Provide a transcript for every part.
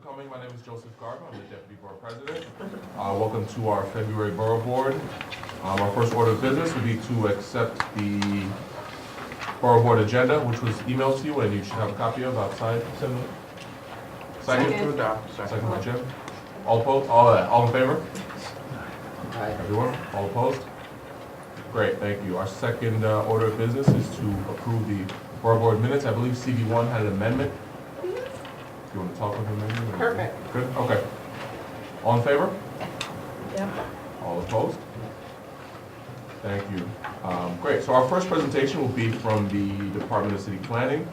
coming. My name is Joseph Garba. I'm the Deputy Borough President. Welcome to our February Borough Board. Our first order of business would be to accept the Borough Board agenda, which was emailed to you, and you should have a copy of outside. Second by Jim. All opposed? All in favor? Aye. Everyone? All opposed? Great, thank you. Our second order of business is to approve the Borough Board minutes. I believe CV1 had an amendment. Do you want to talk with him maybe? Perfect. Good, okay. All in favor? Yep. All opposed? Thank you. Great, so our first presentation will be from the Department of City Planning.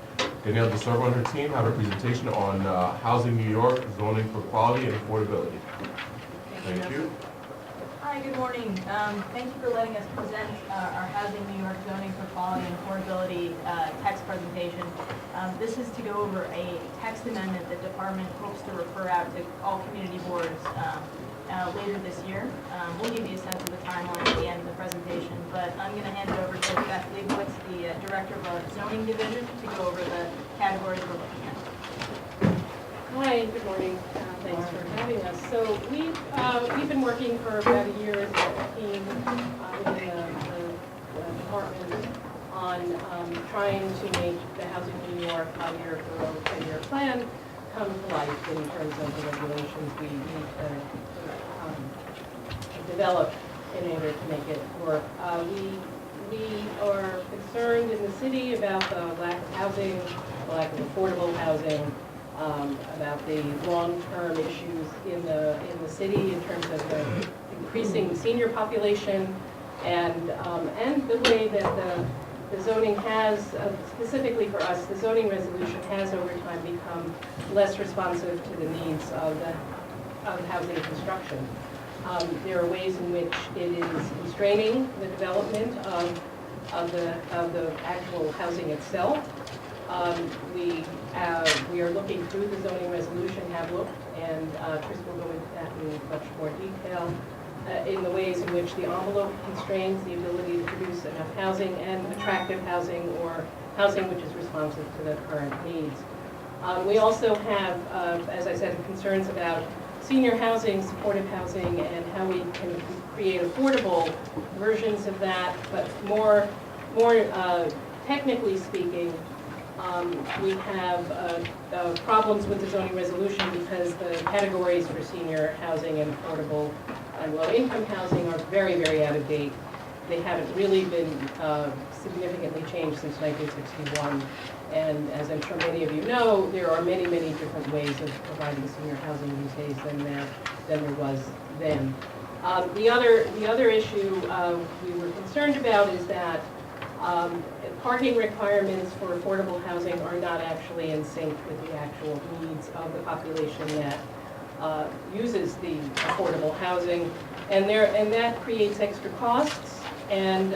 Danielle DeServo and her team have a presentation on Housing New York, zoning for quality and affordability. Thank you. Hi, good morning. Thank you for letting us present our Housing New York Zoning for Quality and Affordability text presentation. This is to go over a text amendment the department hopes to refer out to all community boards later this year. We'll give you a sense of the timeline at the end of the presentation, but I'm going to hand it over to Beth Leibowitz, the Director of our Zoning Division, to go over the categories we're looking at. Hi, good morning. Thanks for having us. So we've been working for about a year as a team within the department on trying to make the Housing New York 5-year Borough 10-year plan come to life in terms of the regulations we need to develop in order to make it work. We are concerned in the city about the lack of housing, the lack of affordable housing, about the long-term issues in the city in terms of the increasing senior population and the way that the zoning has, specifically for us, the zoning resolution has over time become less responsive to the needs of housing construction. There are ways in which it is constraining the development of the actual housing itself. We are looking through the zoning resolution, have looked, and Chris will go into that in much more detail, in the ways in which the envelope constrains the ability to produce enough housing and attractive housing or housing which is responsive to the current needs. We also have, as I said, concerns about senior housing, supportive housing, and how we can create affordable versions of that, but more technically speaking, we have problems with the zoning resolution because the categories for senior housing and affordable and low-income housing are very, very out of date. They haven't really been significantly changed since 1961. And as I'm sure many of you know, there are many, many different ways of providing senior housing these days than there was then. The other issue we were concerned about is that parking requirements for affordable housing are not actually in sync with the actual needs of the population that uses the affordable housing, and that creates extra costs and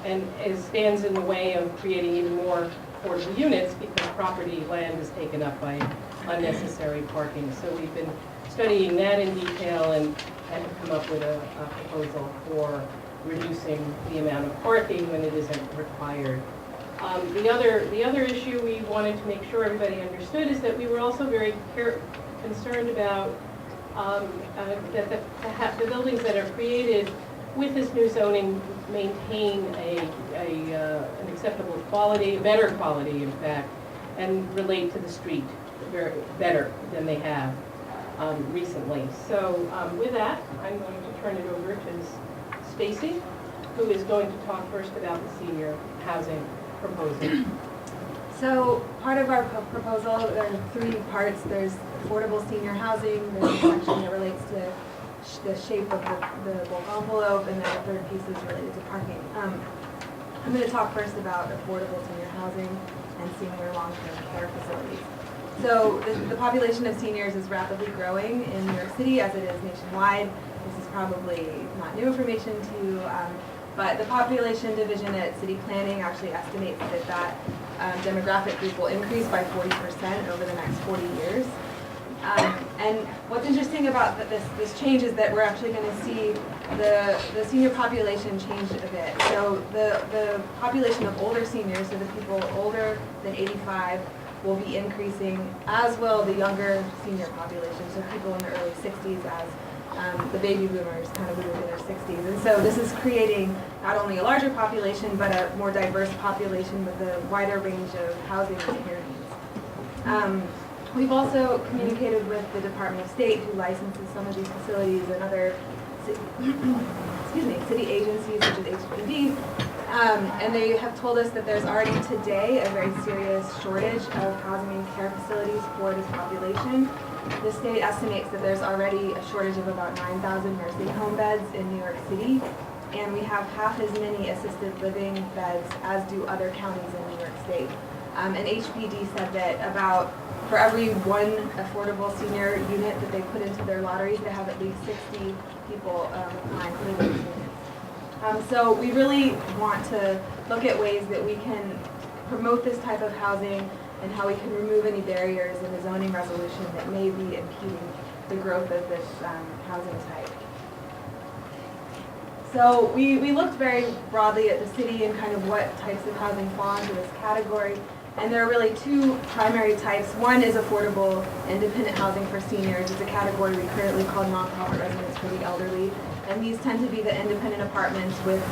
it stands in the way of creating even more affordable units because property land is taken up by unnecessary parking. So we've been studying that in detail and have come up with a proposal for reducing the amount of parking when it isn't required. The other issue we wanted to make sure everybody understood is that we were also very concerned about that the buildings that are created with this new zoning maintain an acceptable quality, better quality in fact, and relate to the street better than they have recently. So with that, I'm going to turn it over to Stacy, who is going to talk first about the senior housing proposal. So part of our proposal, there are 3 parts. There's affordable senior housing, there's a section that relates to the shape of the bulk envelope, and then the third piece is related to parking. I'm going to talk first about affordable senior housing and senior long-term care facilities. So the population of seniors is rapidly growing in New York City as it is nationwide. This is probably not new information to you, but the population division at City Planning actually estimates that demographic group will increase by 40% over the next 40 years. And what's interesting about this change is that we're actually going to see the senior population change a bit. So the population of older seniors, so the people older than 85, will be increasing, as will the younger senior population, so people in their early 60s as the baby boomers kind of move into their 60s. And so this is creating not only a larger population, but a more diverse population with a wider range of housing and care needs. We've also communicated with the Department of State, who licenses some of these facilities, and other city agencies such as HPD, and they have told us that there's already today a very serious shortage of housing and care facilities for this population. The state estimates that there's already a shortage of about 9,000 nursing home beds in New York City, and we have half as many assisted living beds as do other counties in New York State. And HPD said that for every one affordable senior unit that they put into their lotteries, they have at least 60 people applying for those units. So we really want to look at ways that we can promote this type of housing and how we can remove any barriers in the zoning resolution that may be impeding the growth of this housing type. So we looked very broadly at the city and kind of what types of housing fall into this category. And there are really two primary types. One is affordable independent housing for seniors. It's a category we currently call nonprofit residence for the elderly. And these tend to be the independent apartments with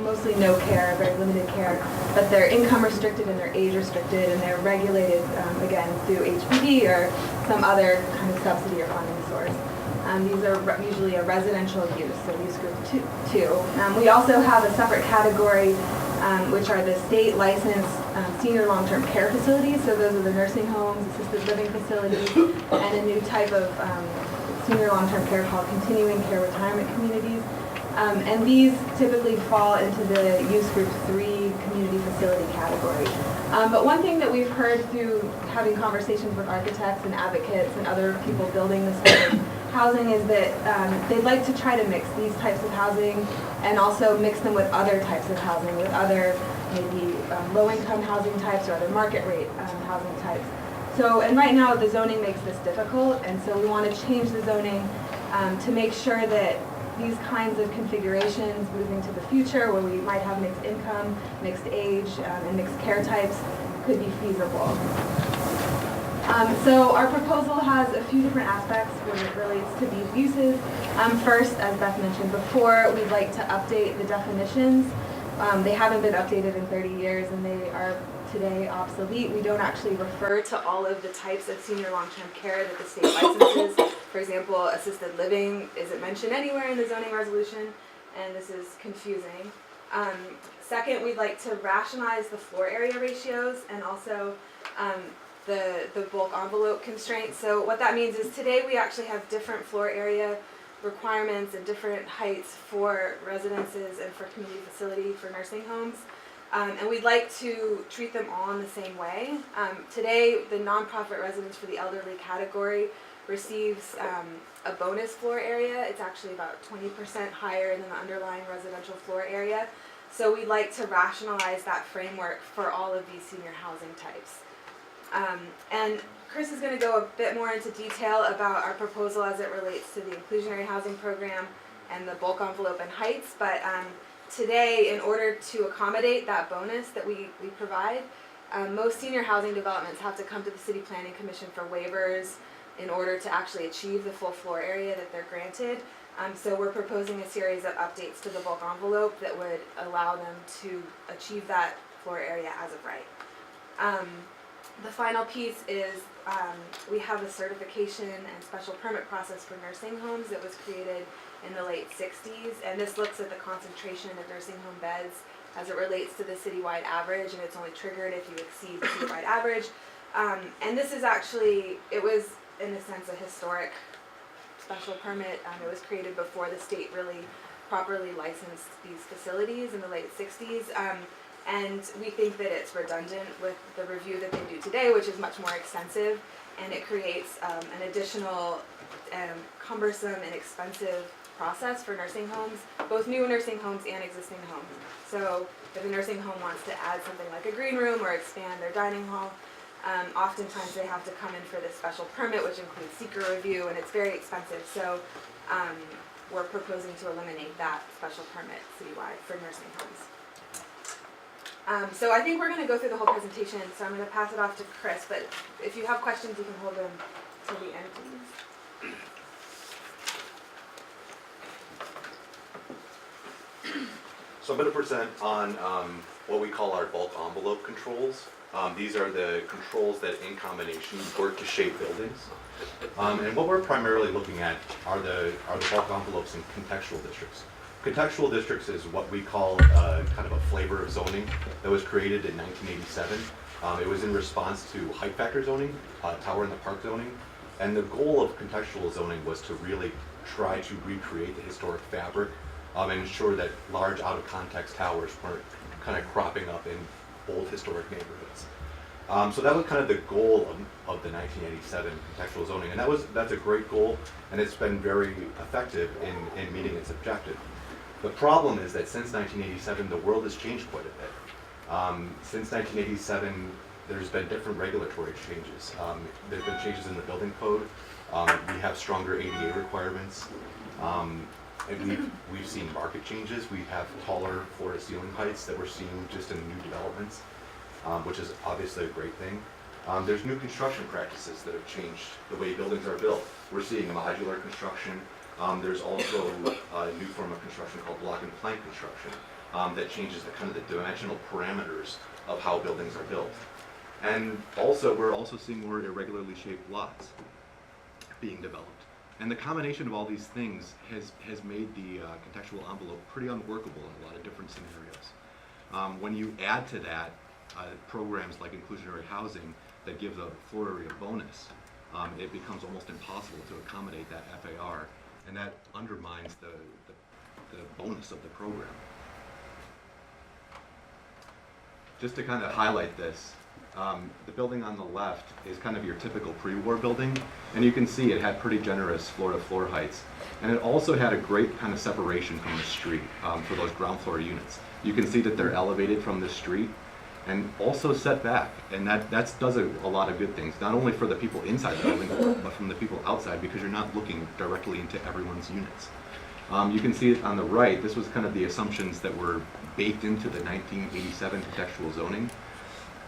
mostly no care, very limited care, but they're income restricted and they're age restricted, and they're regulated, again, through HPD or some other kind of subsidy or funding source. These are usually a residential use, so use group two. We also have a separate category, which are the state licensed senior long-term care facilities. So those are the nursing homes, assisted living facilities, and a new type of senior long-term care called continuing care retirement communities. And these typically fall into the use group 3 community facility category. But one thing that we've heard through having conversations with architects and advocates and other people building this type of housing is that they'd like to try to mix these types of housing and also mix them with other types of housing, with other maybe low-income housing types or other market rate housing types. So, and right now the zoning makes this difficult, and so we want to change the zoning to make sure that these kinds of configurations moving to the future, where we might have mixed income, mixed age, and mixed care types, could be feasible. So our proposal has a few different aspects when it relates to these uses. First, as Beth mentioned before, we'd like to update the definitions. They haven't been updated in 30 years, and they are today obsolete. We don't actually refer to all of the types of senior long-term care that the state licenses. For example, assisted living isn't mentioned anywhere in the zoning resolution, and this is confusing. Second, we'd like to rationalize the floor area ratios and also the bulk envelope constraints. So what that means is today we actually have different floor area requirements and different heights for residences and for community facility for nursing homes. And we'd like to treat them all in the same way. Today, the nonprofit residence for the elderly category receives a bonus floor area. It's actually about 20% higher than the underlying residential floor area. So we'd like to rationalize that framework for all of these senior housing types. And Chris is going to go a bit more into detail about our proposal as it relates to the inclusionary housing program and the bulk envelope and heights, but today, in order to accommodate that bonus that we provide, most senior housing developments have to come to the City Planning Commission for waivers in order to actually achieve the full floor area that they're granted. So we're proposing a series of updates to the bulk envelope that would allow them to achieve that floor area as of right. The final piece is we have a certification and special permit process for nursing homes that was created in the late 60s, and this looks at the concentration of nursing home beds as it relates to the citywide average, and it's only triggered if you exceed the citywide average. And this is actually, it was in a sense a historic special permit. It was created before the state really properly licensed these facilities in the late 60s. And we think that it's redundant with the review that they do today, which is much more extensive, and it creates an additional cumbersome and expensive process for nursing homes, both new nursing homes and existing homes. So if a nursing home wants to add something like a green room or expand their dining hall, oftentimes they have to come in for this special permit, which includes seeker review, and it's very expensive. So we're proposing to eliminate that special permit citywide for nursing homes. So I think we're gonna go through the whole presentation, so I'm gonna pass it off to Chris, but if you have questions, you can hold them till the end, please. So I'm going to present on what we call our bulk envelope controls. These are the controls that in combination work to shape buildings. And what we're primarily looking at are the bulk envelopes in contextual districts. Contextual districts is what we call kind of a flavor of zoning that was created in 1987. It was in response to height factor zoning, tower in the park zoning, and the goal of contextual zoning was to really try to recreate the historic fabric and ensure that large out-of-context towers weren't kind of cropping up in old historic neighborhoods. So that was kind of the goal of the 1987 contextual zoning, and that's a great goal, and it's been very effective in meeting its objective. The problem is that since 1987, the world has changed quite a bit. Since 1987, there's been different regulatory changes. There's been changes in the building code. We have stronger ADA requirements. And we've seen market changes. We have taller floor-to-ceiling heights that we're seeing just in new developments, which is obviously a great thing. There's new construction practices that have changed the way buildings are built. We're seeing modular construction. There's also a new form of construction called block and plank construction that changes the dimensional parameters of how buildings are built. And also, we're also seeing more irregularly shaped lots being developed. And the combination of all these things has made the contextual envelope pretty unworkable in a lot of different scenarios. When you add to that programs like inclusionary housing that give a floor area bonus, it becomes almost impossible to accommodate that FAR, and that undermines the bonus of the program. Just to kind of highlight this, the building on the left is kind of your typical pre-war building, and you can see it had pretty generous floor-to-floor heights, and it also had a great kind of separation from the street for those ground floor units. You can see that they're elevated from the street and also set back, and that does a lot of good things, not only for the people inside the building, but from the people outside, because you're not looking directly into everyone's units. You can see it on the right. This was kind of the assumptions that were baked into the 1987 contextual zoning.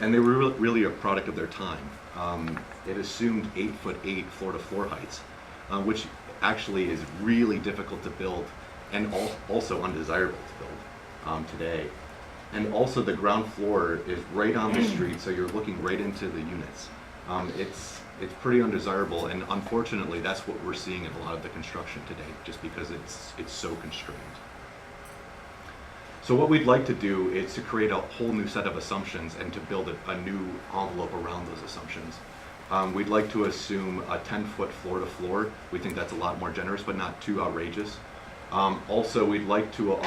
And they were really a product of their time. It assumed 8'8" floor-to-floor heights, which actually is really difficult to build and also undesirable to build today. And also the ground floor is right on the street, so you're looking right into the units. It's pretty undesirable, and unfortunately that's what we're seeing in a lot of the construction today, just because it's so constrained. So what we'd like to do is to create a whole new set of assumptions and to build a new envelope around those assumptions. We'd like to assume a 10-foot floor-to-floor. We think that's a lot more generous, but not too outrageous. Also, we'd like to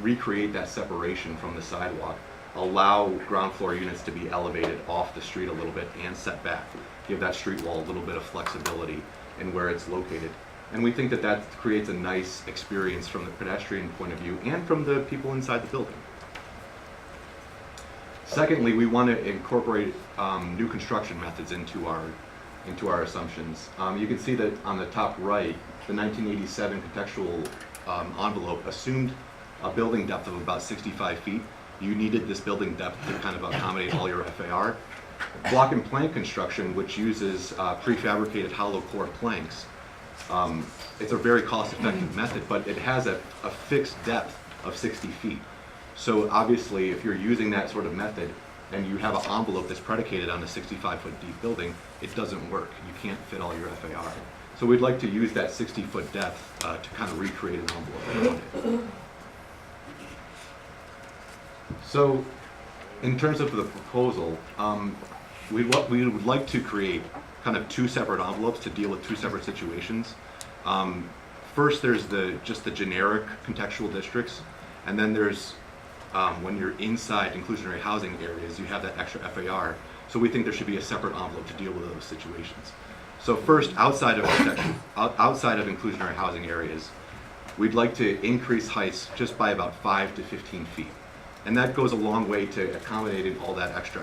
recreate that separation from the sidewalk, allow ground floor units to be elevated off the street a little bit and set back, give that street wall a little bit of flexibility in where it's located. And we think that creates a nice experience from the pedestrian point of view and from the people inside the building. Secondly, we want to incorporate new construction methods into our assumptions. You can see that on the top right, the 1987 contextual envelope assumed a building depth of about 65 feet. You needed this building depth to kind of accommodate all your FAR. Block and plank construction, which uses prefabricated hollow core planks, it's a very cost-effective method, but it has a fixed depth of 60 feet. So obviously, if you're using that sort of method and you have an envelope that's predicated on a 65-foot deep building, it doesn't work. You can't fit all your FAR. So we'd like to use that 60-foot depth to kind of recreate an envelope around it. So in terms of the proposal, we would like to create kind of two separate envelopes to deal with two separate situations. First, there's just the generic contextual districts, and then there's when you're inside inclusionary housing areas, you have that extra FAR. So we think there should be a separate envelope to deal with those situations. So first, outside of inclusionary housing areas, we'd like to increase heights just by about 5 to 15 feet. And that goes a long way to accommodating all that extra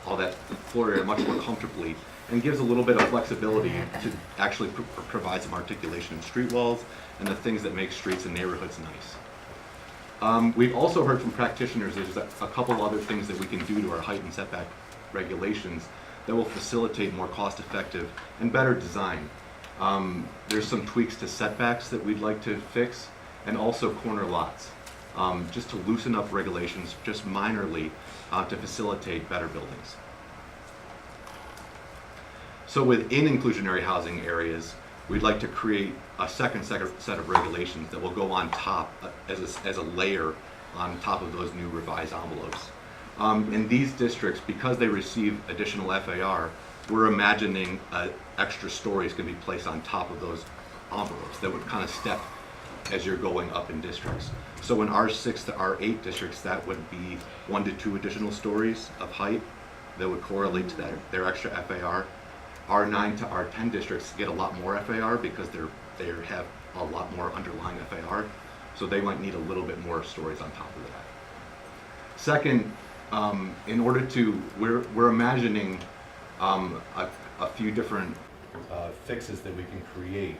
all that floor area much more comfortably, and gives a little bit of flexibility to actually provide some articulation in street walls and the things that make streets and neighborhoods nice. We've also heard from practitioners there's a couple other things that we can do to our height and setback regulations that will facilitate more cost-effective and better design. There's some tweaks to setbacks that we'd like to fix, and also corner lots, just to loosen up regulations just minorly to facilitate better buildings. So within inclusionary housing areas, we'd like to create a second set of regulations that will go on top as a layer on top of those new revised envelopes. In these districts, because they receive additional FAR, we're imagining extra stories can be placed on top of those envelopes that would kind of step as you're going up in districts. So in R6 to R8 districts, that would be 1 to 2 additional stories of height that would correlate to their extra FAR. R9 to R10 districts get a lot more FAR because they have a lot more underlying FAR, so they might need a little bit more stories on top of that. Second, in order to, we're imagining a few different fixes that we can create.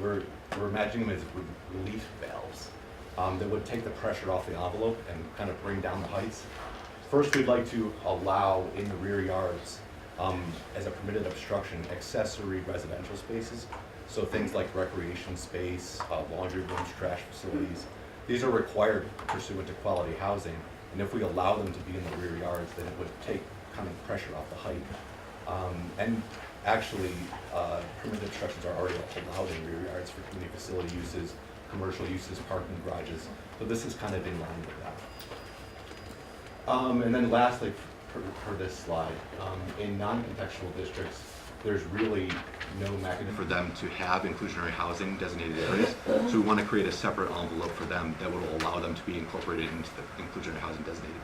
We're imagining them as relief valves that would take the pressure off the envelope and kind of bring down the heights. First, we'd like to allow in the rear yards, as a permitted obstruction, accessory residential spaces. So things like recreation space, laundry rooms, trash facilities. These are required pursuant to quality housing. And if we allow them to be in the rear yards, then it would take kind of pressure off the height. And actually, permitted obstructions are already allowed in rear yards for community facility uses, commercial uses, parking garages. So this is kind of in line with that. And then lastly, for this slide, in non-contextual districts, there's really no mechanism for them to have inclusionary housing designated areas. So we want to create a separate envelope for them that will allow them to be incorporated into the inclusionary housing designated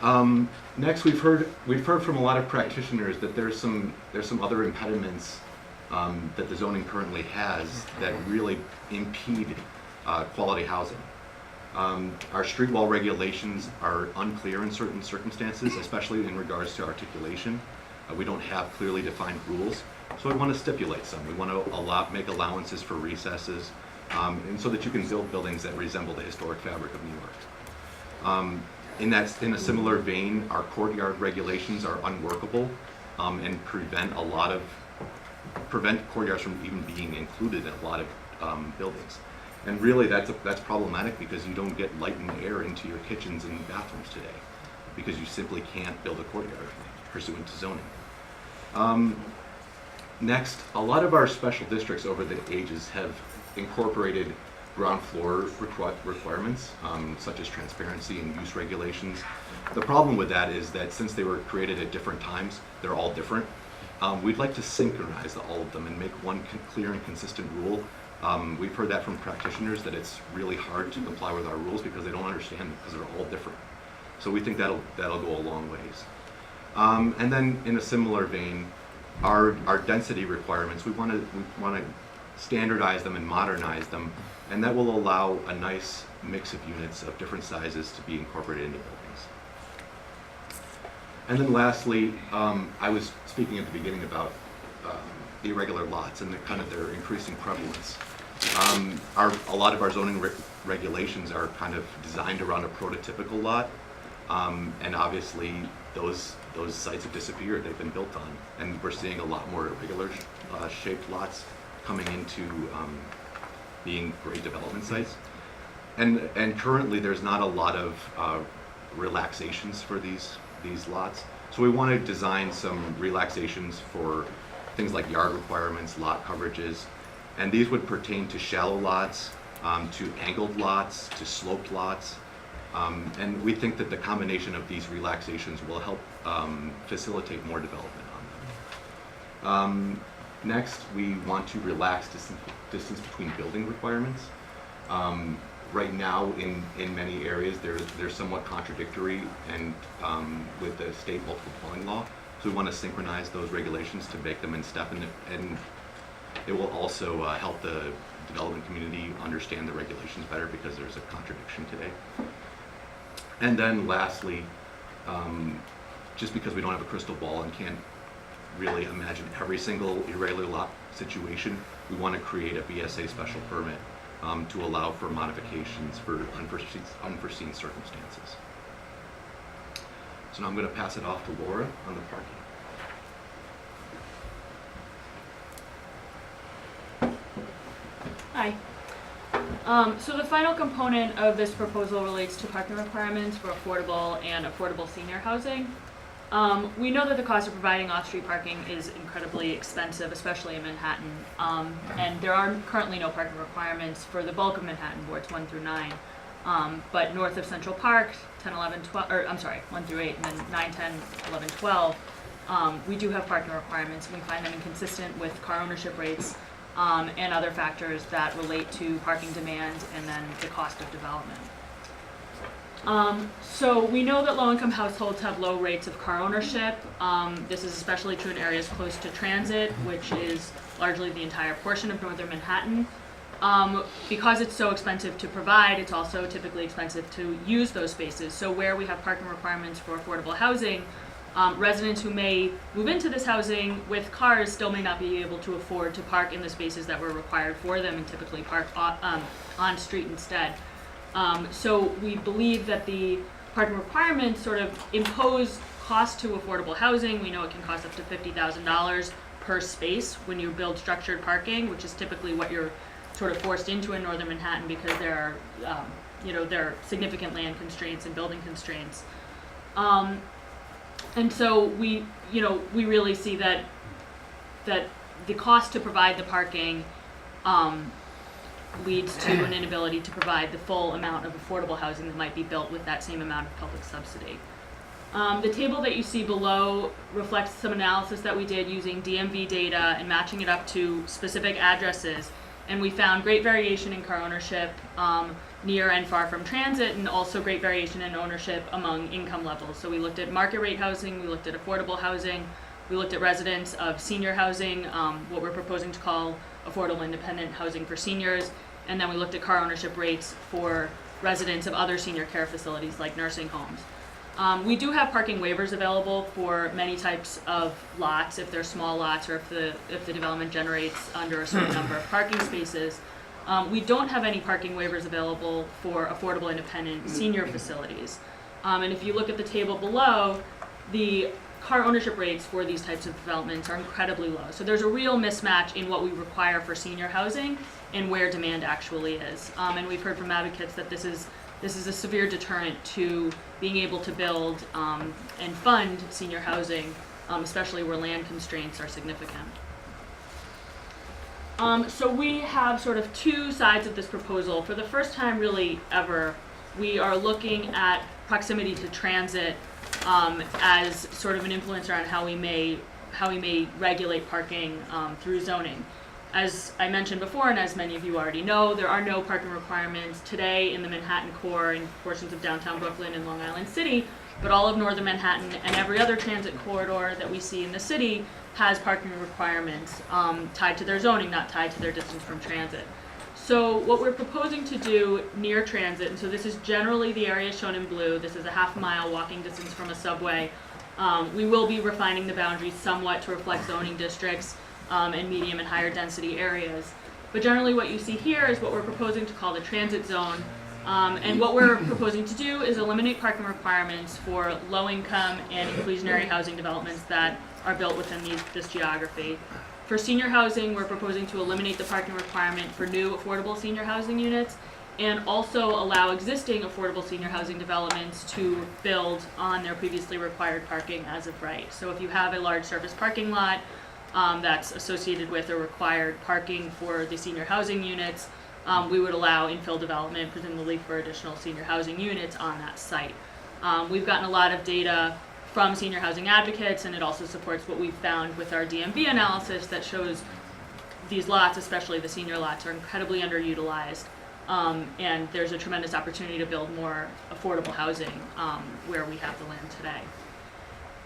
program. Next, we've heard from a lot of practitioners that there's some other impediments that the zoning currently has that really impede quality housing. Our street wall regulations are unclear in certain circumstances, especially in regards to articulation. We don't have clearly defined rules, so we want to stipulate some. We want to make allowances for recesses, and so that you can build buildings that resemble the historic fabric of New York. In a similar vein, our courtyard regulations are unworkable and prevent courtyards from even being included in a lot of buildings. And really, that's problematic because you don't get light and air into your kitchens and bathrooms today because you simply can't build a courtyard pursuant to zoning. Next, a lot of our special districts over the ages have incorporated ground floor requirements, such as transparency and use regulations. The problem with that is that since they were created at different times, they're all different. We'd like to synchronize all of them and make one clear and consistent rule. We've heard that from practitioners that it's really hard to comply with our rules because they don't understand them because they're all different. So we think that'll go a long ways. And then in a similar vein, our density requirements, we want to standardize them and modernize them, and that will allow a nice mix of units of different sizes to be incorporated into buildings. And then lastly, I was speaking at the beginning about the irregular lots and their increasing prevalence. A lot of our zoning regulations are kind of designed around a prototypical lot, and obviously those sites have disappeared. They've been built on, and we're seeing a lot more irregular shaped lots coming into being great development sites. And currently there's not a lot of relaxations for these lots. So we want to design some relaxations for things like yard requirements, lot coverages, and these would pertain to shallow lots, to angled lots, to sloped lots, and we think that the combination of these relaxations will help facilitate more development on them. Next, we want to relax distance between building requirements. Right now, in many areas, they're somewhat contradictory and with the state multiple dwelling law. So we want to synchronize those regulations to make them in step, and it will also help the development community understand the regulations better because there's a contradiction today. And then lastly, just because we don't have a crystal ball and can't really imagine every single irregular lot situation, we want to create a BSA special permit to allow for modifications for unforeseen circumstances. So now I'm going to pass it off to Laura on the parking. Hi. So the final component of this proposal relates to parking requirements for affordable and affordable senior housing. We know that the cost of providing off-street parking is incredibly expensive, especially in Manhattan. And there are currently no parking requirements for the bulk of Manhattan, wards 1 through 9. But north of Central Park, 10, 11, 12, or I'm sorry, 1 through 8, and then 9, 10, 11, 12, we do have parking requirements, and we find them inconsistent with car ownership rates and other factors that relate to parking demand and then the cost of development. So we know that low-income households have low rates of car ownership. This is especially true in areas close to transit, which is largely the entire portion of northern Manhattan. Because it's so expensive to provide, it's also typically expensive to use those spaces. So where we have parking requirements for affordable housing, residents who may move into this housing with cars still may not be able to afford to park in the spaces that were required for them and typically park on street instead. So we believe that the parking requirements sort of impose cost to affordable housing. We know it can cost up to $50,000 per space when you build structured parking, which is typically what you're sort of forced into in northern Manhattan because there are, there are significant land constraints and building constraints. And so we really see that the cost to provide the parking leads to an inability to provide the full amount of affordable housing that might be built with that same amount of public subsidy. The table that you see below reflects some analysis that we did using DMV data and matching it up to specific addresses. And we found great variation in car ownership near and far from transit, and also great variation in ownership among income levels. So we looked at market rate housing, we looked at affordable housing, we looked at residents of senior housing, what we're proposing to call affordable independent housing for seniors, and then we looked at car ownership rates for residents of other senior care facilities like nursing homes. We do have parking waivers available for many types of lots, if they're small lots or if the development generates under a certain number of parking spaces. We don't have any parking waivers available for affordable independent senior facilities. And if you look at the table below, the car ownership rates for these types of developments are incredibly low. So there's a real mismatch in what we require for senior housing and where demand actually is. And we've heard from advocates that this is a severe deterrent to being able to build and fund senior housing, especially where land constraints are significant. So we have sort of two sides of this proposal. For the first time really ever, we are looking at proximity to transit as sort of an influencer on how we may regulate parking through zoning. As I mentioned before, and as many of you already know, there are no parking requirements today in the Manhattan core and portions of downtown Brooklyn and Long Island City, but all of northern Manhattan and every other transit corridor that we see in the city has parking requirements tied to their zoning, not tied to their distance from transit. So what we're proposing to do near transit, and so this is generally the area shown in blue, this is a half-mile walking distance from a subway. We will be refining the boundaries somewhat to reflect zoning districts and medium and higher density areas. But generally what you see here is what we're proposing to call the transit zone. And what we're proposing to do is eliminate parking requirements for low-income and inclusionary housing developments that are built within this geography. For senior housing, we're proposing to eliminate the parking requirement for new affordable senior housing units and also allow existing affordable senior housing developments to build on their previously required parking as of right. So if you have a large surface parking lot that's associated with or required parking for the senior housing units, we would allow infill development, presumably for additional senior housing units on that site. We've gotten a lot of data from senior housing advocates, and it also supports what we've found with our DMV analysis that shows these lots, especially the senior lots, are incredibly underutilized, and there's a tremendous opportunity to build more affordable housing where we have the land today.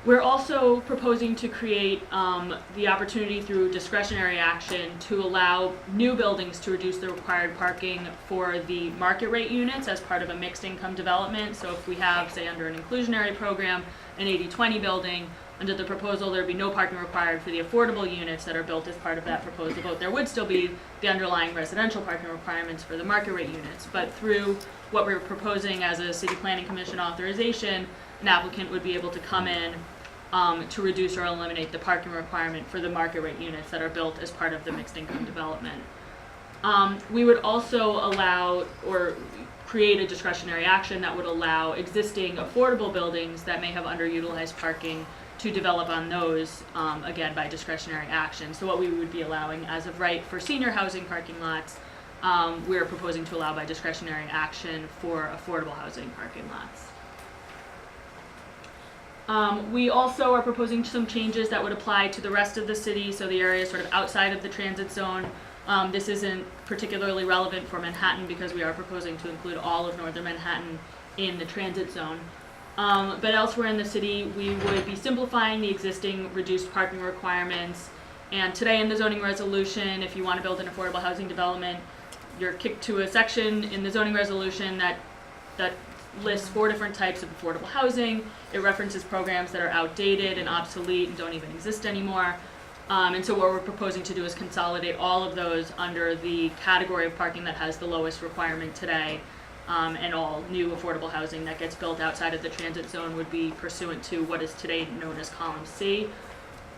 We're also proposing to create the opportunity through discretionary action to allow new buildings to reduce the required parking for the market rate units as part of a mixed income development. So if we have, say, under an inclusionary program, an 80-20 building, Under the proposal, there'd be no parking required for the affordable units that are built as part of that proposed vote. There would still be the underlying residential parking requirements for the market rate units, but through what we're proposing as a city planning commission authorization, an applicant would be able to come in to reduce or eliminate the parking requirement for the market rate units that are built as part of the mixed income development. We would also allow or create a discretionary action that would allow existing affordable buildings that may have underutilized parking to develop on those, again, by discretionary action. So what we would be allowing as of right for senior housing parking lots, we're proposing to allow by discretionary action for affordable housing parking lots. We also are proposing some changes that would apply to the rest of the city, so the areas sort of outside of the transit zone. This isn't particularly relevant for Manhattan because we are proposing to include all of northern Manhattan in the transit zone. But elsewhere in the city, we would be simplifying the existing reduced parking requirements. And today in the zoning resolution, if you want to build an affordable housing development, you're kicked to a section in the zoning resolution that lists 4 different types of affordable housing. It references programs that are outdated and obsolete and don't even exist anymore. And so what we're proposing to do is consolidate all of those under the category of parking that has the lowest requirement today. And all new affordable housing that gets built outside of the transit zone would be pursuant to what is today known as column C.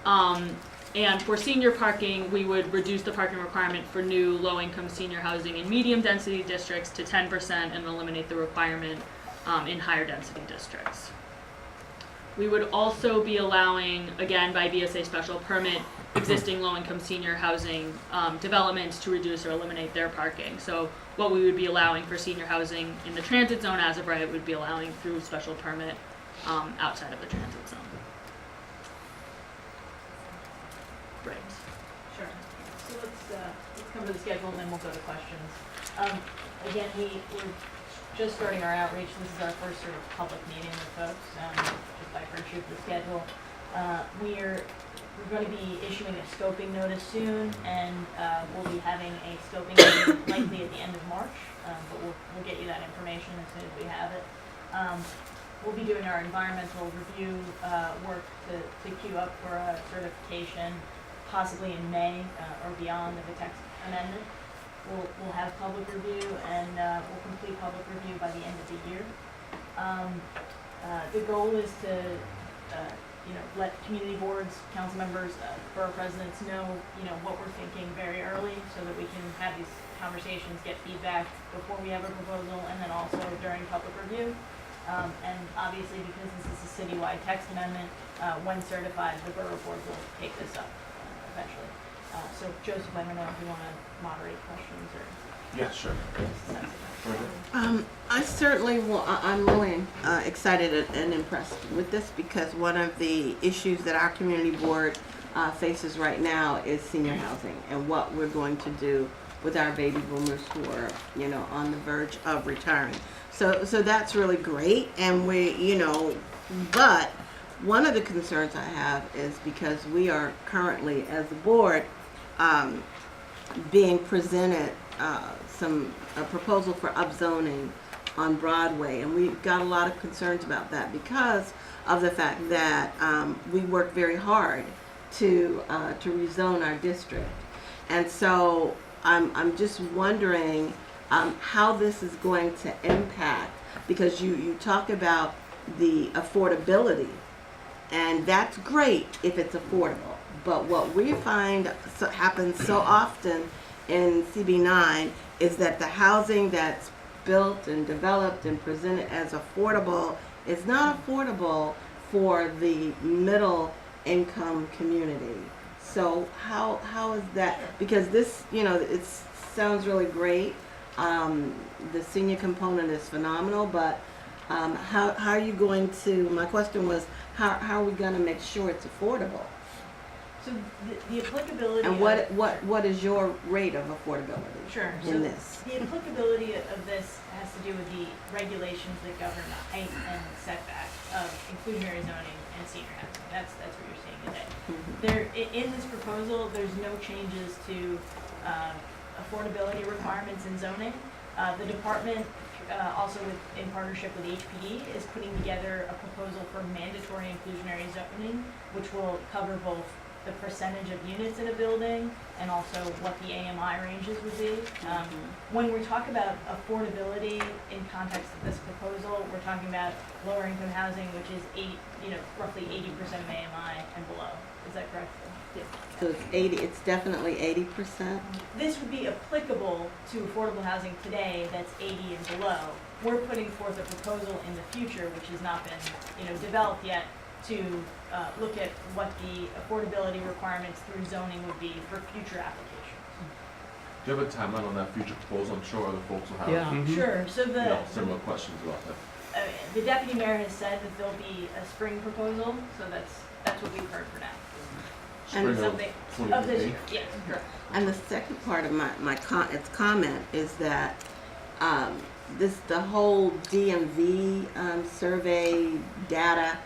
And for senior parking, we would reduce the parking requirement for new low-income senior housing in medium-density districts to 10% and eliminate the requirement in higher-density districts. We would also be allowing, again, by VSA special permit, existing low-income senior housing developments to reduce or eliminate their parking. So what we would be allowing for senior housing in the transit zone as of right would be allowing through special permit outside of the transit zone. Right. Sure. So let's come to the schedule and then we'll go to questions. Again, we're just starting our outreach. This is our first sort of public meeting with folks, just by virtue of the schedule. We're going to be issuing a scoping notice soon, and we'll be having a scoping meeting likely at the end of March, but we'll get you that information as soon as we have it. We'll be doing our environmental review work to queue up for a certification, possibly in May or beyond of the text amendment. We'll have public review, and we'll complete public review by the end of the year. The goal is to let community boards, council members, borough presidents know, what we're thinking very early so that we can have these conversations, get feedback before we have a proposal, and then also during public review. And obviously, because this is a citywide text amendment, when certified, the borough board will take this up eventually. So Joseph, I don't know if you want to moderate questions or. Yeah, sure. I certainly will. I'm really excited and impressed with this because one of the issues that our community board faces right now is senior housing and what we're going to do with our baby boomers who are, on the verge of retiring. So that's really great, and but one of the concerns I have is because we are currently, as a board, being presented a proposal for upzoning on Broadway, and we've got a lot of concerns about that because of the fact that we work very hard to rezone our district, and so I'm just wondering how this is going to impact, because you talk about the affordability, and that's great if it's affordable, but what we find happens so often in CB9 is that the housing that's built and developed and presented as affordable is not affordable for the middle income community. So how is that? Because this, it sounds really great. The senior component is phenomenal, but how are you going to, my question was, how are we going to make sure it's affordable? So the applicability. And what is your rate of affordability? Sure. In this? The applicability of this has to do with the regulations that govern the height and setback of inclusionary zoning and senior housing. That's what you're seeing today. Mm-hmm. In this proposal, there's no changes to affordability requirements in zoning. The department also in partnership with HPD, is putting together a proposal for mandatory inclusionary zoning, which will cover both the percentage of units in a building and also what the AMI ranges would be. When we talk about affordability in context of this proposal, we're talking about lower income housing, which is roughly 80% of AMI and below. Is that correct? So it's 80, it's definitely 80%? This would be applicable to affordable housing today that's 80 and below. We're putting forth a proposal in the future, which has not been, developed yet, to look at what the affordability requirements through zoning would be for future applications. Do you have a timeline on that future proposal? I'm sure other folks will have Yeah. Sure, so similar questions about that. the deputy mayor has said that there'll be a spring proposal, so that's what we've heard for now. Spring of Something of this 2015? year, yes, correct. And the second part of my comment is that the whole DMV survey data,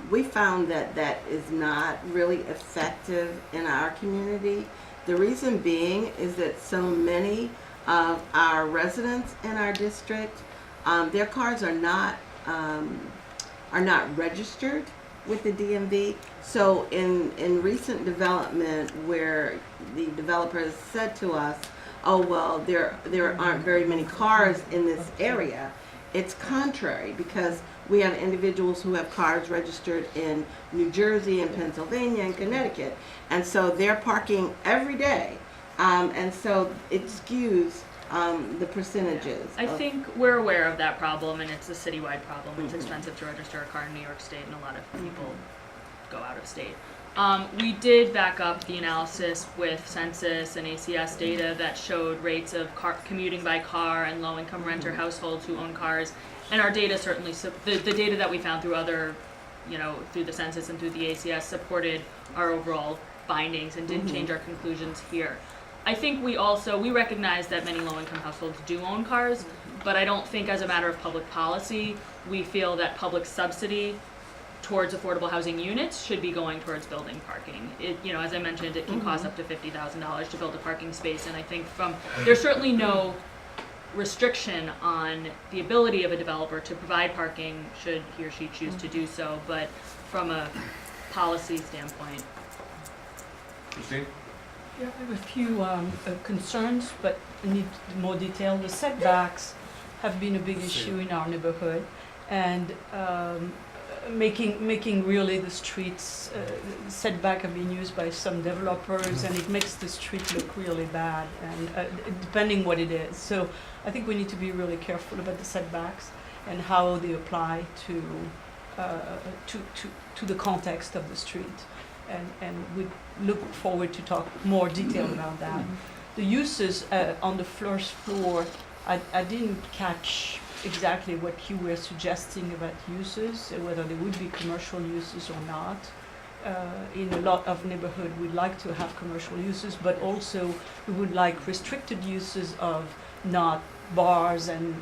we found that is not really effective in our community. The reason being is that so many of our residents in our district, their cars are not registered with the DMV. So in recent development where the developers said to us, oh, well, there aren't very many cars in this area, it's contrary, because we have individuals who have cars registered in New Jersey and Pennsylvania and Connecticut, and so they're parking every day, and so it skews the percentages. I think we're aware of that problem, and it's a citywide problem. It's expensive to register a car in New York State, and a lot of people go out of state. We did back up the analysis with census and ACS data that showed rates of commuting by car and low-income renter households who own cars, and our data certainly, the data that we found through other, through the census and through the ACS supported our overall findings and didn't change our conclusions here. I think we recognize that many low-income households do own cars, but I don't think as a matter of public policy, we feel that public subsidy towards affordable housing units should be going towards building parking. As I mentioned, it can cost up to $50,000 to build a parking space, and I think there's certainly no restriction on the ability of a developer to provide parking should he or she choose to do so, but from a policy standpoint. Christine? Yeah, I have a few concerns, but I need more detail. The setbacks have been a big issue in our neighborhood, and making really the streets setback have been used by some developers, and it makes the street look really bad, and depending what it is. So I think we need to be really careful about the setbacks and how they apply to the context of the street. And we look forward to talk more detail about that. The uses on the first floor, I didn't catch exactly what you were suggesting about uses, whether they would be commercial uses or not. In a lot of neighborhood, we'd like to have commercial uses, but also we would like restricted uses of not bars and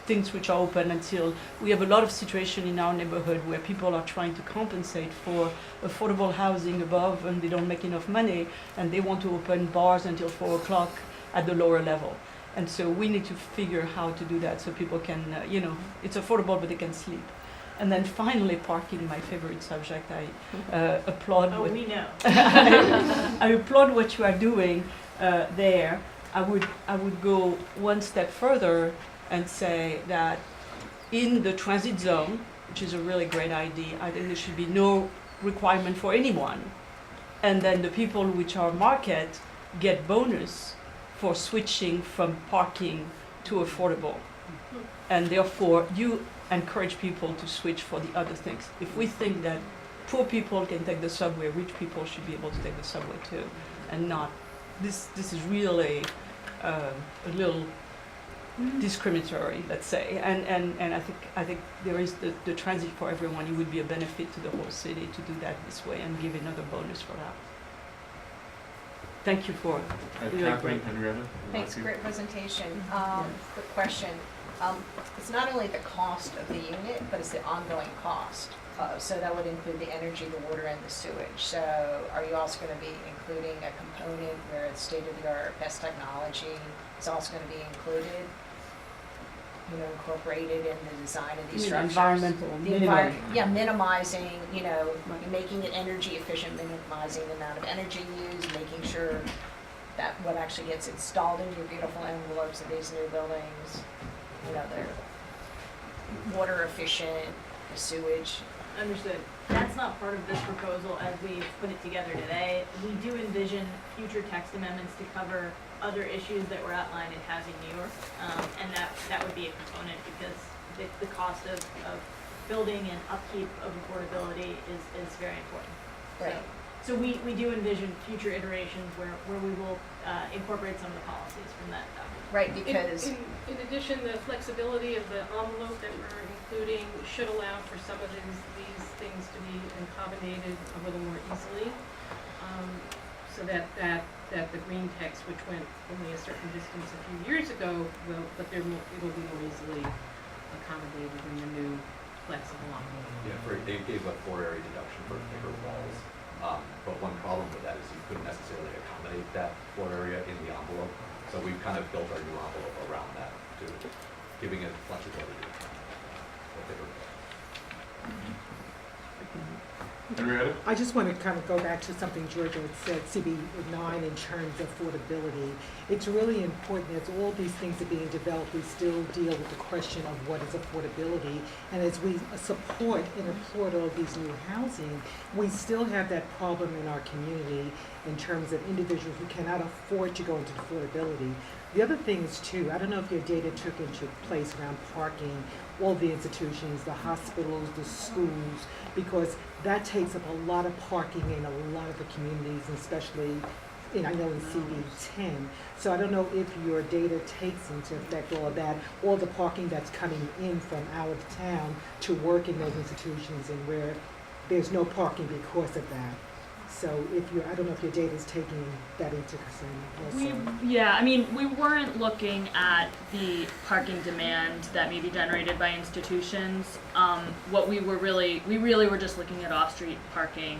things which are open until. We have a lot of situation in our neighborhood where people are trying to compensate for affordable housing above, and they don't make enough money, and they want to open bars until 4 o'clock at the lower level. And so we need to figure how to do that so people can, it's affordable, but they can sleep. And then finally, parking, my favorite subject. I applaud. Oh, we know. I applaud what you are doing there. I would go one step further and say that in the transit zone, which is a really great idea, I think there should be no requirement for anyone. And then the people which are market get bonus for switching from parking to affordable. And therefore, you encourage people to switch for the other things. If we think that poor people can take the subway, rich people should be able to take the subway too, and not. This is really a little discriminatory, let's say, and I think there is the transit for everyone. It would be a benefit to the whole city to do that this way and give another bonus for that. Thank you for Catherine, Henrietta? Thanks, great presentation. Quick question. It's not only the cost of the unit, but it's the ongoing cost. So that would include the energy, the water, and the sewage. So are you also going to be including a component where it's state-of-the-art best technology is also going to be included? incorporated in the design of these You mean structures. environmental The minimum. Yeah, minimizing, Right. making it energy efficient, minimizing the amount of energy used, making sure that what actually gets installed in your beautiful envelopes of these new buildings, they're water efficient, the sewage. Understood. That's not part of this proposal as we've put it together today. We do envision future text amendments to cover other issues that were outlined in Housing New York. And that would be a component because the cost of building and upkeep of affordability is very important. Right. So we do envision future iterations where we will incorporate some of the policies from that document. Right, because, In addition, the flexibility of the envelope that we're including should allow for some of these things to be accommodated a little more easily. So that the green text, which went only a certain distance a few years ago, it'll be more easily accommodated in the new flexible envelope. Yeah, they gave a floor area deduction for bigger walls, but one problem with that is you couldn't necessarily accommodate that floor area in the envelope. So we've kind of built our new envelope around that, giving it flexibility to a bigger wall. Henrietta? I just want to kind of go back to something Georgia had said, CB9 in terms of affordability. It's really important as all these things are being developed, we still deal with the question of what is affordability. And as we support and applaud all these new housing, we still have that problem in our community in terms of individuals who cannot afford to go into affordability. The other thing is too, I don't know if your data took into place around parking, all the institutions, the hospitals, the schools, because that takes up a lot of parking in a lot of the communities, and especially I know in CB10. So I don't know if your data takes into effect all of that, all the parking that's coming in from out of town to work in those institutions and where there's no parking because of that. So I don't know if your data is taking that into consideration also. We weren't looking at the parking demand that may be generated by institutions. We really were just looking at off-street parking.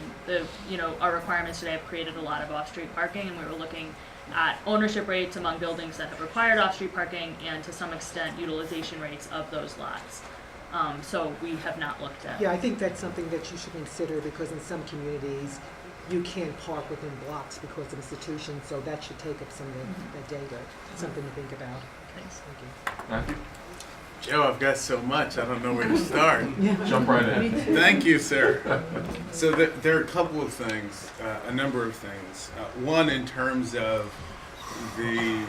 Our requirements today have created a lot of off-street parking, and we were looking at ownership rates among buildings that have required off-street parking, and to some extent, utilization rates of those lots. So we have not looked at. Yeah, I think that's something that you should consider, because in some communities, you can't park within blocks because of institutions, so that should take up some of the data, something to think about. Thanks. Thank you. Matthew? Joe, I've got so much, I don't know where to start. Jump right in. Thank you, sir. So there are a couple of things, a number of things. One, in terms of the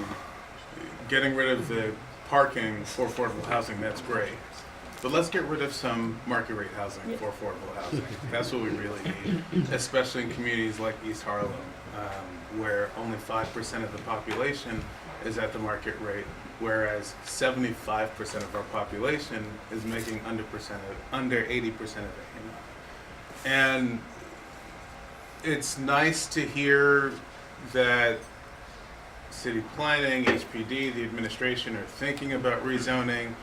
getting rid of the parking for affordable housing, that's great. But let's get rid of some market rate housing for affordable housing. That's what we really need, especially in communities like East Harlem, where only 5% of the population is at the market rate, whereas 75% of our population is making under 80% of the income. And it's nice to hear that city planning, HPD, the administration are thinking about rezoning.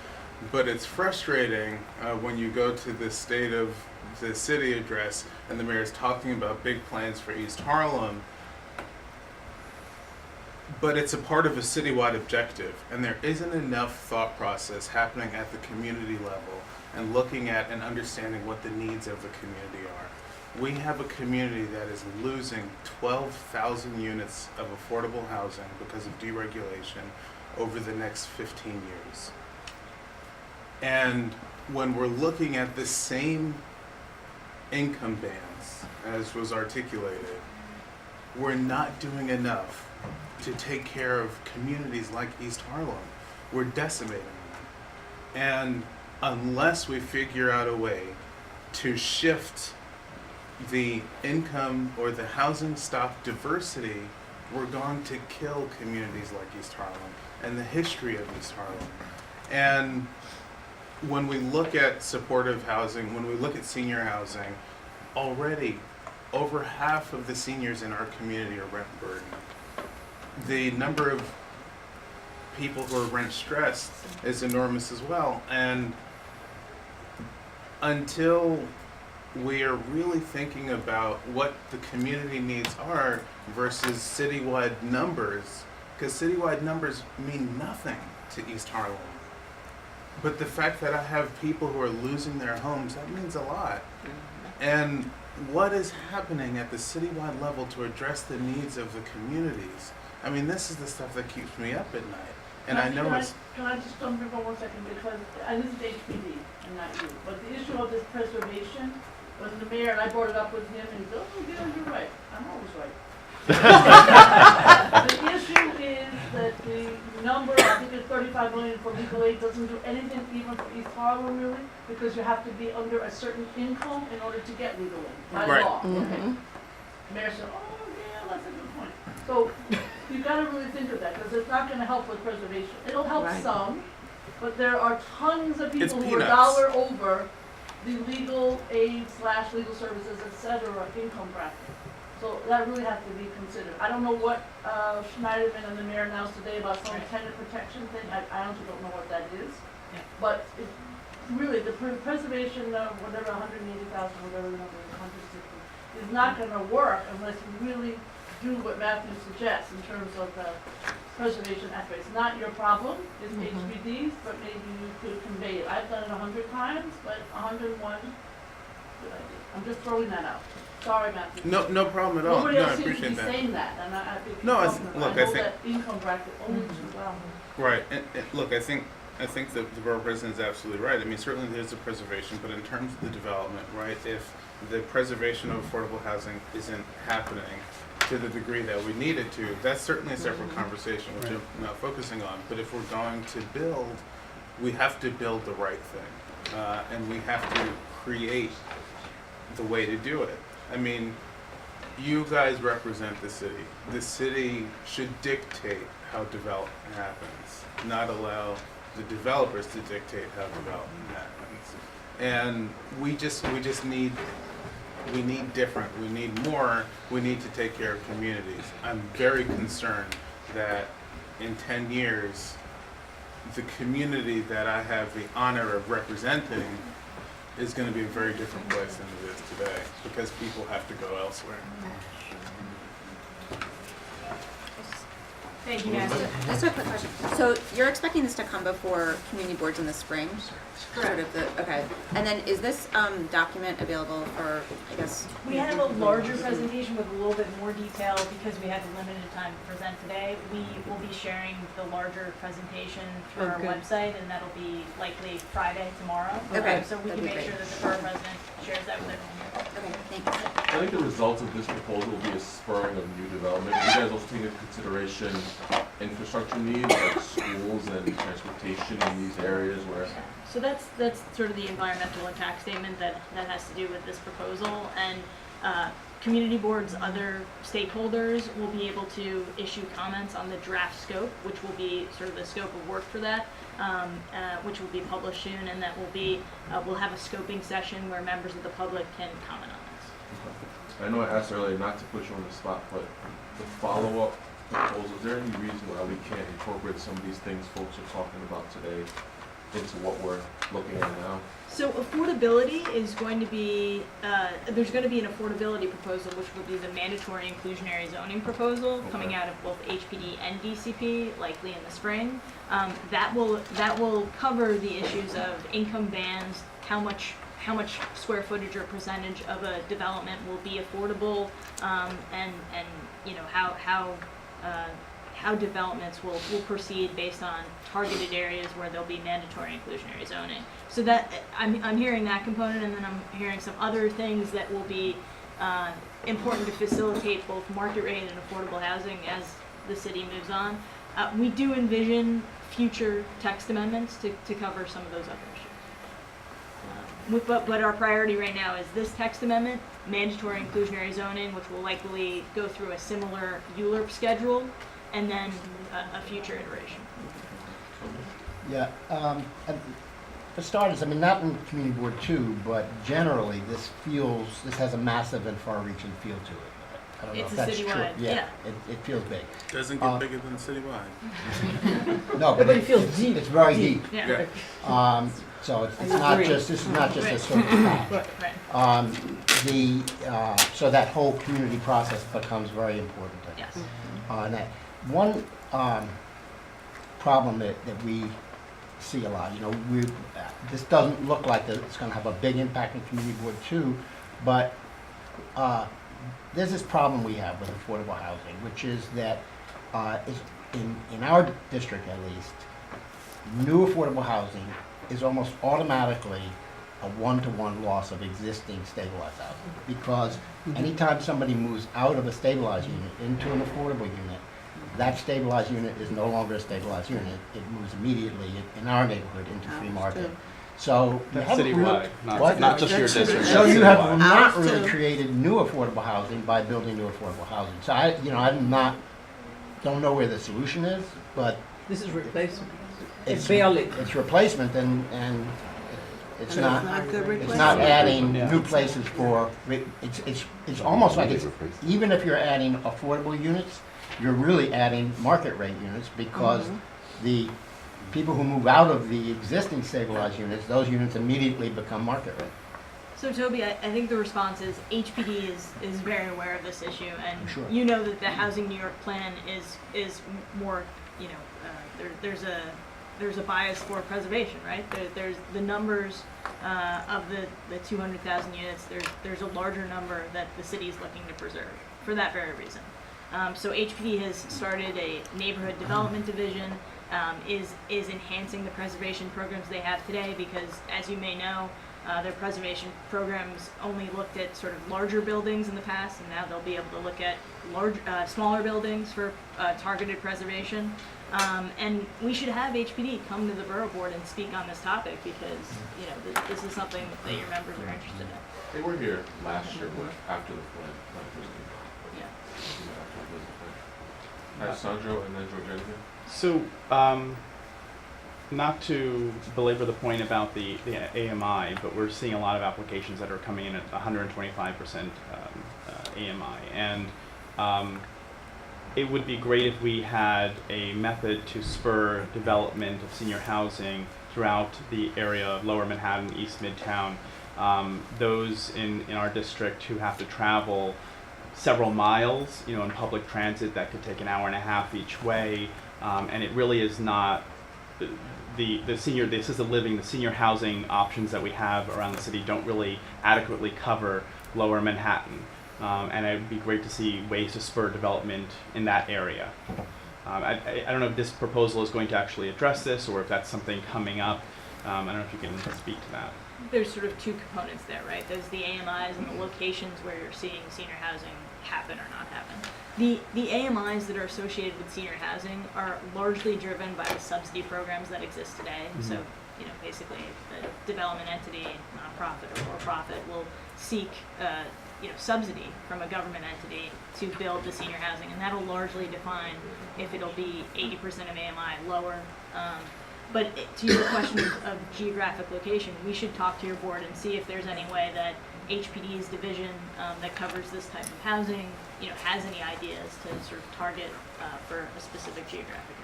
But it's frustrating when you go to the State of the City address and the mayor's talking about big plans for East Harlem, but it's a part of a citywide objective, and there isn't enough thought process happening at the community level and looking at and understanding what the needs of the community are. We have a community that is losing 12,000 units of affordable housing because of deregulation over the next 15 years. And when we're looking at the same income bands as was articulated, we're not doing enough to take care of communities like East Harlem. We're decimating them. And unless we figure out a way to shift the income or the housing stock diversity, we're going to kill communities like East Harlem and the history of East Harlem. And when we look at supportive housing, when we look at senior housing, already over half of the seniors in our community are rent burdened. The number of people who are rent stressed is enormous as well. And until we are really thinking about what the community needs are versus citywide numbers, because citywide numbers mean nothing to East Harlem. But the fact that I have people who are losing their homes, that means a lot. And what is happening at the citywide level to address the needs of the communities? I mean, this is the stuff that keeps me up at night. And I know it's, Can I just jump in for 1 second, because this is HPD and not you, but the issue of this preservation, when the mayor, and I brought it up with him, and he said, oh, yeah, you're right, I'm always right. The issue is that the number, I think it's 35 million for legal aid, doesn't do anything even for East Harlem really, because you have to be under a certain income in order to get legal aid, by Right. law. Okay. Mayor said, oh, yeah, that's a good point. So you gotta really think of that, because it's not gonna help with preservation. It'll help Right. some, but there are tons of It's people who are peanuts. dollar over the legal aid / legal services, et cetera, income bracket. So that really has to be considered. I don't know what Schneiderman and the mayor announced today about some tenant protection thing. I honestly don't know what that is. Yeah. But it, really, the preservation of whatever 180,000, whatever the number is, 160, is not going to work unless you really do what Matthew suggests in terms of the preservation aspect. It's not your problem, it's HPD's, but maybe you could convey it. I've done it 100 times, but 101, good idea. I'm just throwing that out. Sorry, Matthew. no problem at all. Nobody No, I else seems to appreciate be that. saying that, and I think. No, you're I talking th- about- look, I know think- that income bracket only too well. Right, and look, I think the borough president is absolutely right. I mean, certainly there's a preservation, but in terms of the development, right, if the preservation of affordable housing isn't happening to the degree that we need it to, that's certainly a separate conversation, which I'm not focusing on. But if we're going to build, we have to build the right thing, and we have to create the way to do it. I mean, you guys represent the city. The city should dictate how development happens, not allow the developers to dictate how development happens. And we need different, we need more, we need to take care of communities. I'm very concerned that in 10 years, the community that I have the honor of representing is going to be a very different place than it is today, because people have to go elsewhere. Thank you, guys. Just a quick question. So you're expecting this to come before community boards in the spring? Sort of the, okay. And then is this document available for, I guess? We have a larger presentation with a little bit more detail because we had limited time to present today. We will be sharing the larger presentation through our Okay. website, and that'll be likely Friday, tomorrow. Okay, So we that'd can be make great. sure that the borough president shares that with everyone here. Okay, thanks. I think the results of this proposal will be a spurring of new development. You guys also take into consideration infrastructure needs like schools and transportation in these areas where So that's sort of the environmental impact statement that has to do with this proposal, and community boards, other stakeholders will be able to issue comments on the draft scope, which will be sort of the scope of work for that, which will be published soon, and that will be, we'll have a scoping session where members of the public can comment on this. I know I asked earlier not to put you on the spot, but the follow-up proposal, is there any reason why we can't incorporate some of these things folks are talking about today into what we're looking at now? So affordability is going to be, there's going to be an affordability proposal, which will be the mandatory inclusionary zoning proposal coming out of both HPD and DCP, likely in the spring. That will cover the issues of income bands, how much square footage or percentage of a development will be affordable, and you know how developments will proceed based on targeted areas where there'll be mandatory inclusionary zoning. So that I'm hearing that component, and then I'm hearing some other things that will be important to facilitate both market rate and affordable housing as the city moves on. We do envision future text amendments to cover some of those other issues. But our priority right now is this text amendment, mandatory inclusionary zoning, which will likely go through a similar ULURP schedule, and then a future iteration. Yeah, and for starters, I mean, not in Community Board 2, but generally, this has a massive and far-reaching feel to it. I don't know It's if a that's true. citywide, yeah. It feels big. Doesn't get bigger than citywide. No, but But it feels deep. It's very deep. Yeah. So it's I not agree. just, this is not just a Right. sort of patch. Right. So that whole community process becomes very important, I guess. Yes. And that one problem that we see a lot. You know, this doesn't look like it's going to have a big impact on Community Board 2, but there's this problem we have with affordable housing, which is that in our district at least, new affordable housing is almost automatically a one-to-one loss of existing stabilized housing. Because anytime somebody moves out of a stabilized unit into an affordable unit, that stabilized unit is no longer a stabilized unit. It moves immediately, in our neighborhood, into free market. So you That's haven't citywide, what? not just your district. So that's you have citywide. not Ours really too. created new affordable housing by building new affordable housing. So don't know where the solution is, but This is replacement. it's barely. It's replacement and it's And not. good It's not replacement. adding Yeah. new places for, it's almost like even if you're adding affordable units, you're really adding market rate units because the people who move out of the existing stabilized units, those units immediately become market rate. So Toby, I think the response is HPD is very aware of this issue, and Sure. you know that the Housing New York plan is more, you know, there's a bias for preservation, right? There's the numbers of the 200,000 units. There's a larger number that the city is looking to preserve for that very reason. So HPD has started a neighborhood development division. Is enhancing the preservation programs they have today because, as you may know, their preservation programs only looked at sort of larger buildings in the past, and now they'll be able to look at smaller buildings for targeted preservation. And we should have HPD come to the Borough Board and speak on this topic because, you know, this is something that your members are interested in. They were here last year after the flood. Not first Yeah. year. Sandro and then George again. So, not to belabor the point about the AMI, but we're seeing a lot of applications that are coming in at 125% AMI. And it would be great if we had a method to spur development of senior housing throughout the area of Lower Manhattan, East Midtown. Those in our district who have to travel several miles, you know, in public transit that could take an hour and a half each way, and it really is not the assisted living, the senior housing options that we have around the city don't really adequately cover Lower Manhattan, and it would be great to see ways to spur development in that area. I don't know if this proposal is going to actually address this or if that's something coming up. I don't know if you can speak to that. There's sort of two components there, right? There's the AMIs and the locations where you're seeing senior housing happen or not happen. The AMIs that are associated with senior housing are largely driven by the subsidy programs that exist today. Mm-hmm. So, you know, basically the development entity, nonprofit or for-profit, will seek, you know, subsidy from a government entity to build the senior housing, and that'll largely define if it'll be 80% of AMI, lower. But to your question of geographic location, we should talk to your board and see if there's any way that HPD's division that covers this type of housing, you know, has any ideas to sort of target for a specific geographic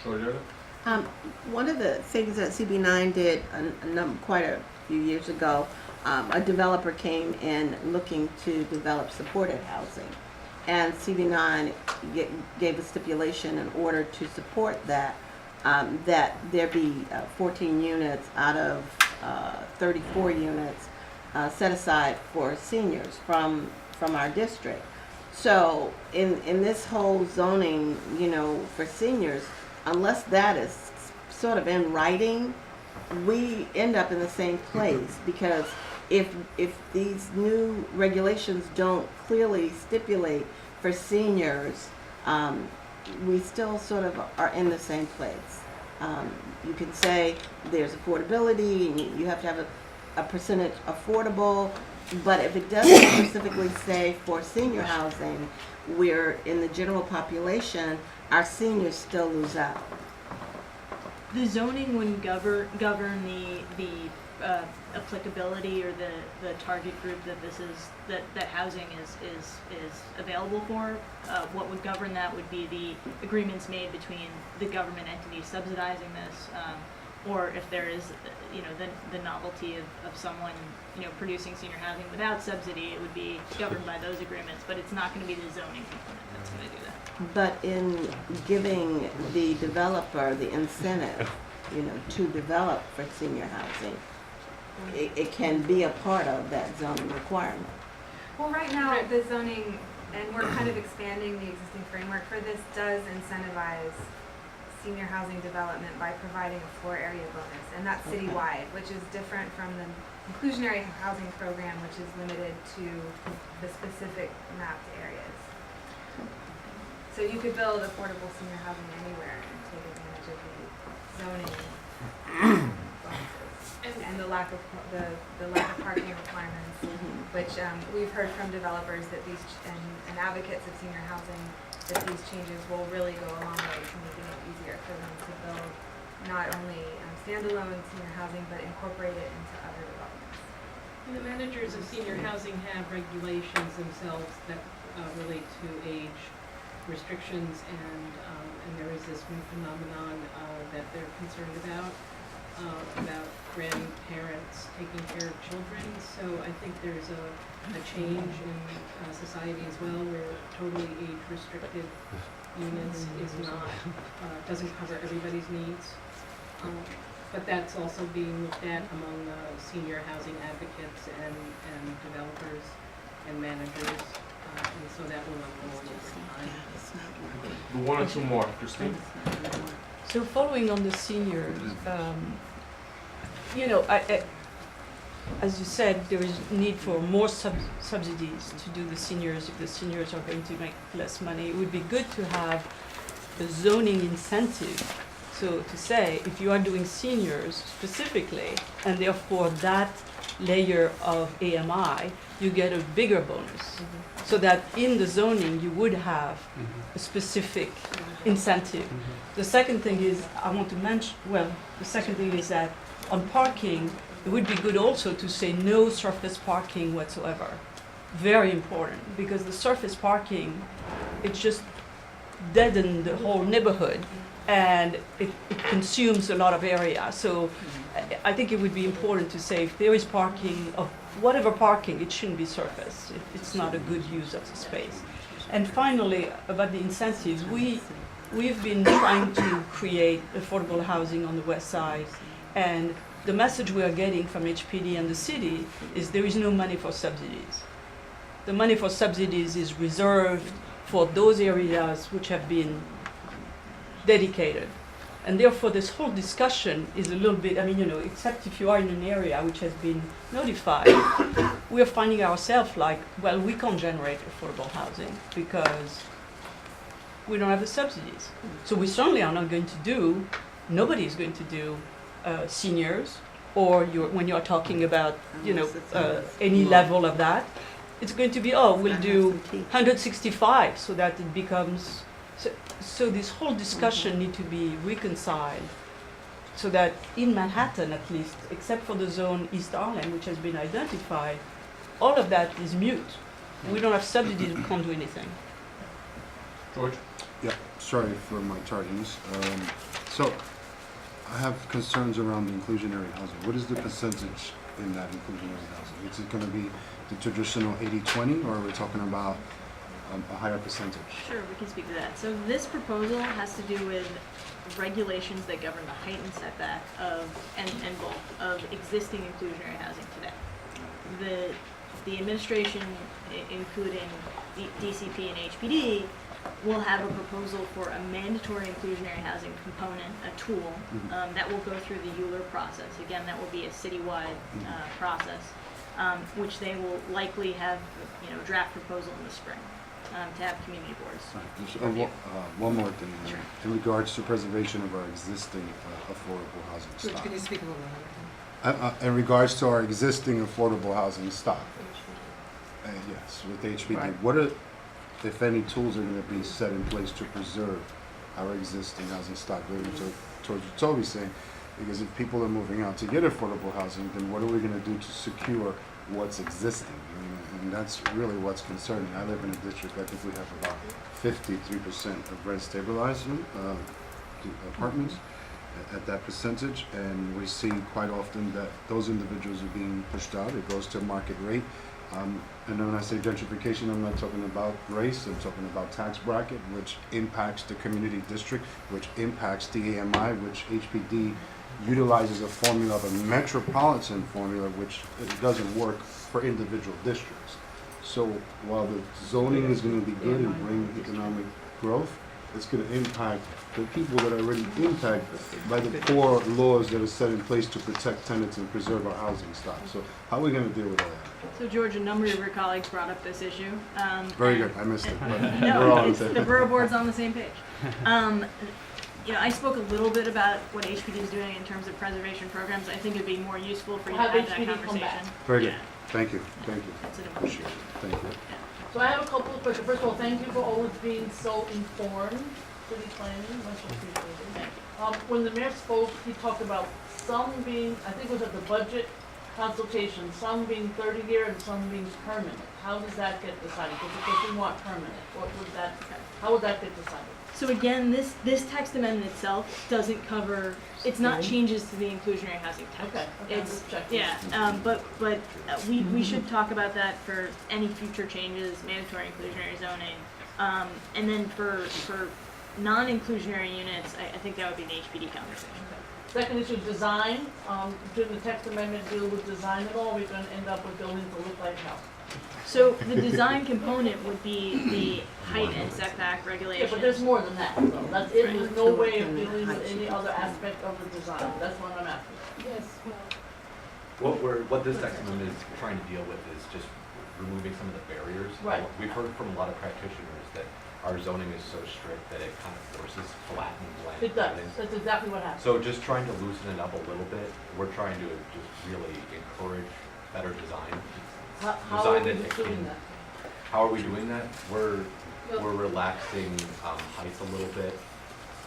area. Georgia? One of the things that CB9 did quite a few years ago, a developer came in looking to develop supported housing. And CB9 gave a stipulation in order to support that, that there be 14 units out of 34 units set aside for seniors from our district. So in this whole zoning, you know, for seniors, unless that is sort of in writing, we end up in the same place because if these new regulations don't clearly stipulate for seniors, we still sort of are in the same place. You can say there's affordability and you have to have a percentage affordable, but if it doesn't specifically say for senior housing, we're in the general population, our seniors still lose out. The zoning wouldn't govern the applicability or the target group that this is that housing is available for. What would govern that would be the agreements made between the government entities subsidizing this, or if there is, you know, the novelty of someone, you know, producing senior housing without subsidy, it would be governed by those agreements. But it's not going to be the zoning component that's going to do that. But in giving the developer the incentive to develop for senior housing, it can be a part of that zoning requirement. Well, right now, the zoning, and we're kind of expanding the existing framework for this, does incentivize senior housing development by providing a floor area bonus, and that's Okay. citywide, which is different from the inclusionary housing program, which is limited to the specific mapped areas. So you could build affordable senior housing anywhere and take advantage of the zoning bonuses and the lack of parking requirements, which we've heard from developers that these and advocates of senior housing that these changes will really go a long way to making it easier for them to build not only standalone senior housing but incorporate it into other developments. And the managers of senior housing have regulations themselves that relate to age restrictions, and there is this new phenomenon that they're concerned about grandparents taking care of children. So I think there's a change in society as well, where totally age-restricted units is not, doesn't cover everybody's needs. But that's also being looked at among senior housing advocates and developers and managers. And so that will unfold over time. One or two more, Christine? So following on the seniors, as you said, there is need for more subsidies to do the seniors. If the seniors are going to make less money, it would be good to have a zoning incentive. So to say, if you are doing seniors specifically, and therefore that layer of AMI, you get a bigger bonus. So that in the zoning, you would have a specific incentive. The second thing is, I want to mention, the second thing is that on parking, it would be good also to say no surface parking whatsoever. Very important, because the surface parking, it just deadens the whole neighborhood, and it consumes a lot of area. So I think it would be important to say if there is parking, of whatever parking, it shouldn't be surface. It's not a good use of the space. And finally, about the incentives, we've been trying to create affordable housing on the west side, and the message we are getting from HPD and the city is there is no money for subsidies. The money for subsidies is reserved for those areas which have been dedicated. And therefore, this whole discussion is a little bit, except if you are in an area which has been notified, we are finding ourselves like, we can't generate affordable housing because we don't have the subsidies. So we certainly are not going to do, nobody is going to do seniors, or when you're talking about, any level of that. It's going to be, we'll do 165 so that it becomes, so this whole discussion need to be reconciled so that in Manhattan at least, except for the zone East Harlem, which has been identified, all of that is mute. We don't have subsidies, we can't do anything. George? Yeah, sorry for my tardiness. So I have concerns around the inclusionary housing. What is the percentage in that inclusionary housing? Is it going to be the traditional 80-20, or are we talking about a higher percentage? Sure, we can speak to that. So this proposal has to do with regulations that govern the height and setback and bulk of existing inclusionary housing today. The administration, including DCP and HPD, will have a proposal for a mandatory inclusionary housing component, a tool, that will go through the Euler process. Again, that will be a citywide process, which they will likely have, draft proposal in the spring to have community boards. Right. One more thing. Sure. In regards to preservation of our existing affordable housing George, stock. can you speak a little louder? In regards to our existing affordable housing stock. Yes, with HPD. Right. What are, if any, tools are going to be set in place to preserve our existing housing stock? Going towards what Toby's saying, because if people are moving out to get affordable housing, then what are we going to do to secure what's existing? And that's really what's concerning. I live in a district, I think we have about 53% of rent stabilized apartments at that percentage, and we see quite often that those individuals are being pushed out. It goes to market rate. And when I say gentrification, I'm not talking about race, I'm talking about tax bracket, which impacts the community district, which impacts the AMI, which HPD utilizes a formula of a metropolitan formula, which it doesn't work for individual districts. So while the zoning is gonna be good and bring economic growth, it's gonna impact the people that are already impacted by the poor laws that are set in place to protect tenants and preserve our housing stock. So how are we gonna deal with that? So George, a number of your colleagues brought up this issue. Very and- good, I missed it, but we're all No, on it's, the the same. Borough Board's on the same page. You know, I spoke a little bit about what HPD is doing in terms of preservation programs. I think it'd be more useful for you to Have have that HPD come conversation. back. Very good, Yeah, thank you, thank you, that's an important appreciate it, thank you. So I have a couple of questions. First of all, thank you for always being so informed, city planning, much appreciated. When the mayor spoke, he talked about some being, I think it was at the budget consultation, some being 30-year and some being permanent. How does that get decided? Because we want permanent. How would that get decided? So again, this text amendment itself doesn't cover, it's not changes to the inclusionary housing text. Okay, I'm It's, just checking. yeah, but we should talk about that for any future changes, mandatory inclusionary zoning. And then for non-inclusionary units, I think that would be an HPD conversation. Second issue is design. Did the text amendment deal with design at all? We're going to end up with buildings that look like a house. So the design component would be the height and setback Yeah, regulations. but there's more than that. So that's it. There's no way of Right. dealing with any other aspect of the design. That's what I'm asking. Yes, well, What this text amendment is trying to deal with is just removing some of the barriers. Right. We've heard from a lot of practitioners that our zoning is so strict that it kind of forces flat and bland It does. buildings. That's exactly what happened. So just trying to loosen it up a little bit, we're trying to just really encourage better design. How are we Design that doing can- that? How are we doing that? We're relaxing heights a little bit,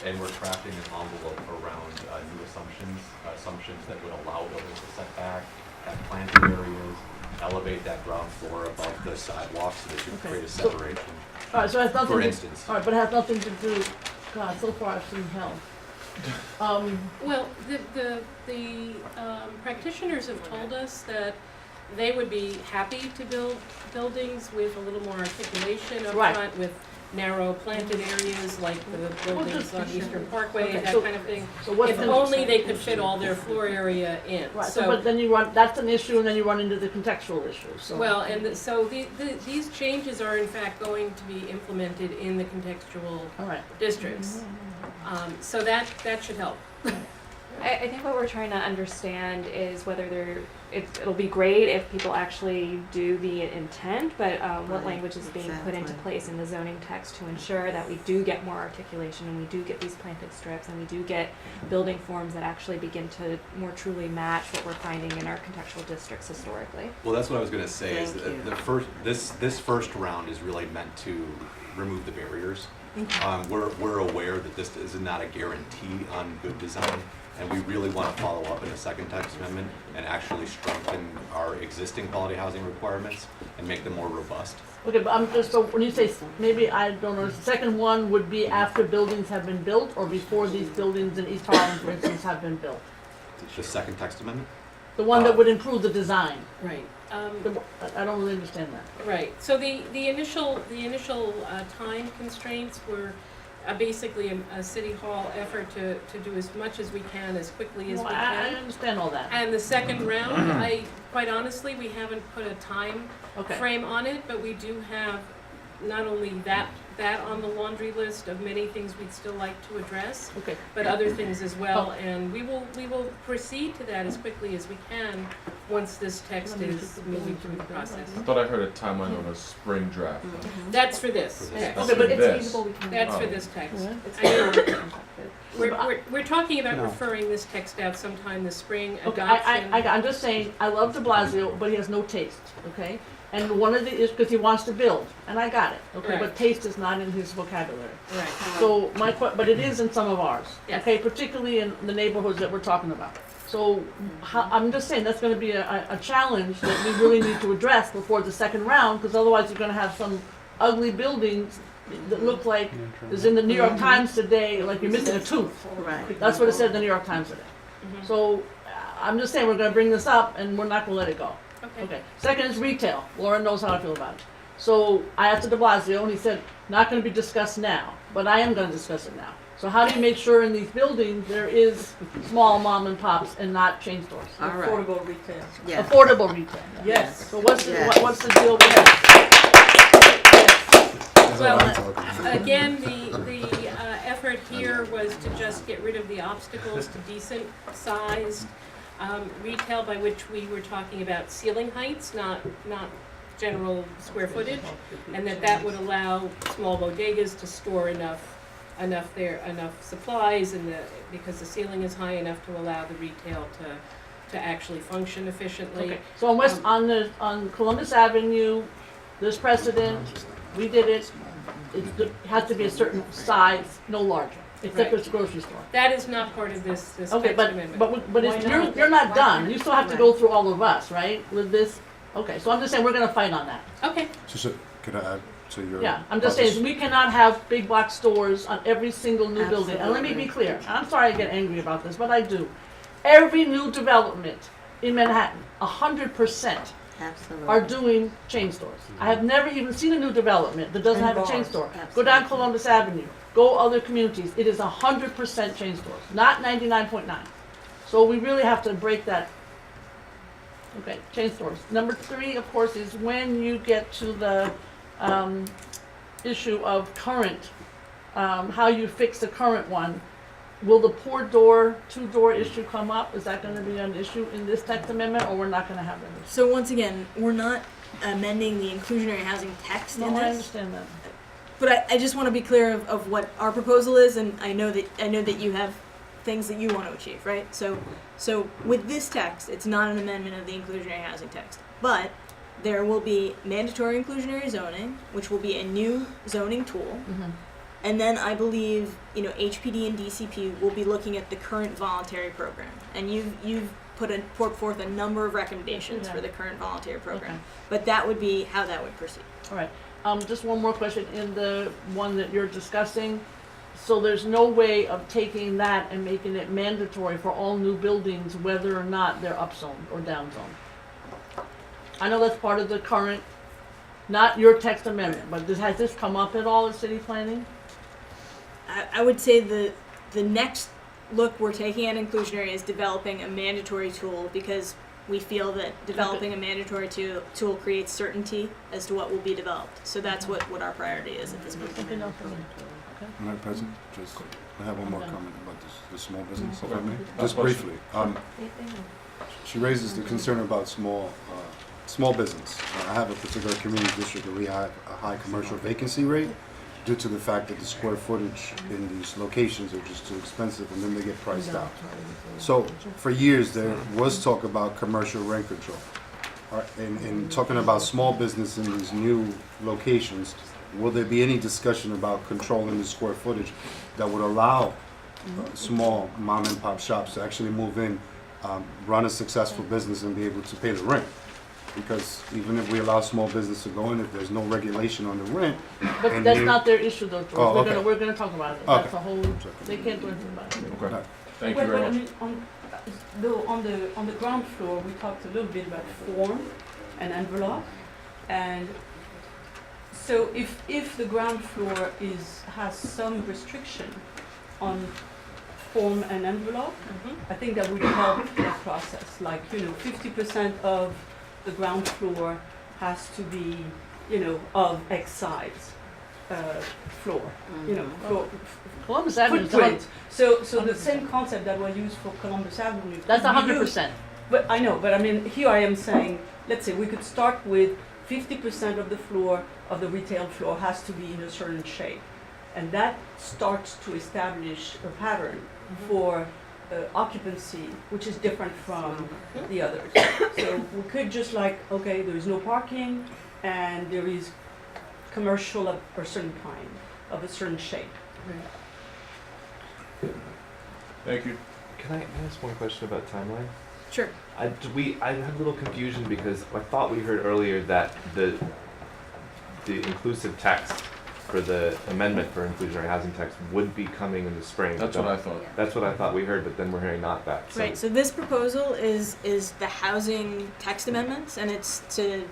and we're crafting an envelope around new assumptions that would allow buildings to set back, have planting areas, elevate that ground floor above the sidewalk so that you Okay. create a So- separation. All right, so it has nothing For to, instance. all right, but it has nothing to do, God, so far I've seen hell. well, the practitioners have told us that they would be happy to build buildings with a little more articulation up Right. front, with narrow planted areas like the buildings on Eastern Parkway, Okay, that so- kind of thing. So what's If the? only they could fit all their floor area in. Right, so, but then you run, that's an issue, and then you run into the contextual issue, so. Well, and so these changes are in fact going to be implemented in the contextual All right. districts. So that should help. I think what we're trying to understand is whether it'll be great if people actually do the intent, but what Right, language is being put into exactly. place in the zoning text to ensure that we do get more articulation and we do get these planted strips and we do get building forms that actually begin to more truly match what we're finding in our contextual districts historically. Well, that's what I was gonna say, is Thank that you. the first, this first round is really meant to remove the barriers. We're aware that this is not a guarantee on good design, and we really wanna follow up in a second text amendment and actually strengthen our existing quality housing requirements and make them more robust. Okay, but I'm just, so when you say, maybe I don't know, the second one would be after buildings have been built, or before these buildings in East Harlem, for instance, have been built? The second text amendment? The one that would improve the design. Right. I don't really understand that. Right, so the initial time constraints were basically a city hall effort to do as much as we can, as quickly as we Well, I can. understand all that. And the second round, quite honestly, we haven't put a time Okay. frame on it, but we do have not only that on the laundry list of many things we'd still like to address, Okay. but other things as well, and we will proceed to that as quickly as we can once this text is moving through the process. I thought I heard a timeline on a spring draft. That's for this. That's Okay, but for It's this. feasible, we can. That's for Oh. this text. It's I know. feasible. We're talking about No. referring this text out sometime this spring, Okay, adoption. I'm just saying, I love de Blasio, but he has no taste, okay? And one of the is because he wants to build, and I got it, okay? Right. But taste is not in his vocabulary. Right. So but it is in some of ours, Yes. okay? Particularly in the neighborhoods that we're talking about. So I'm just saying, that's gonna be a challenge that we really need to address before the second round, because otherwise you're gonna have some ugly buildings that look like, is in the New York Times today, like you're missing a tooth. Right. That's what it said in the New York Times today. Mhm. So I'm just saying, we're gonna bring this up and we're not gonna let it go. Okay. Okay. Second is retail. Lauren knows how I feel about it. So I asked de Blasio and he said, not gonna be discussed now, but I am gonna discuss it now. So how do you make sure in these buildings there is small mom and pops and not chain stores? All right. Affordable retail. Yeah. Affordable retail, yes. So what's the, Yes. what's the deal with that? That's what I'm Well, talking about. again, the effort here was to just get rid of the obstacles to decent sized retail, by which we were talking about ceiling heights, not general square footage, and that would allow small bodegas to store enough supplies, and because the ceiling is high enough to allow the retail to actually function efficiently. Okay, so on Columbus Avenue, there's precedent, we did it, it has to be a certain size, no larger, except Right. it's a grocery store. That is not part of this Okay, text but amendment. it's, Why not? you're not done, you still have to go through all of us, right, with this? Okay, so I'm just saying, we're gonna fight on that. Okay, So, could I add to your? Yeah, I'm just saying, we cannot have big box stores on every single new building. And let me be clear, I'm sorry I get angry about this, but I do. Every new development in Manhattan, 100% Absolutely. are doing chain stores. I have never even seen a new development that doesn't And have a chain bars. store. Go Absolutely. down Columbus Avenue, go other communities, it is 100% chain stores, not 99.9. So we really have to break that. Okay, chain stores. Number 3, of course, is when you get to the issue of current, how you fix the current one. Will the two-door issue come up? Is that gonna be an issue in this text amendment, or we're not gonna have that issue? So once again, we're not amending the inclusionary housing text No, in I this. understand that. But I just want to be clear of what our proposal is, and I know that you have things that you want to achieve, right? So with this text, it's not an amendment of the inclusionary housing text, but there will be mandatory inclusionary zoning, which will be a new zoning tool, and then I believe HPD and DCP will be looking at the current voluntary program, and you've put forth a number of recommendations for the current voluntary program, Okay. but that would be how that would proceed. All right, just one more question, in the one that you're discussing, so there's no way of taking that and making it mandatory for all new buildings, whether or not they're upzoned or downzoned? I know that's part of the current, not your text amendment, but has this come up at all in city planning? I would say the next look we're taking at inclusionary is developing a mandatory tool, because we feel that developing a mandatory tool creates certainty as to what will be developed. So that's what our priority is at this point. Something else for me. Okay. Madam President, just, I have one more Okay. comment about the small business, if I Okay. may. Last Just question. briefly, she raises the concern about small business. I have a particular community district where we have a high commercial vacancy rate due to the fact that the square footage in these locations are just too expensive, and then they get priced out. So for years, there was talk about commercial rent control. All right, and talking about small business in these new locations, will there be any discussion about controlling the square footage that would allow small mom and pop shops to actually move in, run a successful business and be able to pay the rent? Because even if we allow small business to go in, if there's no regulation on the rent. But and that's you- not their issue though, George. Oh, okay. We're gonna talk about it. Okay. That's a whole, they can't do anything about it. Okay, thank you Well, very but I much. mean, on the ground floor, we talked a little bit about form and envelope, and so if the ground floor has some restriction on form and envelope, I think that would help that process. Like 50% of the ground floor has to be of X size floor. Floor, Columbus Avenue is footprint. So the same concept that was used for Columbus Avenue. That's could be 100%. used. But I know, but I mean, here I am saying, let's say we could start with 50% of the floor, of the retail floor has to be in a certain shape. And that starts to establish a pattern for occupancy, which is different from the others. So we could just okay, there is no parking, and there is commercial of a certain kind, of a certain shape. Thank you. Can I ask one question about timeline? Sure. I had a little confusion because I thought we heard earlier that the inclusive text for the amendment for inclusionary housing text would be coming in the spring. That's what I thought. That's what I thought we heard, but then we're hearing not that. So. Right, so this proposal is the housing text amendments, and it's to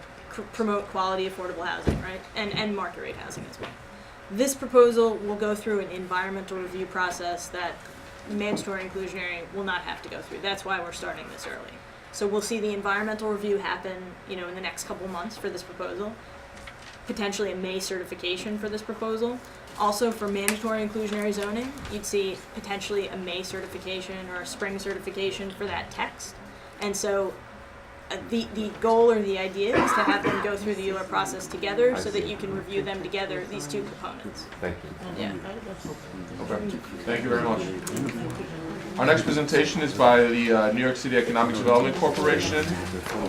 promote quality affordable housing, right? And market rate housing as well. This proposal will go through an environmental review process that mandatory inclusionary will not have to go through. That's why we're starting this early. So we'll see the environmental review happen, in the next couple months for this proposal. Potentially a May certification for this proposal. Also for mandatory inclusionary zoning, you'd see potentially a May certification or a spring certification for that text. And so the goal or the idea is to have them go through the ULURP process together so that you can review them together, these two components. Thank you. Yeah. Okay, thank you very much. Our next presentation is by the New York City Economic Development Corporation,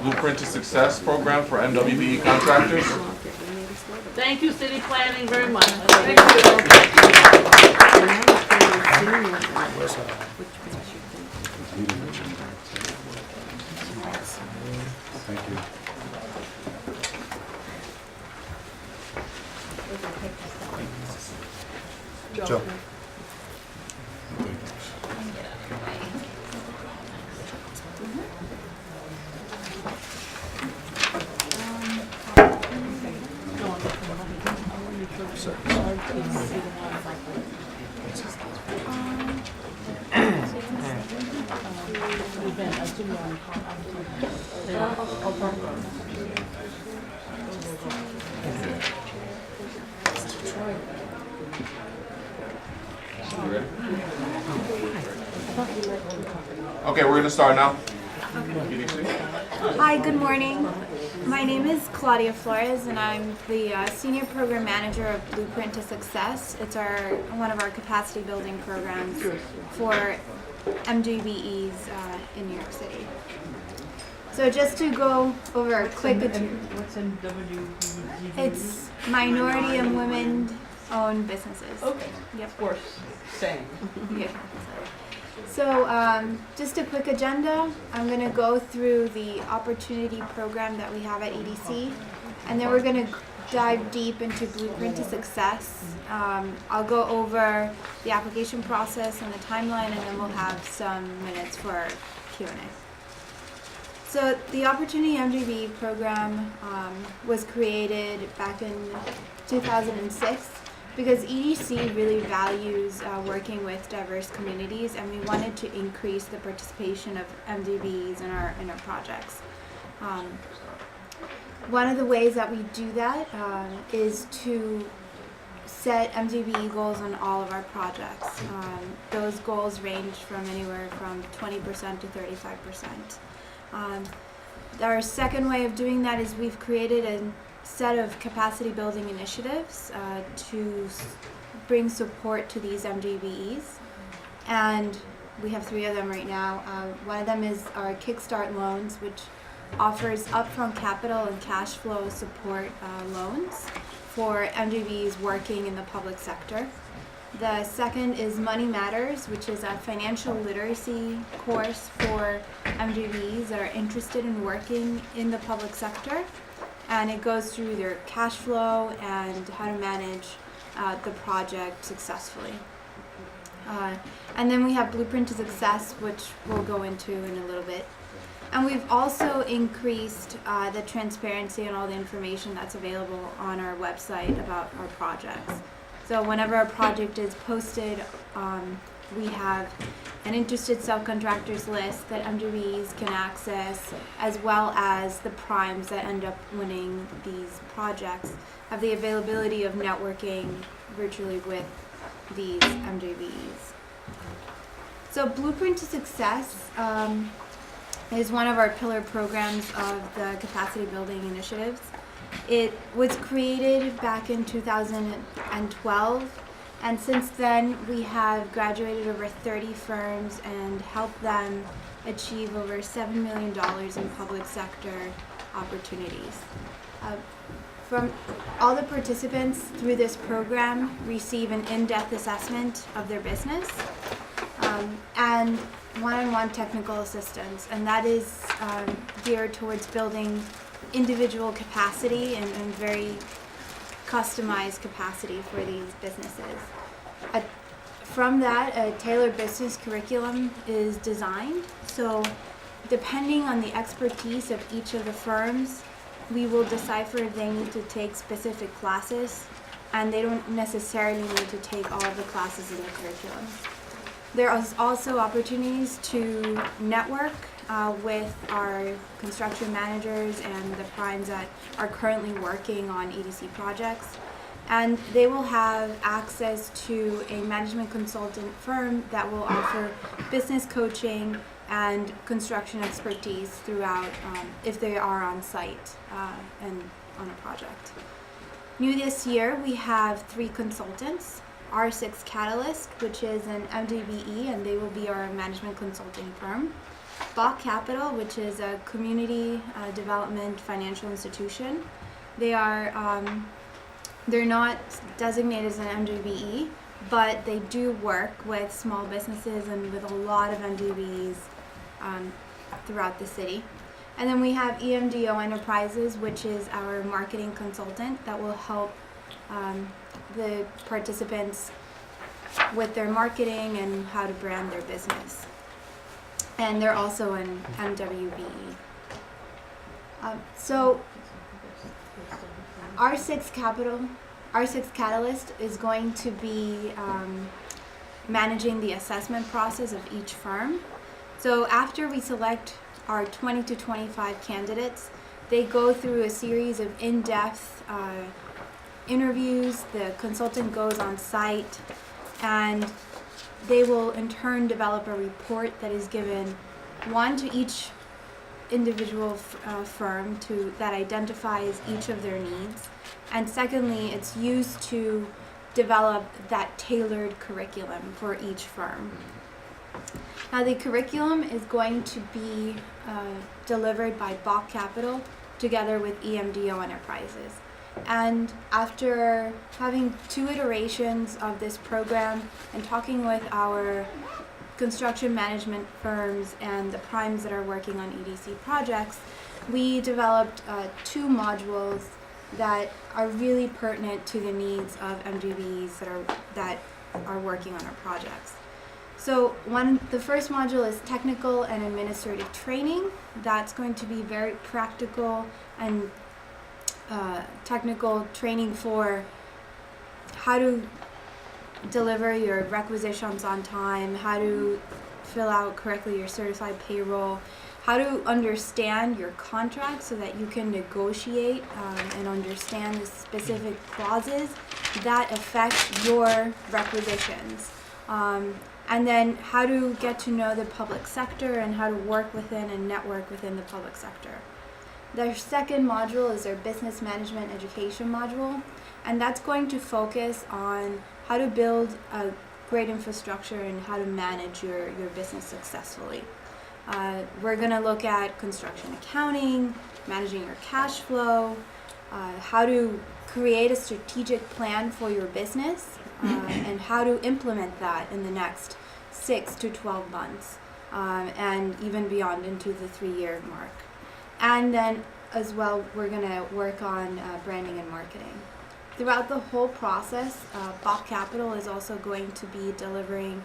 Blueprint to Success program for MWBE contractors. Thank you, city planning, very much. Thank you. Thank you. Joe. Okay, we're going to start now. Hi, good morning. My name is Claudia Flores, and I'm the Senior Program Manager of Blueprint to Success. It's one of our capacity building programs for MGBEs in New York City. So just to go over a quick... What's in WGB? It's minority and women-owned businesses. Okay. Yep. Of course, same. Yeah. So just a quick agenda. I'm going to go through the opportunity program that we have at EDC, and then we're going to dive deep into Blueprint to Success. I'll go over the application process and the timeline, and then we'll have some minutes for Q&A. So the Opportunity MGB program was created back in 2006. Because EDC really values working with diverse communities, and we wanted to increase the participation of MDBs in our projects. One of the ways that we do that is to set MDB goals on all of our projects. Those goals range from anywhere from 20% to 35%. Our second way of doing that is we've created a set of capacity building initiatives to bring support to these MGBEs, and we have 3 of them right now. One of them is our Kickstart loans, which offers upfront capital and cash flow support loans for MGBEs working in the public sector. The second is Money Matters, which is a financial literacy course for MGBEs that are interested in working in the public sector. And it goes through their cash flow and how to manage the project successfully. And then we have Blueprint to Success, which we'll go into in a little bit. And we've also increased the transparency and all the information that's available on our website about our projects. So whenever a project is posted, we have an interested subcontractors list that MGBEs can access, as well as the primes that end up winning these projects have the availability of networking virtually with these MGBEs. So Blueprint to Success is one of our pillar programs of the capacity building initiatives. It was created back in 2012. And since then, we have graduated over 30 firms and helped them achieve over $7 million in public sector opportunities. From all the participants through this program receive an in-depth assessment of their business and one-on-one technical assistance, and that is geared towards building individual capacity and very customized capacity for these businesses. From that, a tailored business curriculum is designed. So depending on the expertise of each of the firms, we will decipher if they need to take specific classes and they don't necessarily need to take all of the classes in the curriculum. There are also opportunities to network with our construction managers and the primes that are currently working on EDC projects. And they will have access to a management consultant firm that will offer business coaching and construction expertise throughout if they are on site and on a project. New this year, we have 3 consultants. R6 Catalyst, which is an MDBE, and they will be our management consulting firm. Bach Capital, which is a community development financial institution. They are they're not designated as an MDBE, but they do work with small businesses and with a lot of MDBEs throughout the city. And then we have EMDO Enterprises, which is our marketing consultant that will help the participants with their marketing and how to brand their business. And they're also an MWBE. So R6 Catalyst is going to be managing the assessment process of each firm. So after we select our 20 to 25 candidates, they go through a series of in-depth interviews. The consultant goes on site, and they will in turn develop a report that is given, one, to each individual firm that identifies each of their needs, and secondly, it's used to develop that tailored curriculum for each firm. Now, the curriculum is going to be delivered by Bach Capital together with EMDO Enterprises. And after having 2 iterations of this program and talking with our construction management firms and the primes that are working on EDC projects, we developed 2 modules that are really pertinent to the needs of MDBs that are working on our projects. So the first module is technical and administrative training. That's going to be very practical and technical training for how to deliver your requisitions on time, how to fill out correctly your certified payroll, how to understand your contract so that you can negotiate and understand the specific clauses that affect your requisitions. And then how to get to know the public sector and how to work within and network within the public sector. Their second module is their business management education module, and that's going to focus on how to build a great infrastructure and how to manage your business successfully. We're going to look at construction accounting, managing your cash flow, how to create a strategic plan for your business, and how to implement that in the next 6 to 12 months, and even beyond into the 3-year mark. And then as well, we're going to work on branding and marketing. Throughout the whole process, Bach Capital is also going to be delivering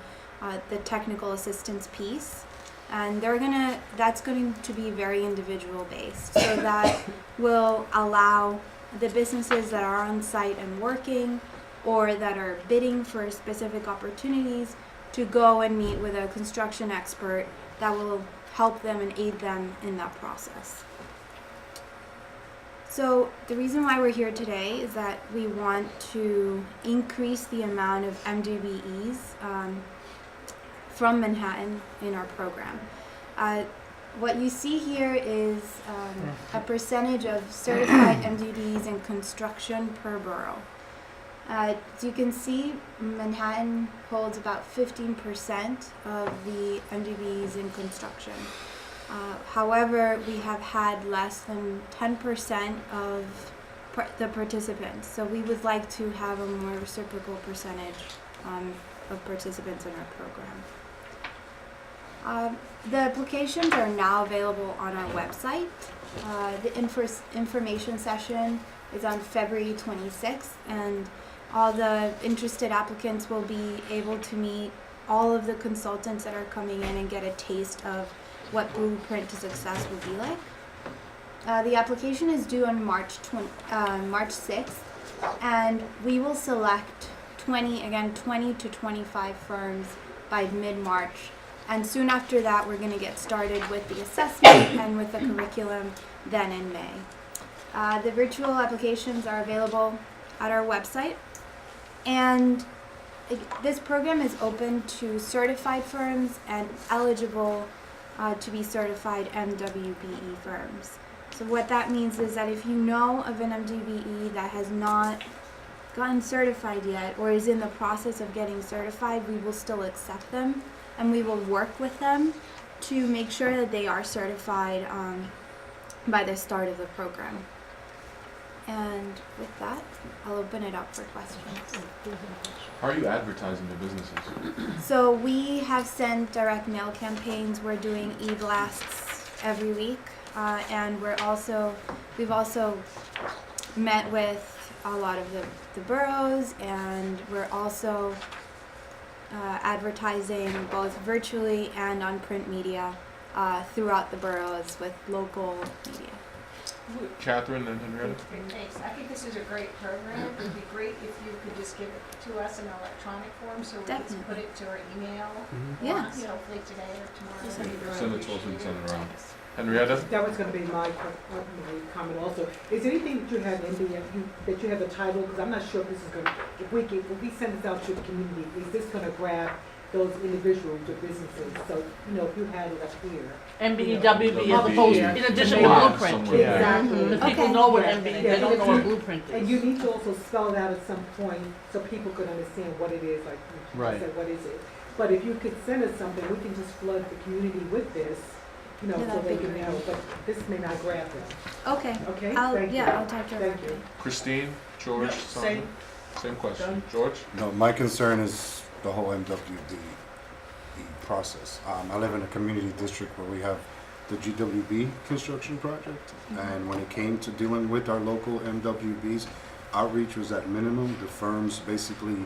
the technical assistance piece, and that's going to be very individual based. So that will allow the businesses that are on site and working or that are bidding for specific opportunities to go and meet with a construction expert that will help them and aid them in that process. So the reason why we're here today is that we want to increase the amount of MDBEs from Manhattan in our program. What you see here is a percentage of certified MDBs in construction per borough. As you can see, Manhattan holds about 15% of the MDBs in construction. However, we have had less than 10% of the participants, so we would like to have a more reciprocal percentage of participants in our program. The applications are now available on our website. The information session is on February 26th, and all the interested applicants will be able to meet all of the consultants that are coming in and get a taste of what Blueprint to Success would be like. The application is due on March 6th, And we will select 20 to 25 firms by mid-March. And soon after that, we're going to get started with the assessment and with the curriculum then in May. The virtual applications are available at our website. And this program is open to certified firms and eligible to be certified MWBE firms. So what that means is that if you know of an MWBE that has not gotten certified yet or is in the process of getting certified, we will still accept them and we will work with them to make sure that they are certified by the start of the program. And with that, I'll open it up for questions. How are you advertising the businesses? So we have sent direct mail campaigns. We're doing e-blasts every week, and we've also met with a lot of the boroughs, and we're also advertising both virtually and on print media throughout the boroughs with local media. Catherine and Henrietta? Thanks. I think this is a great program. It would be great if you could just give it to us in electronic form so we can Definitely. put it to our email. Yeah. Hopefully today or tomorrow. Send it to us and send it around. Henrietta? That was gonna be my comment also. Is there anything that you have in the, that you have a title, because I'm not sure if this is gonna, if we send this out to the community, is this gonna grab those individuals or businesses? So, if you had it up here. MBEWB as opposed, in addition to blueprint. Exactly. Because people know what MBE, they don't know what blueprint is. And you need to also spell it out at some point so people could understand what it is, like you Right. said, what is it? But if you could send us something, we can just flood the community with this, so that'd they be can great. know, but this may not grab them. Okay. Okay? I'll Thank you. I'll talk to her. Thank you. Christine, George, No, Sandra? Same question. George? No, my concern is the whole MWB process. I live in a community district where we have the GWB construction project, and when it came to dealing with our local MWBs, outreach was at minimum. The firms basically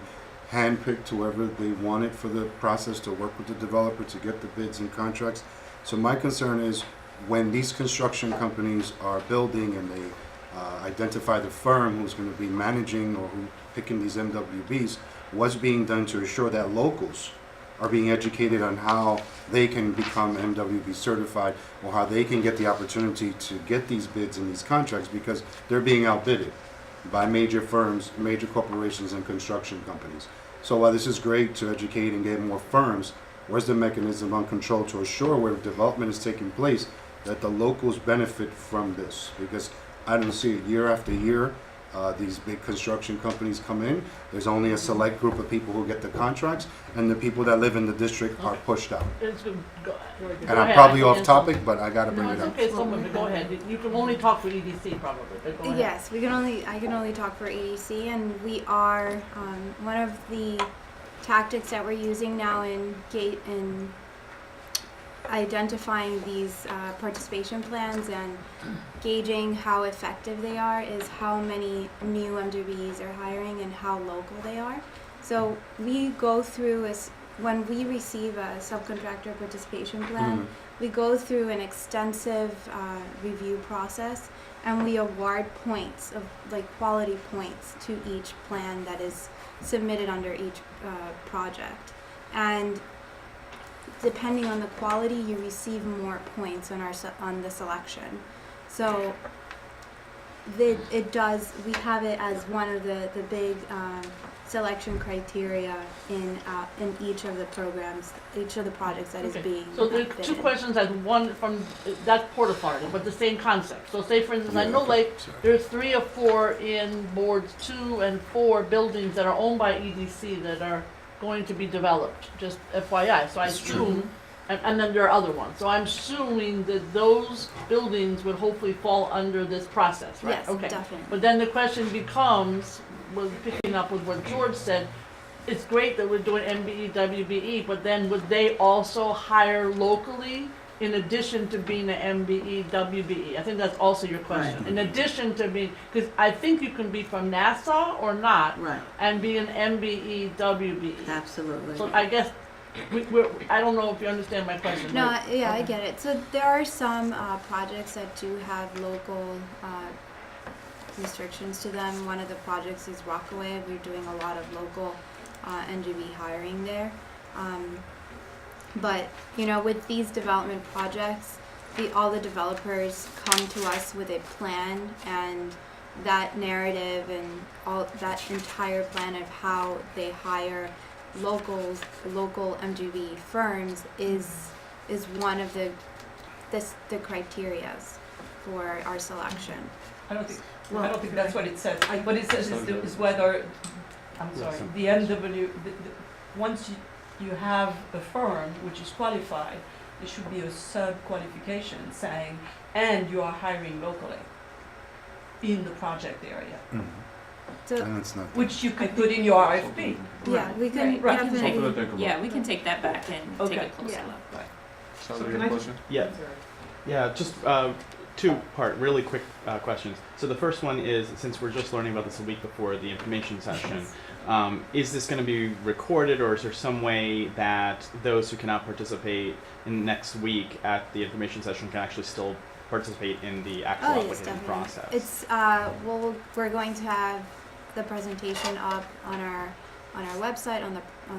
handpicked whoever they wanted for the process to work with the developer to get the bids and contracts. So my concern is when these construction companies are building and they identify the firm who's going to be managing or who picking these MWBs, what's being done to ensure that locals are being educated on how they can become MWB certified or how they can get the opportunity to get these bids and these contracts, because they're being outbidded by major firms, major corporations and construction companies. So while this is great to educate and get more firms, where's the mechanism on control to assure where development is taking place that the locals benefit from this? Because I don't see it year after year. These big construction companies come in, there's only a select group of people who get the contracts, and the people that live in the district are pushed out. And I'm probably off topic, but I gotta bring No, it it's up. okay, someone, go ahead. You can only talk for EDC probably, but go ahead. Yes, I can only talk for EDC, and we are one of the tactics that we're using now in identifying these participation plans and gauging how effective they are is how many new MWBs are hiring and how local they are. So we go through, when we receive a subcontractor participation plan, we go through an extensive review process, and we award points of quality points to each plan that is submitted under each project. And depending on the quality, you receive more points on the selection. So we have it as one of the big selection criteria in each of the programs, each of the projects that is being So there's two bidded. questions, as one from that Port Authority, but the same concept. So say for instance, I know there's 3 or 4 in boards 2 and 4 buildings that are owned by EDC that are going to be developed, just FYI. So I assume, and then there are other ones. So I'm assuming that those buildings would hopefully fall under this process, right? Yes, Okay. definitely. But then the question becomes, picking up with what George said, it's great that we're doing MBE, WBE, but then would they also hire locally in addition to being an MBE, WBE? I think that's also your question. Right. In addition to being, because I think you can be from Nassau or not, Right. and be an MBE, WBE. Absolutely. So I guess, I don't know if you understand my question. No, but- yeah, I get it. So there are some projects that do have local restrictions to them. One of the projects is Rockaway. We're doing a lot of local NGV hiring there. But you know, with these development projects, all the developers come to us with a plan, and that narrative and all that entire plan of how they hire local MGV firms is one of the criterias for our selection. I don't think that's what it says. What it says is whether, I'm sorry, the NW, once you have a firm which is qualified, there should be a sub-qualification saying, and you are hiring locally in the project area. So, And it's not. Which you could put in your RFP. yeah, we can Right. definitely. Yeah, we can take that back and take Okay. a closer Yeah. look. So Shelby, can you have I a just- question? Yeah. I'm sorry. Yeah, just two-part, really quick questions. So the first one is, since we're just learning about this a week before the information session, is this going to be recorded, or is there some way that those who cannot participate in next week at the information session can actually still participate in the actual Oh yes, application definitely. process? It's we're going to have the presentation up on our website, on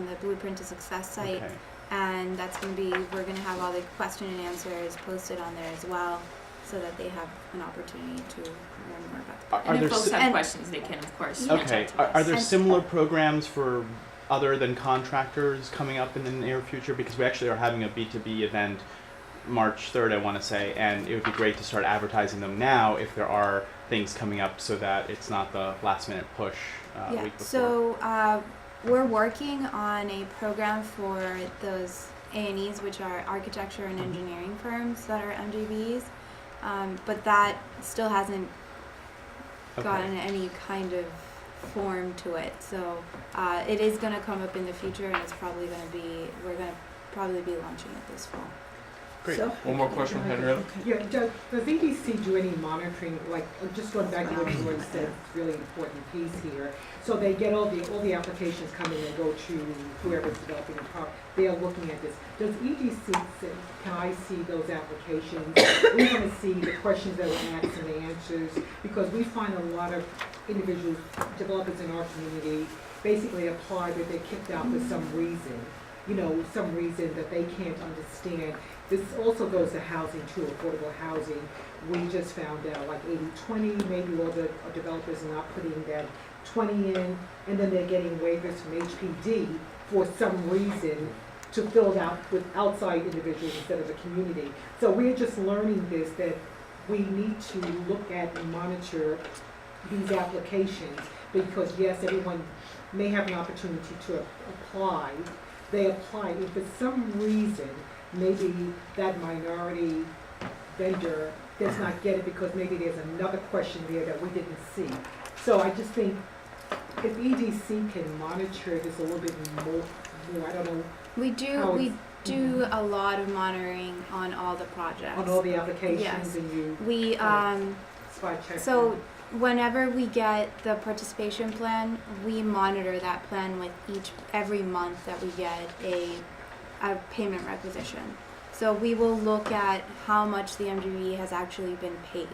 the Blueprint to Success site. Okay. And that's going to be, we're going to have all the question and answers posted on there as well, so that they have an opportunity to learn more about the Are And there if folks si- have and- questions, they can, of course, Yeah. reach Okay. out to us. Are there And- similar programs for other than contractors coming up in the near future? Because we actually are having a B2B event March 3rd, I want to say, and it would be great to start advertising them now if there are things coming up, so that it's not the last minute push Yeah, week before. so we're working on a program for those A&Es, which are architecture and engineering firms that are MGVs, but that still hasn't Okay. gotten any kind of form to it. So it is going to come up in the future, and it's probably going to be, we're going to probably be launching it this fall. Great. So- One more question, Henrietta? Yeah, does EDC do any monitoring, like, just going back to what George said, it's really important piece here. So they get all the applications come in and go to whoever's developing the park, they are looking at this. Does EDC say, can I see those applications? We want to see the questions that were asked and the answers, because we find a lot of individuals, developers in our community, basically apply, but they're kicked out for some reason. You know, some reason that they can't understand. This also goes to housing too, affordable housing. We just found out like 80-20, maybe all the developers are not putting that 20 in, and then they're getting waivers from HPD for some reason to fill it out with outside individuals instead of the community. So we're just learning this, that we need to look at and monitor these applications, because yes, everyone may have an opportunity to apply. They apply, if for some reason, maybe that minority vendor does not get it because maybe there's another question there that we didn't see. So I just think if EDC can monitor this a little bit more, I don't know, We How do it's- a lot of monitoring on all the projects. on all the applications Yes. and you We spot check. so them. whenever we get the participation plan, we monitor that plan with every month that we get a payment requisition. So we will look at how much the MGV has actually been paid.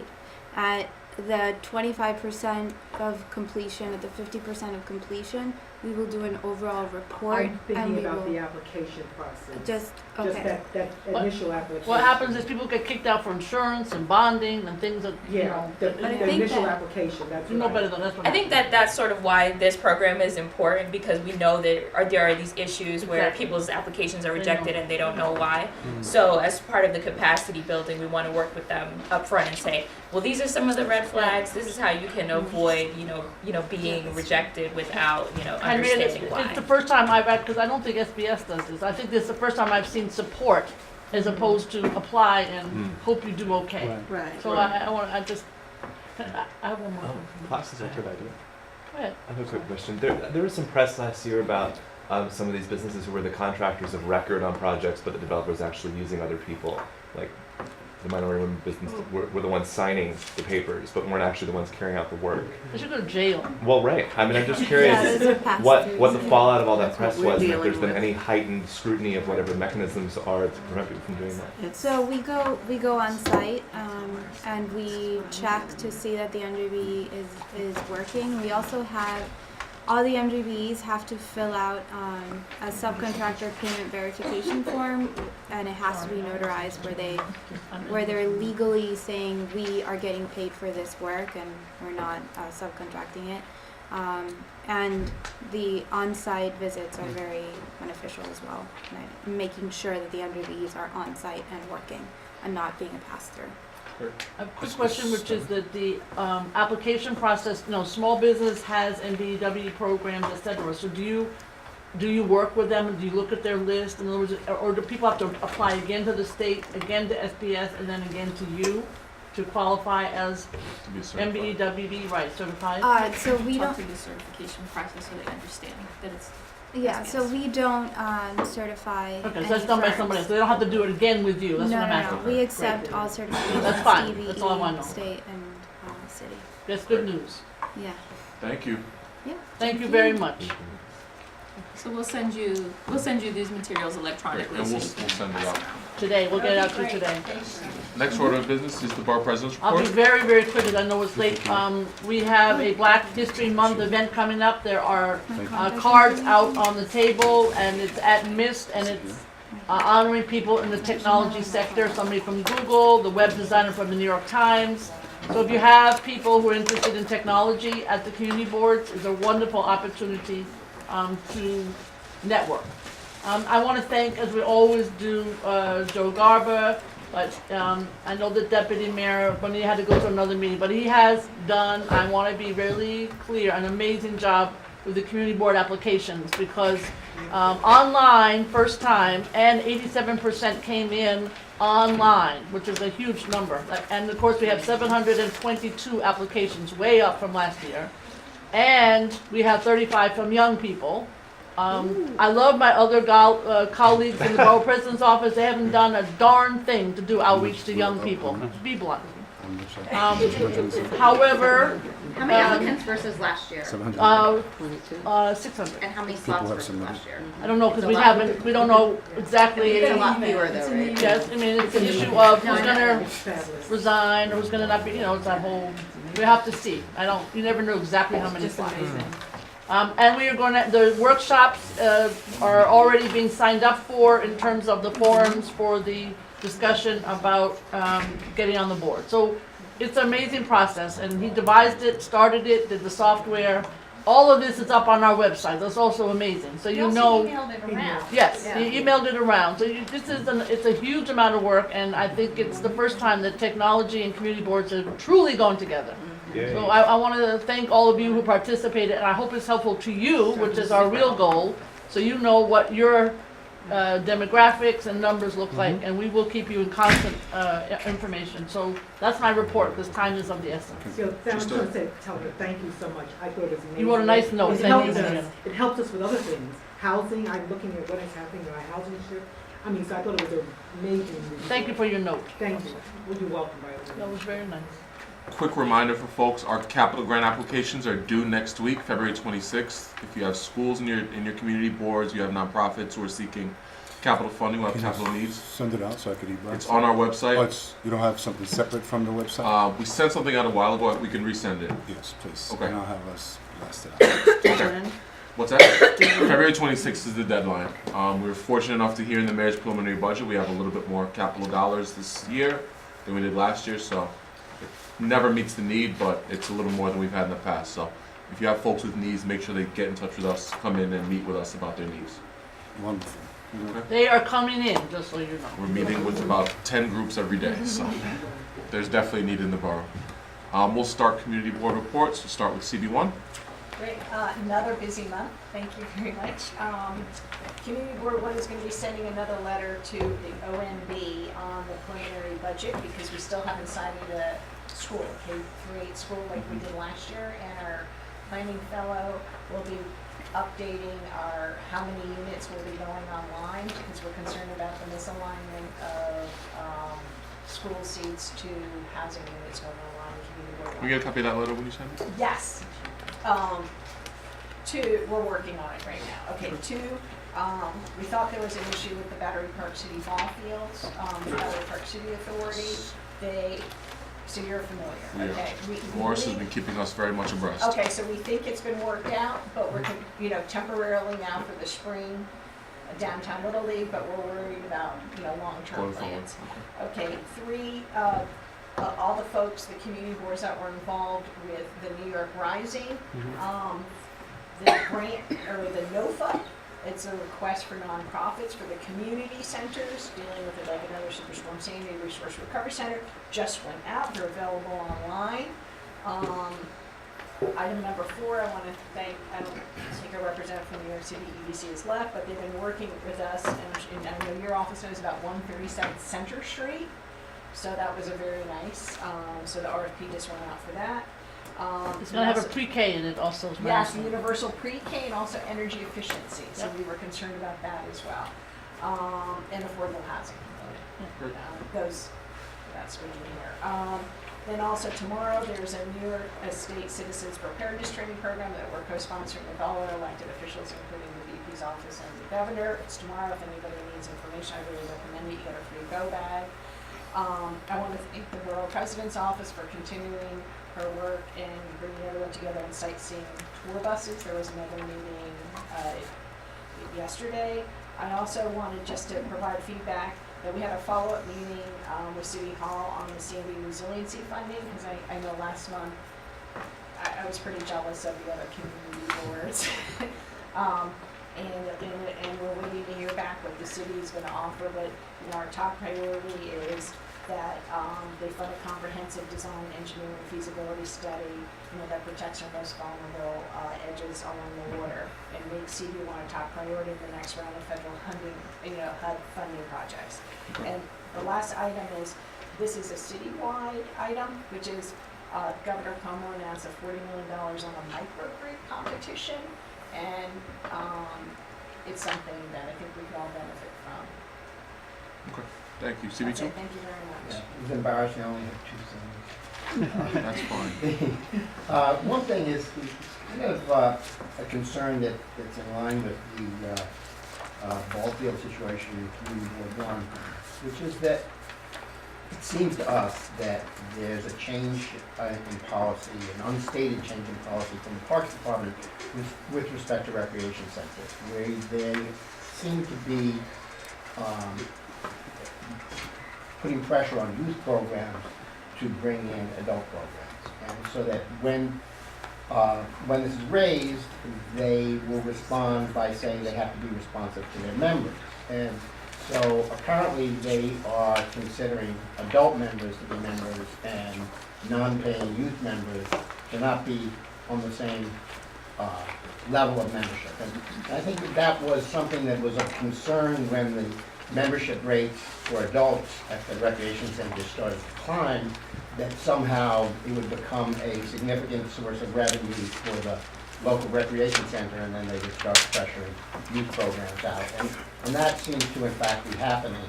At the 25% of completion, at the 50% of completion, we will do an overall report. I'm and thinking we about will the application process. just Just okay. that initial application. What happens is people get kicked out for insurance and bonding and things that, you Yeah, know. the But I the think initial that- application, that's You what know better than that's what I think happens. that that's sort of why this program is important, because we know that there are these issues where Exactly. people's applications are They rejected know. and they don't know why. So as part of the capacity building, we want to work with them up front and say, well, these are some of the red flags. This is how you can avoid, being rejected without, I mean, understanding why. it's the first time I've, because I don't think SBS does this. I think this is the first time I've seen support as opposed to apply and hope you do okay. Right. So I have one more. Class is a good idea. Go ahead. I have a quick question. There was some press last year about some of these businesses who were the contractors of record on projects, but the developers actually using other people. Like, the minority women business, were the ones signing the papers, but weren't actually the ones carrying out the work. They should go to jail. Well, right. I mean, I'm just curious Yeah, those are past what the years. fallout of all that That's press what we're was, and if dealing there's been with. any heightened scrutiny of whatever the mechanisms are to prevent people from doing that. So we go on site and we check to see that the MJB is working. We also have all the MJBs have to fill out a subcontractor payment verification form, and it has to be notarized where they're legally saying we are getting paid for this work and we're not subcontracting it. And the on-site visits are very beneficial as well, making sure that the MJBs are on-site and working and not being a pass-through. A quick question, which is that the application process, small business has MBEW programs, et cetera. So do you work with them, and do you look at their list? In other words, or do people have to apply again to the state, again to SPS, and then again to you to qualify as To be certified. MBEWB, right, certified? So we Talk don't. through the certification process so they understand that it's Yeah, so SPS. we don't certify. Okay, so any that's done by firms. somebody else. They don't have to do it again with you. That's No, what I'm no, asking. no. We accept all certifications. That's fine. DVE, That's all I want to know. State and city. That's good news. Yeah. Thank you. Yeah. Thank you very much. So we'll send you these materials Great, electronically. and we'll so you send it out. Today, we'll get it out to you Okay, today. great. Thank you. Next order of business is the Borough President's I'll be Report. very, very quick, because I know it's late. We have a Black History Month event coming up. There are cards out on the table, and it's at MIST, and it's honoring people in the technology sector, somebody from Google, the web designer from the New York Times. So if you have people who are interested in technology at the community boards, it's a wonderful opportunity to network. I want to thank, as we always do, Joe Garber, but I know the Deputy Mayor, Bonilla had to go to another meeting, but he has done, I want to be really clear, an amazing job with the community board applications, because online, first time, and 87% came in online, which is a huge number. And of course, we have 722 applications, way up from last year. And we have 35 from young people. I love my other colleagues in the Borough President's Office. They haven't done a darn thing to do outreach to young people, to be blunt. However, How many applicants versus last year? 600. And how many slots versus last year? I don't know, because It's a lot. we don't know exactly. It's a lot fewer though, right? Yes, I mean, it's an issue of who's gonna resign, or who's gonna not be, it's that whole, we have to see. You never know exactly how many slots. And we are the workshops are already being signed up for in terms of the forums for the discussion about getting on the board. So it's an amazing process, and he devised it, started it, did the software. All of this is up on our website. That's also amazing. So He you also know. emailed it around. Yes, Yeah. he emailed it around. So it's a huge amount of work, and I think it's the first time that technology and community boards have truly gone together. Yay. So I want to thank all of you who participated, and I hope it's helpful to you, which is our real goal, so you know what your demographics and numbers look like, and we will keep you in constant information. So that's my report, because time is of the essence. So, Sam, I just want to tell her thank you so much. I thought it was amazing. You wrote a nice note. It Thank helped you. us. It helped us with other things. Housing, I'm looking at what is happening in our housing shift. I mean, so I thought it was amazing. Thank you for your note. Thank you. Well, you're welcome, by the way. That was very nice. Quick reminder for folks, our capital grant applications are due next week, February 26th. If you have schools in your community boards, you have nonprofits who are seeking capital funding, who have capital needs. Send it out so I could eat It's on our website. Oh, you don't have something separate from the website? We sent something out a while ago. We can resend it. Yes, please. Okay. And I'll have us blast it out. Okay. What's that? February 26th is the deadline. We were fortunate enough to hear in the mayor's preliminary budget we have a little bit more capital dollars this year than we did last year, so it never meets the need, but it's a little more than we've had in the past. So if you have folks with needs, make sure they get in touch with us, come in and meet with us about their needs. Wonderful. Okay. They are coming in, just so you know. We're meeting with about 10 groups every day, so there's definitely a need in the borough. We'll start community board reports. We'll start with CB1. Great, another busy month, thank you very much. Community Board 1 is going to be sending another letter to the OMB on the preliminary budget, because we still haven't signed the school, K-8 school like we did last year, and our planning fellow will be updating how many units will be going online, because we're concerned about the misalignment of school seats to housing units going online, community board. We get a copy of that letter when you send it? Yes. We're working on it right now. Okay, we thought there was an issue with the Battery Park City ball fields, the Battery Park City Authority, so you're familiar, okay? Morris has been keeping us very much abreast. Okay, so we think it's been worked out, but we're, temporarily now for the spring, downtown Little League, but we're worried about, long-term Going forward, plans. Okay, all the folks, the community boards that were involved with the New York Rising, the grant, or the NOFA, it's a request for nonprofits for the community centers dealing with it, like another Superstorm Sandy Resource Recovery Center, just went out, they're available online. Item number 4, I want to thank, I don't think a representative from New York City EDC has left, but they've been working with us, and I know your office knows about 137 Center Street, so that was a very nice, so the RFP just went out for that. It's gonna have a pre-K in it also. Yes, universal pre-K and also energy efficiency, so Yep. we were concerned about that as well. And affordable housing. That's good to hear. Then also tomorrow, there's a New York State Citizens Preparedness Training Program that we're co-sponsoring with all our elected officials, including the VP's office and the governor. It's tomorrow. If anybody needs information, I really recommend it. You get a free go bag. I want to thank the Borough President's Office for continuing her work and bringing everyone together on sightseeing tour buses. There was another meeting yesterday. I also wanted just to provide feedback that we had a follow-up meeting with City Hall on the Sandy resiliency funding, because I know last month I was pretty jealous of the other community boards. And we're waiting to hear back what the city is going to offer, but our top priority is that they fund a comprehensive design, engineering, feasibility study, that protects our most vulnerable edges along the water, and makes CB1 a top priority in the next round of federal funding, HUD funding projects. And the last item is, this is a citywide item, which is Governor Cuomo announced a $40 million on a microgrid competition, and it's something that I think we can all benefit from. Okay, thank you. CB2? That's it. Thank you very much. Yeah, it was embarrassing, I only have 2 things. That's fine. One thing is kind of a concern that's in line with the ball field situation in Community Board 1, which is that it seems to us that there's a change in policy, an unstated change in policy from the Parks Department with respect to recreation centers, where they seem to be putting pressure on youth programs to bring in adult programs. And so that when this is raised, they will respond by saying they have to be responsive to their members. And so apparently they are considering adult members to be members and non-paying youth members to not be on the same level of membership. And I think that was something that was of concern when the membership rates for adults at the recreation center started to climb, that somehow it would become a significant source of revenue for the local recreation center, and then they would start pressuring youth programs out. And that seems to in fact be happening.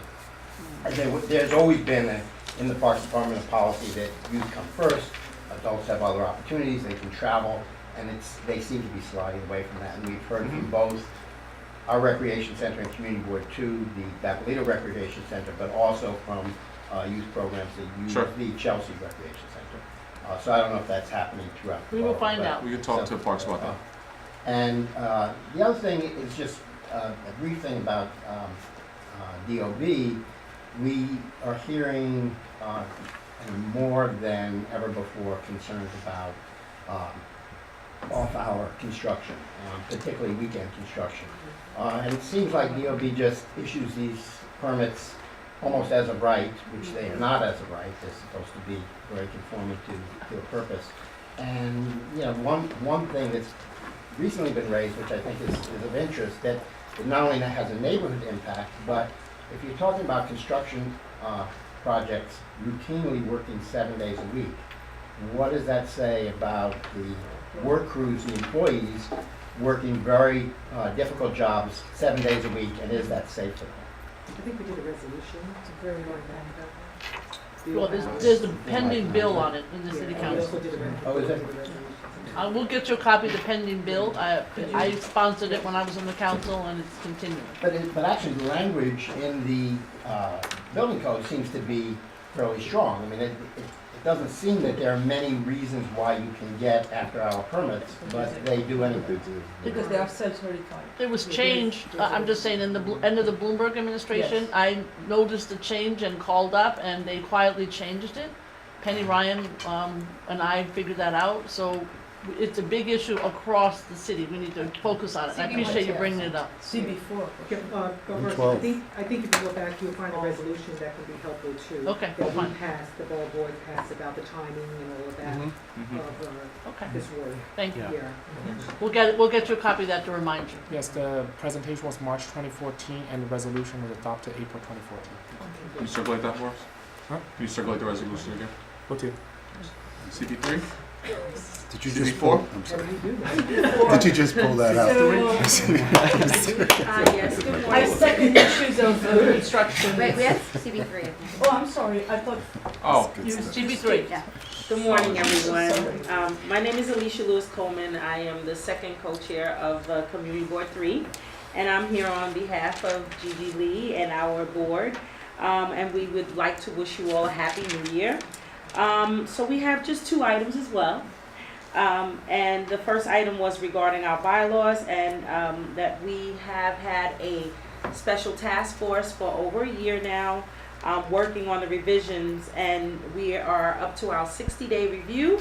There's always been in the Parks Department a policy that youth come first, adults have other opportunities, they can travel, and they seem to be sliding away from that. And we've heard from both our recreation center and Community Board 2, the Bapalito Recreation Center, but also from youth programs that use the Chelsea Recreation Center. So I don't know if that's happening throughout the We will borough, find but- out. We can talk to Parks about that. And the other thing is just a brief thing about DOB. We are hearing more than ever before concerns about off-hour construction, particularly weekend construction. And it seems like DOB just issues these permits almost as a right, which they are not as a right. They're supposed to be very conforming to a purpose. And one thing that's recently been raised, which I think is of interest, that it not only has a neighborhood impact, but if you're talking about construction projects routinely working 7 days a week, what does that say about the work crews, the employees, working very difficult jobs 7 days a week, and is that safe for them? I think we did a resolution to very hard Well, there's a pending bill on it in the city council. Oh, is it? I will get you a copy of the pending bill. I sponsored it when I was on the council, and it's continuing. But actually, the language in the building code seems to be fairly strong. I mean, it doesn't seem that there are many reasons why you can get after-hour permits, but they do anyway. Because they are self-certified. It was changed, I'm just saying, in the end of the Bloomberg administration, I noticed the change and called up, and they quietly changed it. Penny Ryan and I figured that out, so it's a big issue across the city. We need to focus on it. I appreciate you bringing it up. CB4. Go first. I think if you go back, you'll find a resolution that can be helpful too. Okay, That we fine. passed, the ball board passed about the timing and all of that Okay. of this work. Thank you. Yeah. We'll get you a copy of that to remind you. Yes, the presentation was March 2014, and the resolution was adopted April 2014. Can you circulate that for us? Huh? Can you circulate the resolution again? What to? CP3? Did you CP4? just pull? I'm sorry. Did you just pull that out? Yes, good I morning. second issues of construction. Wait, we have CB3. Oh, I'm sorry, I thought Oh, you CB3. Yeah. Good morning, everyone. My name is Alicia Lewis Coleman. I am the second co-chair of Community Board 3, and I'm here on behalf of Gigi Lee and our board, and we would like to wish you all a happy new year. So we have just 2 items as well. And the first item was regarding our bylaws, and that we have had a special task force for over a year now, working on the revisions, and we are up to our 60-day review,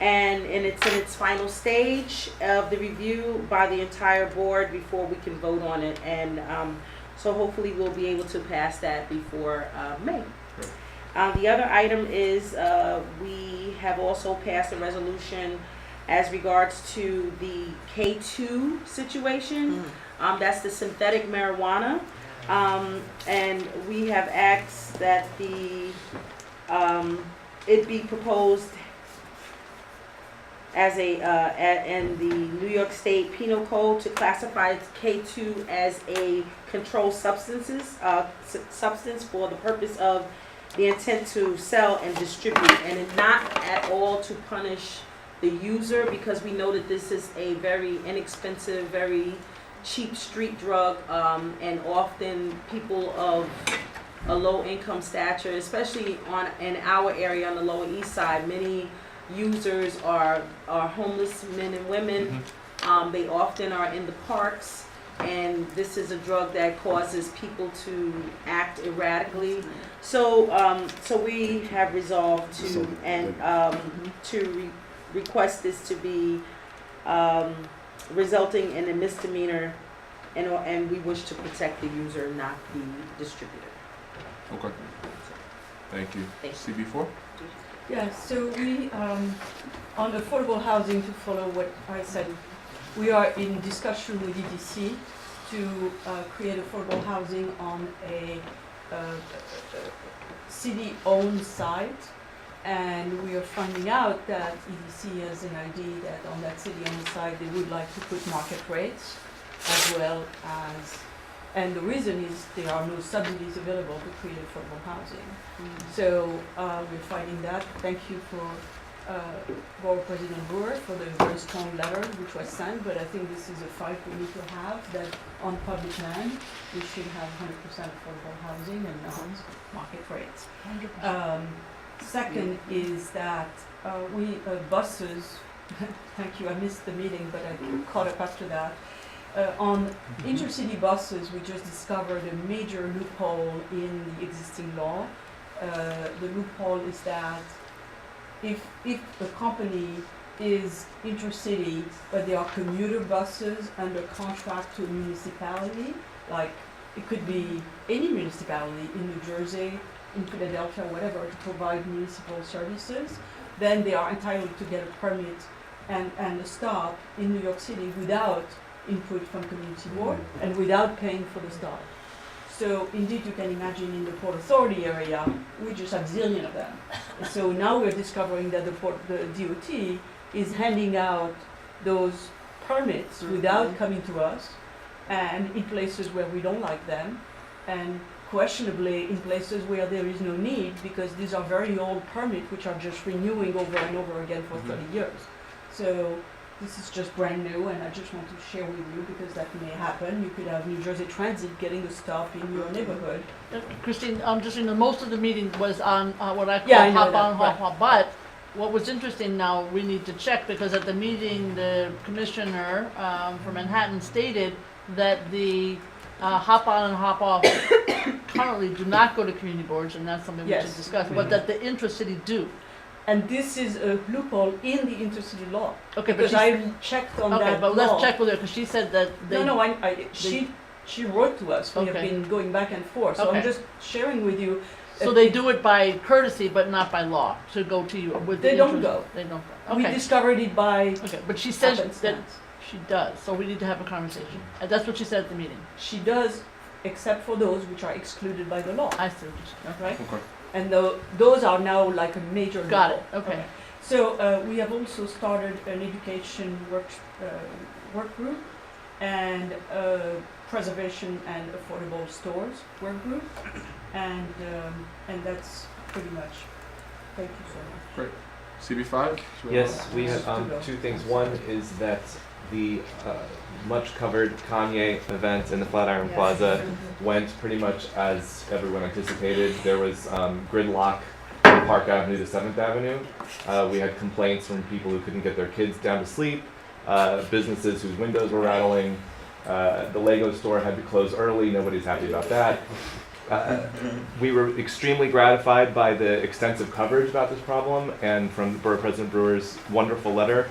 and it's in its final stage of the review by the entire board before we can vote on it, and so hopefully we'll be able to pass that before May. The other item is we have also passed a resolution as regards to the K2 situation. That's the synthetic marijuana. And we have asked that it be proposed as in the New York State Penal Code to classify K2 as a controlled substance for the purpose of the intent to sell and distribute, and not at all to punish the user, because we know that this is a very inexpensive, very cheap street drug, and often people of a low income stature, especially in our area on the Lower East Side, many users are homeless men and women. They often are in the parks, and this is a drug that causes people to act erratically. So we have resolved to request this to be resulting in a misdemeanor, and we wish to protect the user, not the distributor. okay. Thank you. CB4? Yeah, so we, on affordable housing, to follow what I said, we are in discussion with EDC to create affordable housing on a city-owned site, and we are finding out that EDC has an idea that on that city-owned site they would like to put market rates as well as, and the reason is there are no subsidies available to create affordable housing. So we're finding that. Thank you for Borough President Brewer for the very strong letter which was sent, but I think this is a fight we need to have, that on public land we should have 100% affordable housing and not market rates. Second is that we buses, thank you, I missed the meeting but I caught up after that. On intercity buses, we just discovered a major loophole in the existing law. The loophole is that if a company is intercity, but they are commuter buses under contract to a municipality, like it could be any municipality in New Jersey, in Philadelphia, whatever, to provide municipal services, then they are entitled to get a permit and a stop in New York City without input from community board and without paying for the stop. So indeed, you can imagine in the Port Authority area, we just have zillion of them. So now we're discovering that the DOT is handing out those permits without coming to us, and in places where we don't like them, and questionably in places where there is no need, because these are very old permits which are just renewing over and over again for 30 years. So this is just brand new, and I just want to share with you because that may happen. You could have New Jersey Transit getting a stop in your neighborhood. Christine, just most of the meeting was on what I call Yeah, I know hop that, on, hop off. But what was interesting now, we need to check, because at the meeting, the commissioner for Manhattan stated that the hop on and hop off currently do not go to community boards, and that's something we should Yes. discuss, but that the intracity do. And this is a loophole in the intercity law. Okay, but Because she's, I checked on okay, that but law. let's check with her, because she said that they. No, she wrote to us. We have Okay. been going back and forth. So Okay. I'm just sharing with you. So they do it by courtesy, but not by law, to go to you with the They don't interest- go. They don't go, We okay. discovered it by Okay, but she says that happenstance. she does, so we need to have a conversation. And that's what she said at the meeting. She does, except for those which are excluded by the law. I see what you're saying, Right? Okay. And those are now like a major Got it, loophole. okay. So we have also started an education work group and a preservation and affordable stores work group, and that's pretty much. Thank you so much. Great. CB5? Yes, we have two things. One is that the much covered Kanye event in the Flatiron Yes. Plaza went pretty much as everyone anticipated. There was gridlock from Park Avenue to 7th Avenue. We had complaints from people who couldn't get their kids down to sleep, businesses whose windows were rattling. The Lego store had to close early. Nobody's happy about that. We were extremely gratified by the extensive coverage about this problem, and from Borough President Brewer's wonderful letter,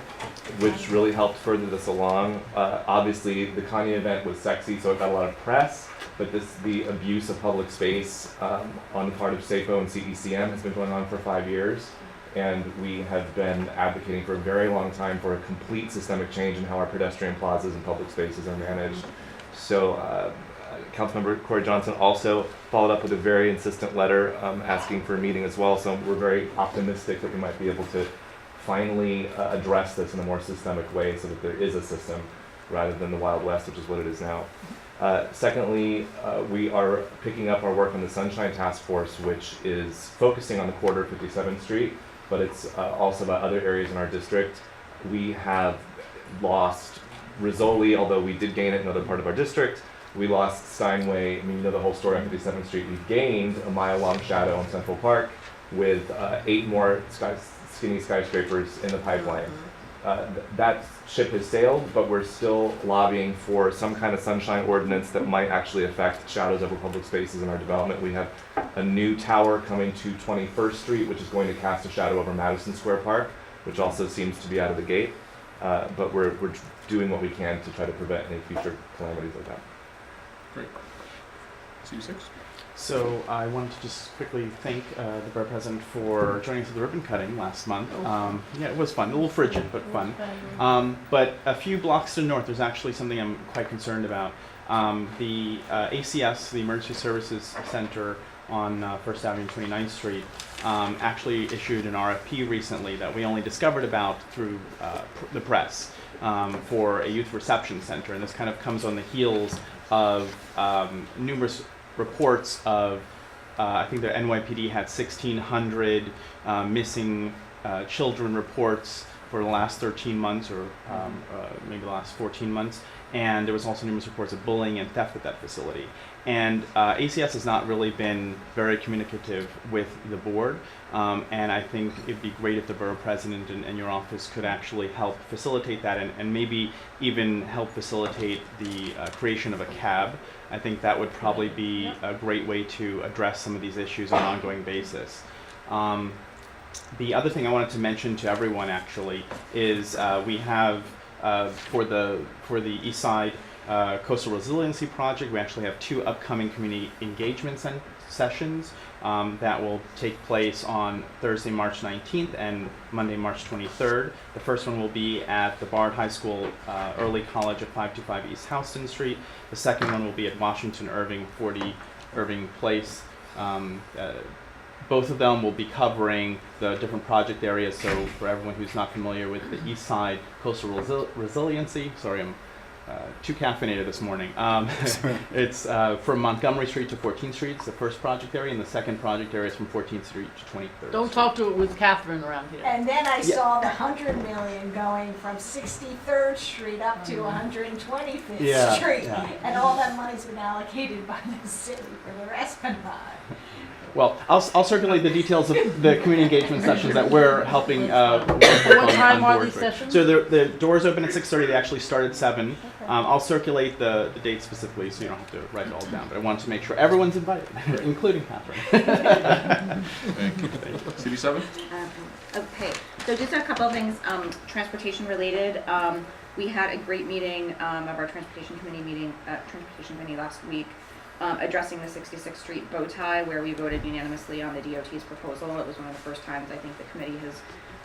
which really helped further this along. Obviously, the Kanye event was sexy, so it got a lot of press, but the abuse of public space on the part of SAFO and CECM has been going on for 5 years, and we have been advocating for a very long time for a complete systemic change in how our pedestrian plazas and public spaces are managed. So Councilmember Corey Johnson also followed up with a very insistent letter asking for a meeting as well, so we're very optimistic that we might be able to finally address this in a more systemic way so that there is a system rather than the Wild West, which is what it is now. Secondly, we are picking up our work on the Sunshine Task Force, which is focusing on the corridor of 57th Street, but it's also about other areas in our district. We have lost Rizzoli, although we did gain it in another part of our district. We lost Steinway. I mean, you know the whole story on 57th Street. We gained a mile-long shadow in Central Park with 8 more skinny skyscrapers in the pipeline. That ship has sailed, but we're still lobbying for some kind of sunshine ordinance that might actually affect shadows over public spaces in our development. We have a new tower coming to 21st Street, which is going to cast a shadow over Madison Square Park, which also seems to be out of the gate. But we're doing what we can to try to prevent any future calamities like that. Great. CB6? So I wanted to just quickly thank the Borough President for joining us at the ribbon cutting last month. Yeah, it was fun, a little frigid, but fun. But a few blocks to the north, there's actually something I'm quite concerned about. The ACS, the Emergency Services Center on 1st Avenue and 29th Street, actually issued an RFP recently that we only discovered about through the press for a youth reception center. And this kind of comes on the heels of numerous reports of, I think the NYPD had 1,600 missing children reports for the last 13 months or maybe the last 14 months. And there was also numerous reports of bullying and theft at that facility. And ACS has not really been very communicative with the board. And I think it'd be great if the borough president and your office could actually help facilitate that and maybe even help facilitate the creation of a cab. I think that would probably be a great way to address some of these issues on an ongoing basis. The other thing I wanted to mention to everyone actually is we have for the East Side Coastal Resiliency Project, we actually have 2 upcoming community engagement sessions that will take place on Thursday, March 19th and Monday, March 23rd. The first one will be at the Bard High School Early College at 525 East Houston Street. The second one will be at Washington Irving, 40 Irving Place. Both of them will be covering the different project areas. So for everyone who's not familiar with the East Side Coastal Resiliency, sorry, I'm too caffeinated this morning. It's from Montgomery Street to 14th Street. It's the first project area, and the second project area is from 14th Street to 23rd. Don't talk to it with Catherine around here. And then I saw the 100 million going from 63rd Street up to 125th Yeah, Street. yeah. And all that money's been allocated by the city for the Esplanade. Well, I'll circulate the details of the community engagement sessions that we're helping What time are board these with. sessions? So the doors open at 6:30. They actually start at 7. I'll circulate the dates specifically so you don't have to write it all down. But I wanted to make sure everyone's invited, including Catherine. Thank you. CB7? Okay, so just a couple of things, transportation related. We had a great meeting of our transportation committee last week, addressing the 66th Street bow tie, where we voted unanimously on the DOT's proposal. It was one of the first times I think the committee has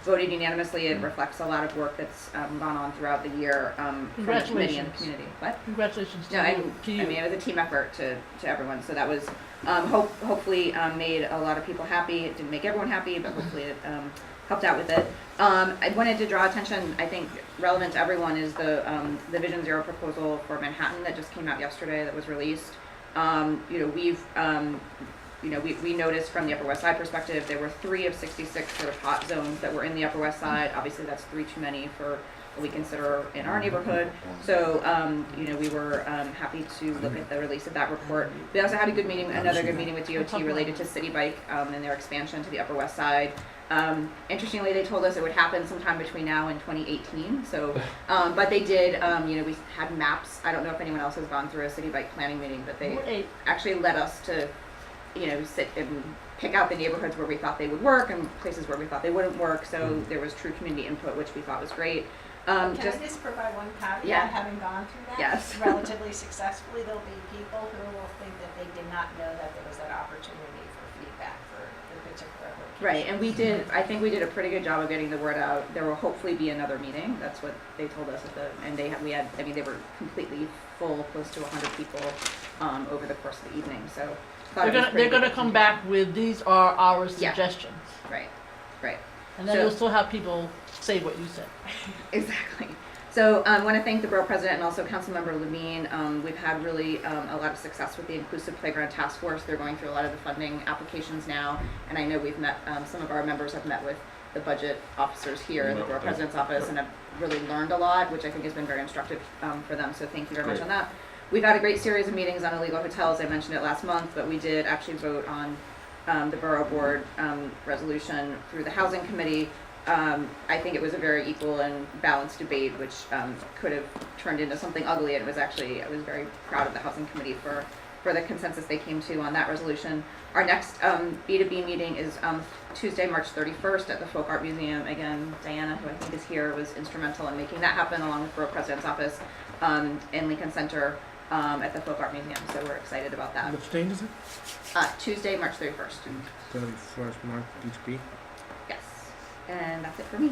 voted unanimously. It reflects a lot of work that's gone on throughout the year from the committee and the community. What? Congratulations No, to you. I mean, it was a team effort to everyone, so that was hopefully made a lot of people happy. It didn't make everyone happy, but hopefully it helped out with it. I wanted to draw attention, I think relevant to everyone, is the Vision Zero proposal for Manhattan that just came out yesterday that was released. We noticed from the Upper West Side perspective, there were 3 of 66 sort of hot zones that were in the Upper West Side. Obviously, that's 3 too many for what we consider in our neighborhood. So, we were happy to look at the release of that report. We also had another good meeting with DOT related to City Bike and their expansion to the Upper West Side. Interestingly, they told us it would happen sometime between now and 2018. So, but they did. We had maps. I don't know if anyone else has gone through a City Bike planning meeting, but they actually led us to, sit and pick out the neighborhoods where we thought they would work and places where we thought they wouldn't work. So there was true community input, which we thought was great. Can I just provide one caveat? Yeah. Having gone through that Yes. relatively successfully, there'll be people who will think that they did not know that there was that opportunity for feedback for the particular location. Right, and I think we did a pretty good job of getting the word out. There will hopefully be another meeting. That's what they told us they were completely full, close to 100 people over the course of the evening. So They're gonna come back with, these are our suggestions. Right. And then you'll still have people say what you said. Exactly. So I want to thank the Borough President and also Councilmember Levine. We've had really a lot of success with the Inclusive Playground Task Force. They're going through a lot of the funding applications now, and I know we've met, some of our members have met with the budget officers here in the Borough President's office and have really learned a lot, which I think has been very instructive for them, so thank you very much on that. We've had a great series of meetings on illegal hotels. I mentioned it last month, but we did actually vote on the Borough Board resolution through the Housing Committee. I think it was a very equal and balanced debate, which could have turned into something ugly. And I was very proud of the Housing Committee for the consensus they came to on that resolution. Our next B2B meeting is Tuesday, March 31st at the Folk Art Museum. Again, Diana, who I think is here, was instrumental in making that happen, along with Borough President's office in Lincoln Center at the Folk Art Museum. So we're excited about that. Which date is it? Tuesday, March 31st. 31st March, B2B. Yes. And that's it for me.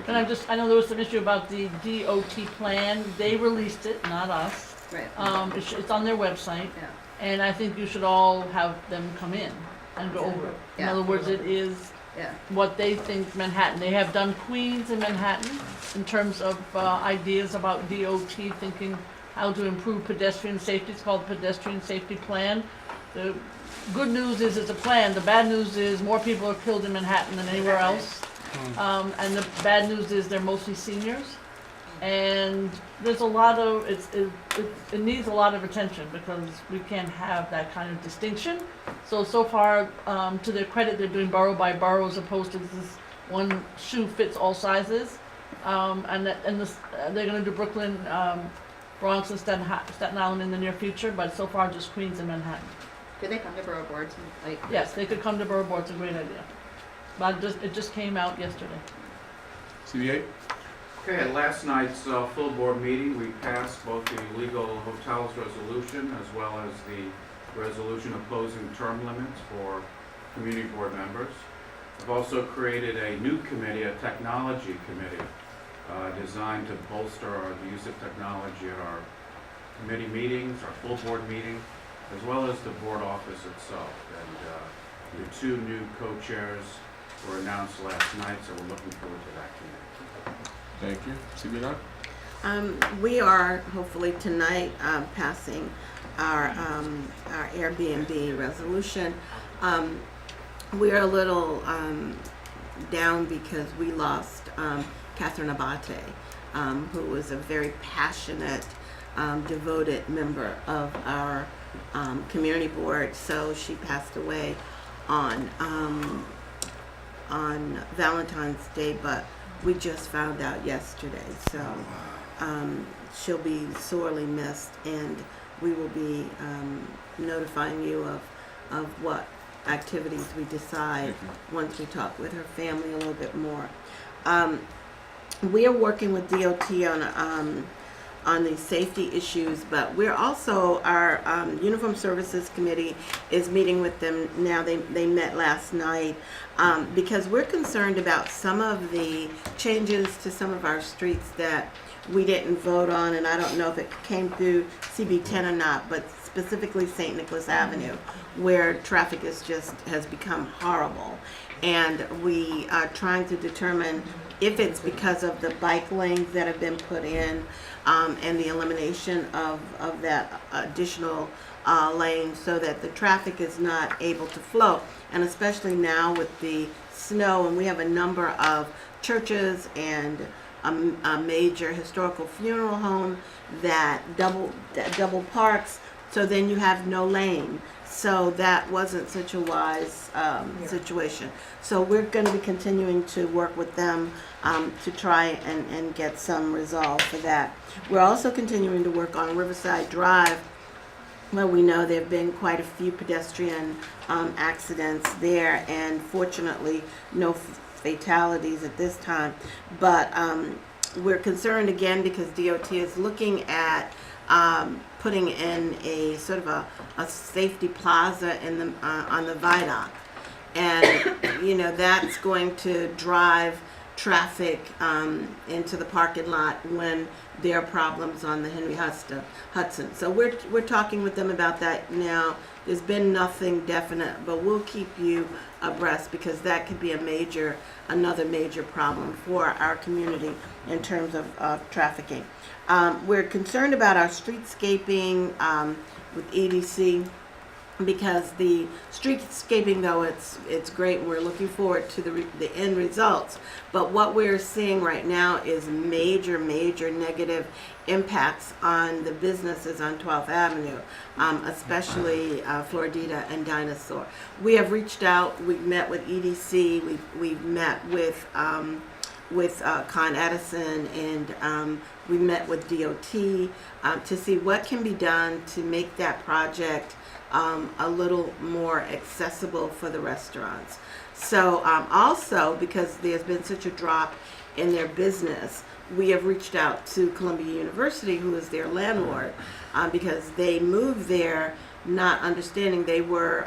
And I know there was some issue about the DOT plan. They released it, not us. Right. It's on their website. Yeah. And I think you should all have them come in and go over it. In other words, it is what they think Manhattan. They have done Queens and Manhattan in terms of ideas about DOT thinking how to improve pedestrian safety. It's called the Pedestrian Safety Plan. The good news is it's a plan. The bad news is more people are killed in Manhattan than anywhere else. And the bad news is they're mostly seniors. And there's a lot of, it needs a lot of attention because we can't have that kind of distinction. So far, to their credit, they're doing borough by borough as opposed to this one shoe fits all sizes. They're gonna do Brooklyn, Bronx and Staten Island in the near future, but so far just Queens and Manhattan. Could they come to borough boards? Yes, they could come to borough boards, a great idea. But it just came out yesterday. CBA? Okay, at last night's full board meeting, we passed both the illegal hotels resolution as well as the resolution opposing term limits for community board members. I've also created a new committee, a technology committee, designed to bolster the use of technology at our committee meetings, our full board meeting, as well as the board office itself. And the 2 new co-chairs were announced last night, so we're looking forward to that committee. Thank you. CB9? We are hopefully tonight passing our Airbnb resolution. We are a little down because we lost Catherine Abate, who was a very passionate, devoted member of our community board. So she passed away on Valentine's Day, but we just found out yesterday. So she'll be sorely missed, and we will be notifying you of what activities we decide once we talk with her family a little bit more. We are working with DOT on these safety issues, but we're also, our Uniform Services Committee is meeting with them now. They met last night because we're concerned about some of the changes to some of our streets that we didn't vote on, and I don't know if it came through CB10 or not, but specifically St. Nicholas Avenue, where traffic has become horrible. And we are trying to determine if it's because of the bike lanes that have been put in and the elimination of that additional lane so that the traffic is not able to flow. And especially now with the snow, and we have a number of churches and a major historical funeral home that double parks, so then you have no lane. So that wasn't such a wise situation. So we're going to be continuing to work with them to try and get some resolve for that. We're also continuing to work on Riverside Drive, where we know there have been quite a few pedestrian accidents there, and fortunately no fatalities at this time. But we're concerned again because DOT is looking at putting in a sort of a safety plaza in the on the viaduct, and you know that's going to drive traffic into the parking lot when there are problems on the Henry Hudson. So we're talking with them about that now. There's been nothing definite, but we'll keep you abreast because that could be another major problem for our community in terms of trafficking. We're concerned about our streetscaping with EDC because the streetscaping, though it's great, and we're looking forward to the end results. But what we're seeing right now is major negative impacts on the businesses on 12th Avenue, especially Floridita and Dinosaur. We have reached out. We've met with EDC. We've met with Con Edison, and we met with DOT to see what can be done to make that project a little more accessible for the restaurants. So also, because there's been such a drop in their business, we have reached out to Columbia University, who is their landlord, because they moved there not understanding they were,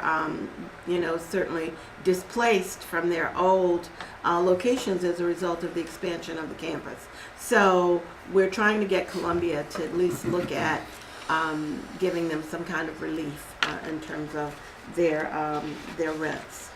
certainly displaced from their old locations as a result of the expansion of the campus. So we're trying to get Columbia to at least look at giving them some kind of relief in terms of their rents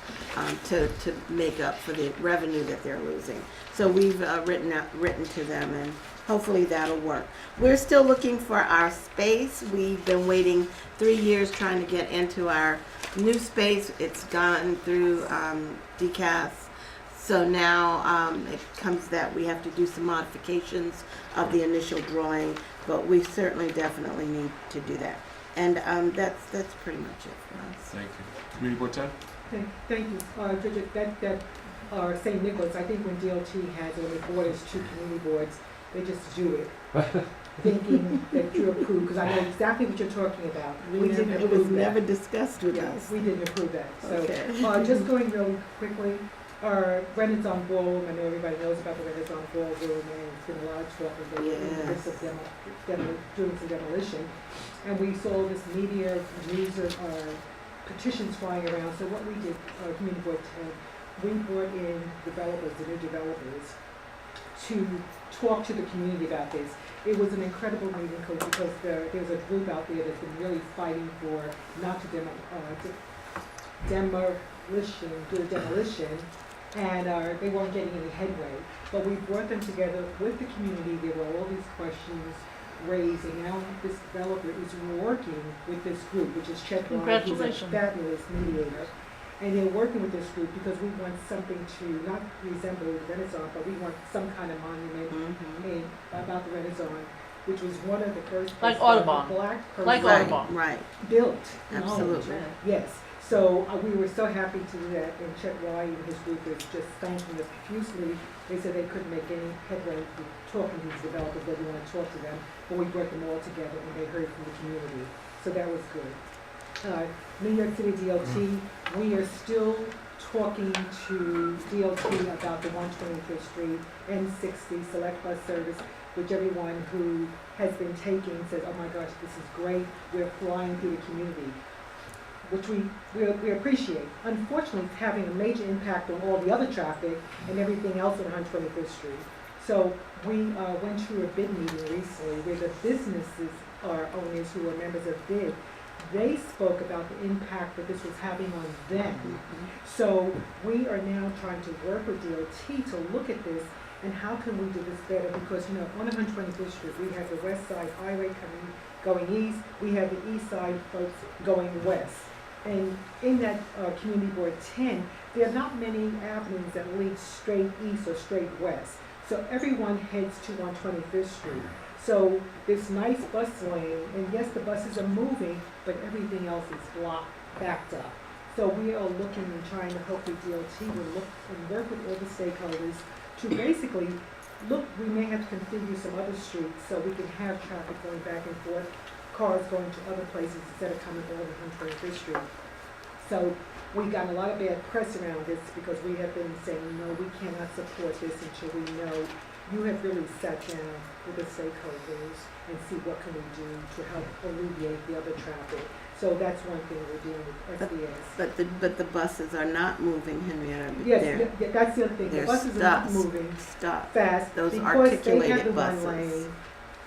to make up for the revenue that they're losing. So we've written to them, and hopefully that'll work. We're still looking for our space. We've been waiting 3 years trying to get into our new space. It's gone through DCAS. So now it comes that we have to do some modifications of the initial drawing, but we certainly definitely need to do that. And that's pretty much it for us. Thank you. Community Board 10? Thank you. Bridget, that St. Nicholas, I think when DOT has, when the board is two community boards, they just do it, thinking that you approve, because I know exactly what you're talking about. We didn't approve that. It was never discussed with us. We didn't approve that. So, Okay. just going really quickly, our Renaissance Ballroom, I know everybody knows about the Renaissance Ballroom, and it's been a lot of talk of they were in the midst of doing some demolition. And we saw this media news of petitions flying around. So what we did, Community Board 10, we brought in developers, the new developers, to talk to the community about this. It was an incredible meeting because there's a group out there that's been really fighting for not to do demolition, and they weren't getting any headway. But we brought them together with the community. There were all these questions raised, and now this developer is working with this group, which is Chet Ryan, who's a Congratulations. fabulous mediator. And they're working with this group because we want something to not resemble the Renaissance, but we want some kind of monument about the Renaissance, which was one of the first Like places that Audubon. a black person Like Audubon. Right. built and Absolutely. owned. Yes. So we were so happy to do that, and Chet Ryan and his group is just thanking us profusely. They said they couldn't make any headway with talking to these developers, they didn't want to talk to them, but we brought them all together and they heard from the community. So that was good. New York City DOT, we are still talking to DOT about the 125th Street N60 Select Bus Service, which everyone who has been taking says, oh my gosh, this is great, we're flying through the community, which we appreciate. Unfortunately, it's having a major impact on all the other traffic and everything else on 125th Street. So we went through a bid meeting recently where the businesses or owners who are members of BID, they spoke about the impact that this was having on them. So we are now trying to work with DOT to look at this and how can we do this better, because on 125th Street we have the west side highway going east, we have the east side folks going west. And in that Community Board 10, there are not many avenues that lead straight east or straight west. So everyone heads to 125th Street. So this nice bus lane, and yes, the buses are moving, but everything else is backed up. So we are looking and trying to hopefully DOT will look and work with all the stakeholders to basically look, we may have to configure some other streets so we can have traffic going back and forth, cars going to other places instead of coming over 125th Street. So we got a lot of bad press around this because we have been saying, no, we cannot support this until we know you have really sat down with the stakeholders and see what can we do to help alleviate the other traffic. So that's one thing we're doing with SBS. But the buses are not moving, Henrietta. Yes, that's the other thing. The buses are not moving fast Those because articulated they have the buses. one lane.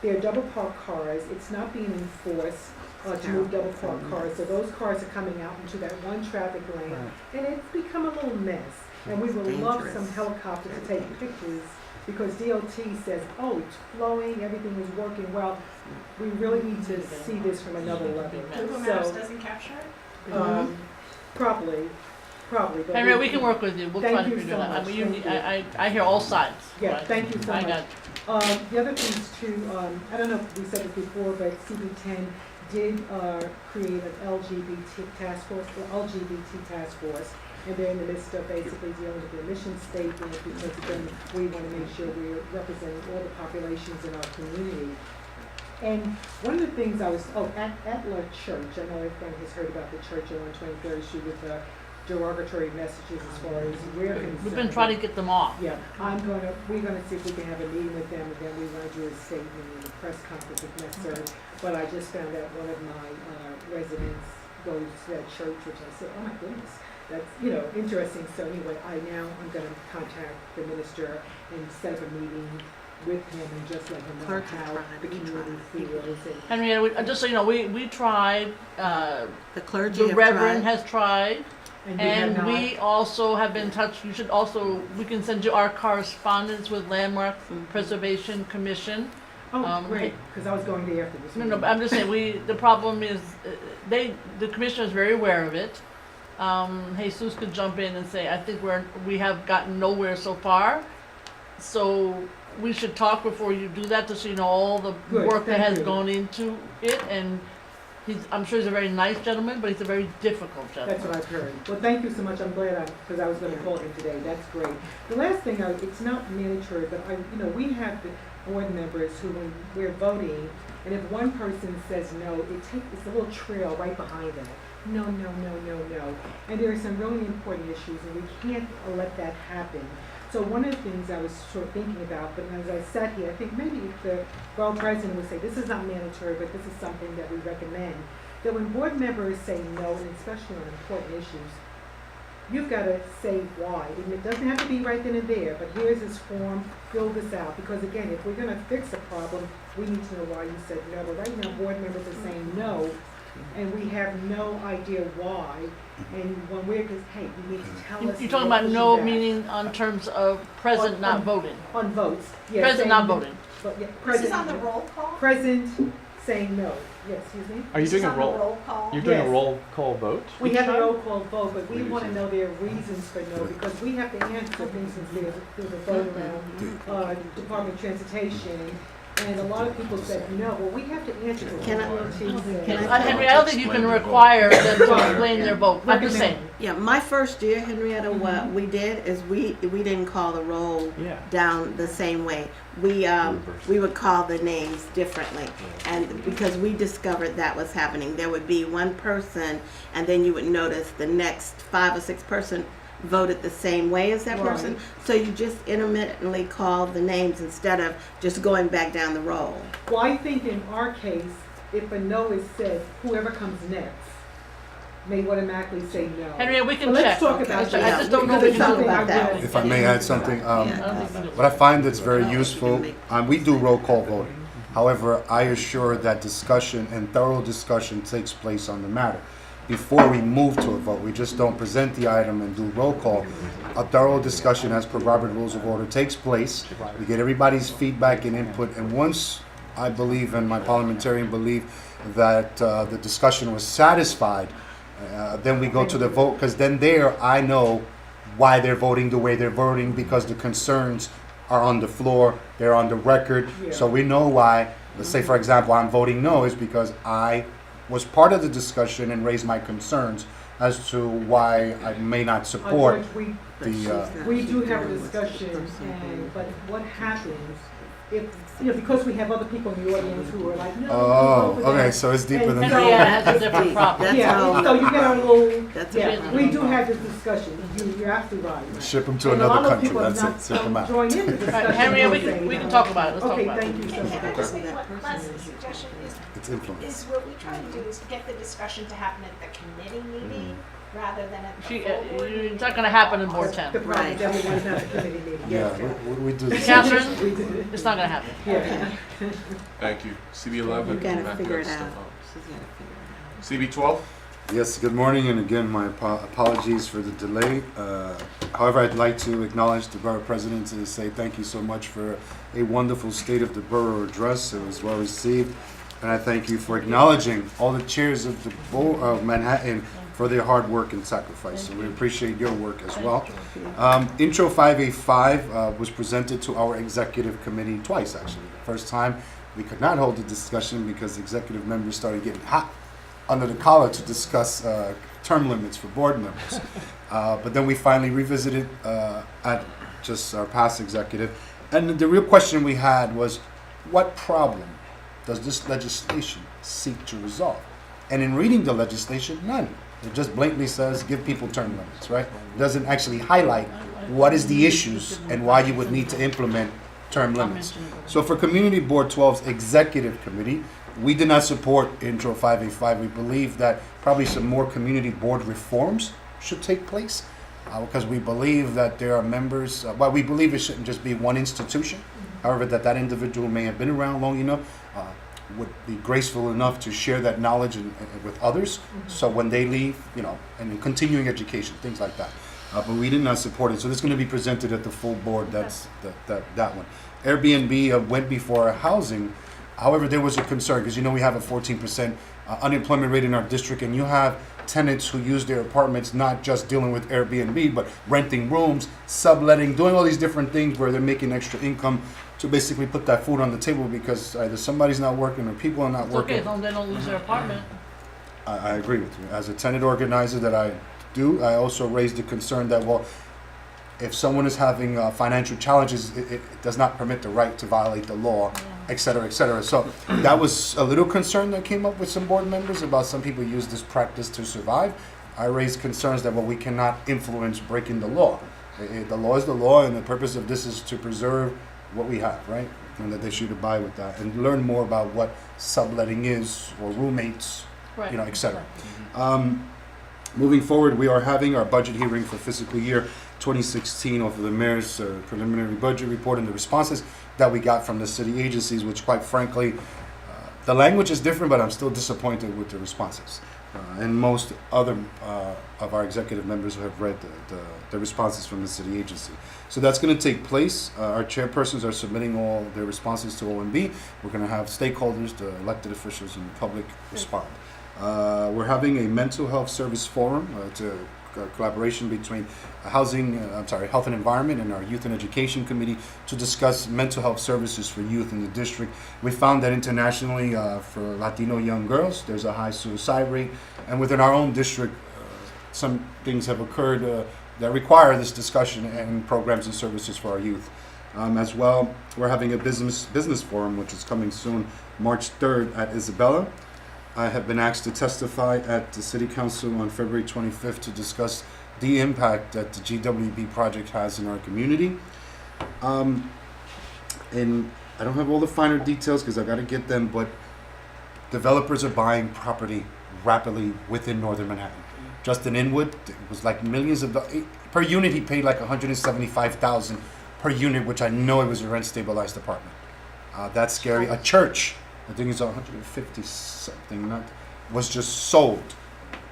They're double parked cars. It's not being enforced to move double parked cars. So those cars are coming out into that one traffic lane, and it's become a little mess. And we would love some helicopters to take pictures because DOT says, oh, it's flowing, everything is working well. We really need to see this from another level. Google Maps doesn't capture it? Probably. But Henry, we can work with you. We'll try to figure that out. I mean, I hear all sides. Yeah, right? thank you so I much. got The other thing is too, I don't know if we said this before, but CB10 did create an LGBT task force, and they're in the midst of basically dealing with their mission statement because then we want to make sure we're representing all the populations in our community. And one of the things I was, at La Church, I know everyone has heard about the church on 23rd Street with the derogatory messages as far as we're concerned. We've been trying to get them off. Yeah, we're gonna see if we can have a meeting with them, and then we want to do a statement and a press conference if necessary. But I just found out one of my residents goes to that church, which I said, oh my goodness, that's, interesting. So anyway, I'm gonna contact the minister and set up a meeting with him and just let him know how the community feels. Henrietta, just so you know, we tried, the clergy the Reverend has tried. And we also have been in touch. We can send you our correspondence with Landmark Preservation Commission. Oh, great, because I was going there after this. No, but I'm just saying, the problem is, the commissioner is very aware of it. Jesus could jump in and say, I think we have gotten nowhere so far. So we should talk before you do that, to so you know all the work that has gone into it. And I'm sure he's a very nice gentleman, but he's a very difficult gentleman. That's what I've heard. Well, thank you so much. I'm glad because I was going to call him today. That's great. The last thing, it's not mandatory, but we have the board members who, when we're voting, and if one person says no, it's a little trail right behind them. No. And there are some really important issues, and we can't let that happen. So one of the things I was sort of thinking about, but as I sat here, I think maybe if the borough president would say, this is not mandatory, but this is something that we recommend, that when board members say no, and especially on important issues, you've got to say why. And it doesn't have to be right then and there, but here's this form, fill this out. Because again, if we're going to fix a problem, we need to know why you said no. But right now, board members are saying no, and we have no idea why. And when we're, because, hey, you need to tell us. You're talking about no meaning on terms of present not voting. On votes, yes. Present not voting. But, yeah, This is present, on the roll call? present saying no. Yes, excuse me? Are you This is doing a on the roll? roll call? You're doing Yes. a roll call vote? We each have a time? roll call vote, but we want to know their reasons for no, because we have to answer, for instance, there's a vote around Department of Transportation, and a lot of people said no. Well, we have to answer the Can I- Henry, I don't think you can require them to explain their vote. I'm just saying. Yeah, my first year, Henrietta, what we did is we didn't call the roll Yeah. down the same way. We would call the names differently, and because we discovered that was happening, there would be one person, and then you would notice the next 5 or 6 person voted the same way as that person. So you just intermittently call the names instead of just going back down the roll. Well, I think in our case, if a no is said, whoever comes next may automatically say no. Henry, we can But check. let's talk about I that. just don't know because we it's can talk something about I that. really- If I may add something, what I find that's very useful, we do roll call voting. However, I assure that discussion and thorough discussion takes place on the matter. Before we move to a vote, we just don't present the item and do roll call. A thorough discussion as per Robert Rules of Order takes place. We get everybody's feedback and input, and once I believe, and my parliamentarian believe, that the discussion was satisfied, then we go to the vote, because then there I know why they're voting the way they're voting, because the concerns are on the floor, they're on the record, so we know why. Let's say, for example, I'm voting no is because I was part of the discussion and raised my concerns as to why I may not support Judge, the. we do have a discussion, but what happens if, because we have other people in the audience who are like, no. Oh, vote for okay, that. so it's deeper And than so- Henrietta has a different problem. Yeah, so you get a little, That's a yeah, different we do problem. have this discussion, you're absolutely right. Ship them to And a another lot of country, people have that's it, ship them not out. joined in the discussion. Henrietta, we They'll say can no. talk about it. Let's talk Okay, about it. thank you so much. One last suggestion It's influence. is what we try to do is get the discussion to happen at the committee meeting rather than at the full board meeting. It's not gonna happen in Board 10. The problem definitely was not the committee meeting, Yeah, yes. what do we do? Catherine, it's not gonna happen. Yeah. Thank you. CB 11. You gotta Matthew figure it out. Estefan. She's gotta figure it out. CB 12. Yes, good morning, and again, my apologies for the delay. However, I'd like to acknowledge the Borough President to say thank you so much for a wonderful State of the Borough address. It was well received, and I thank you for acknowledging all the chairs of the of Manhattan for their hard work and sacrifice. So we appreciate your work as well. Intro 585 was presented to our executive committee twice, actually. The first time we could not hold the discussion because executive members started getting hot under the collar to discuss term limits for board members. But then we finally revisited at just our past executive. And the real question we had was, what problem does this legislation seek to resolve? And in reading the legislation, none. It just blatantly says, give people term limits, right? It doesn't actually highlight what is the issues and why you would need to implement term limits. So for Community Board 12's Executive Committee, we did not support Intro 585. We believe that probably some more community board reforms should take place because we believe that there are members, we believe it shouldn't just be one institution. However, that individual may have been around long enough, would be graceful enough to share that knowledge with others. So when they leave, and in continuing education, things like that. But we did not support it. So this is going to be presented at the full board. That's that one. Airbnb went before housing. However, there was a concern because we have a 14% unemployment rate in our district, and you have tenants who use their apartments not just dealing with Airbnb, but renting rooms, subletting, doing all these different things where they're making extra income to basically put that food on the table because either somebody's not working or people are not It's working. okay as long as they don't lose their apartment. I agree with you. As a tenant organizer that I do, I also raised the concern that, if someone is having financial challenges, it does not permit the right to violate the law, et cetera, et cetera. So that was a little concern that came up with some board members about some people use this practice to survive. I raised concerns that, we cannot influence breaking the law. The law is the law, and the purpose of this is to preserve what we have, right? And that they should abide with that and learn more about what subletting is or roommates, Right. et cetera. Moving forward, we are having our budget hearing for fiscal year 2016 off of the mayor's preliminary budget report and the responses that we got from the city agencies, which quite frankly The language is different, but I'm still disappointed with the responses. And most other of our executive members who have read the responses from the city agency. So that's going to take place. Our chairpersons are submitting all their responses to OMB. We're going to have stakeholders, the elected officials, and the public respond. We're having a mental health service forum. It's a collaboration between Health and Environment and our Youth and Education Committee to discuss mental health services for youth in the district. We found that internationally for Latino young girls, there's a high suicide rate. And within our own district, some things have occurred that require this discussion and programs and services for our youth. As well, we're having a business forum, which is coming soon, March 3rd at Isabella. I have been asked to testify at the City Council on February 25th to discuss the impact that the GWB project has in our community. And I don't have all the finer details because I got to get them, but developers are buying property rapidly within Northern Manhattan. Justin Inwood, it was like millions of dollars. Per unit, he paid like $175,000 per unit, which I know it was a rent stabilized apartment. That's scary. A church, I think it's 150 something, was just sold,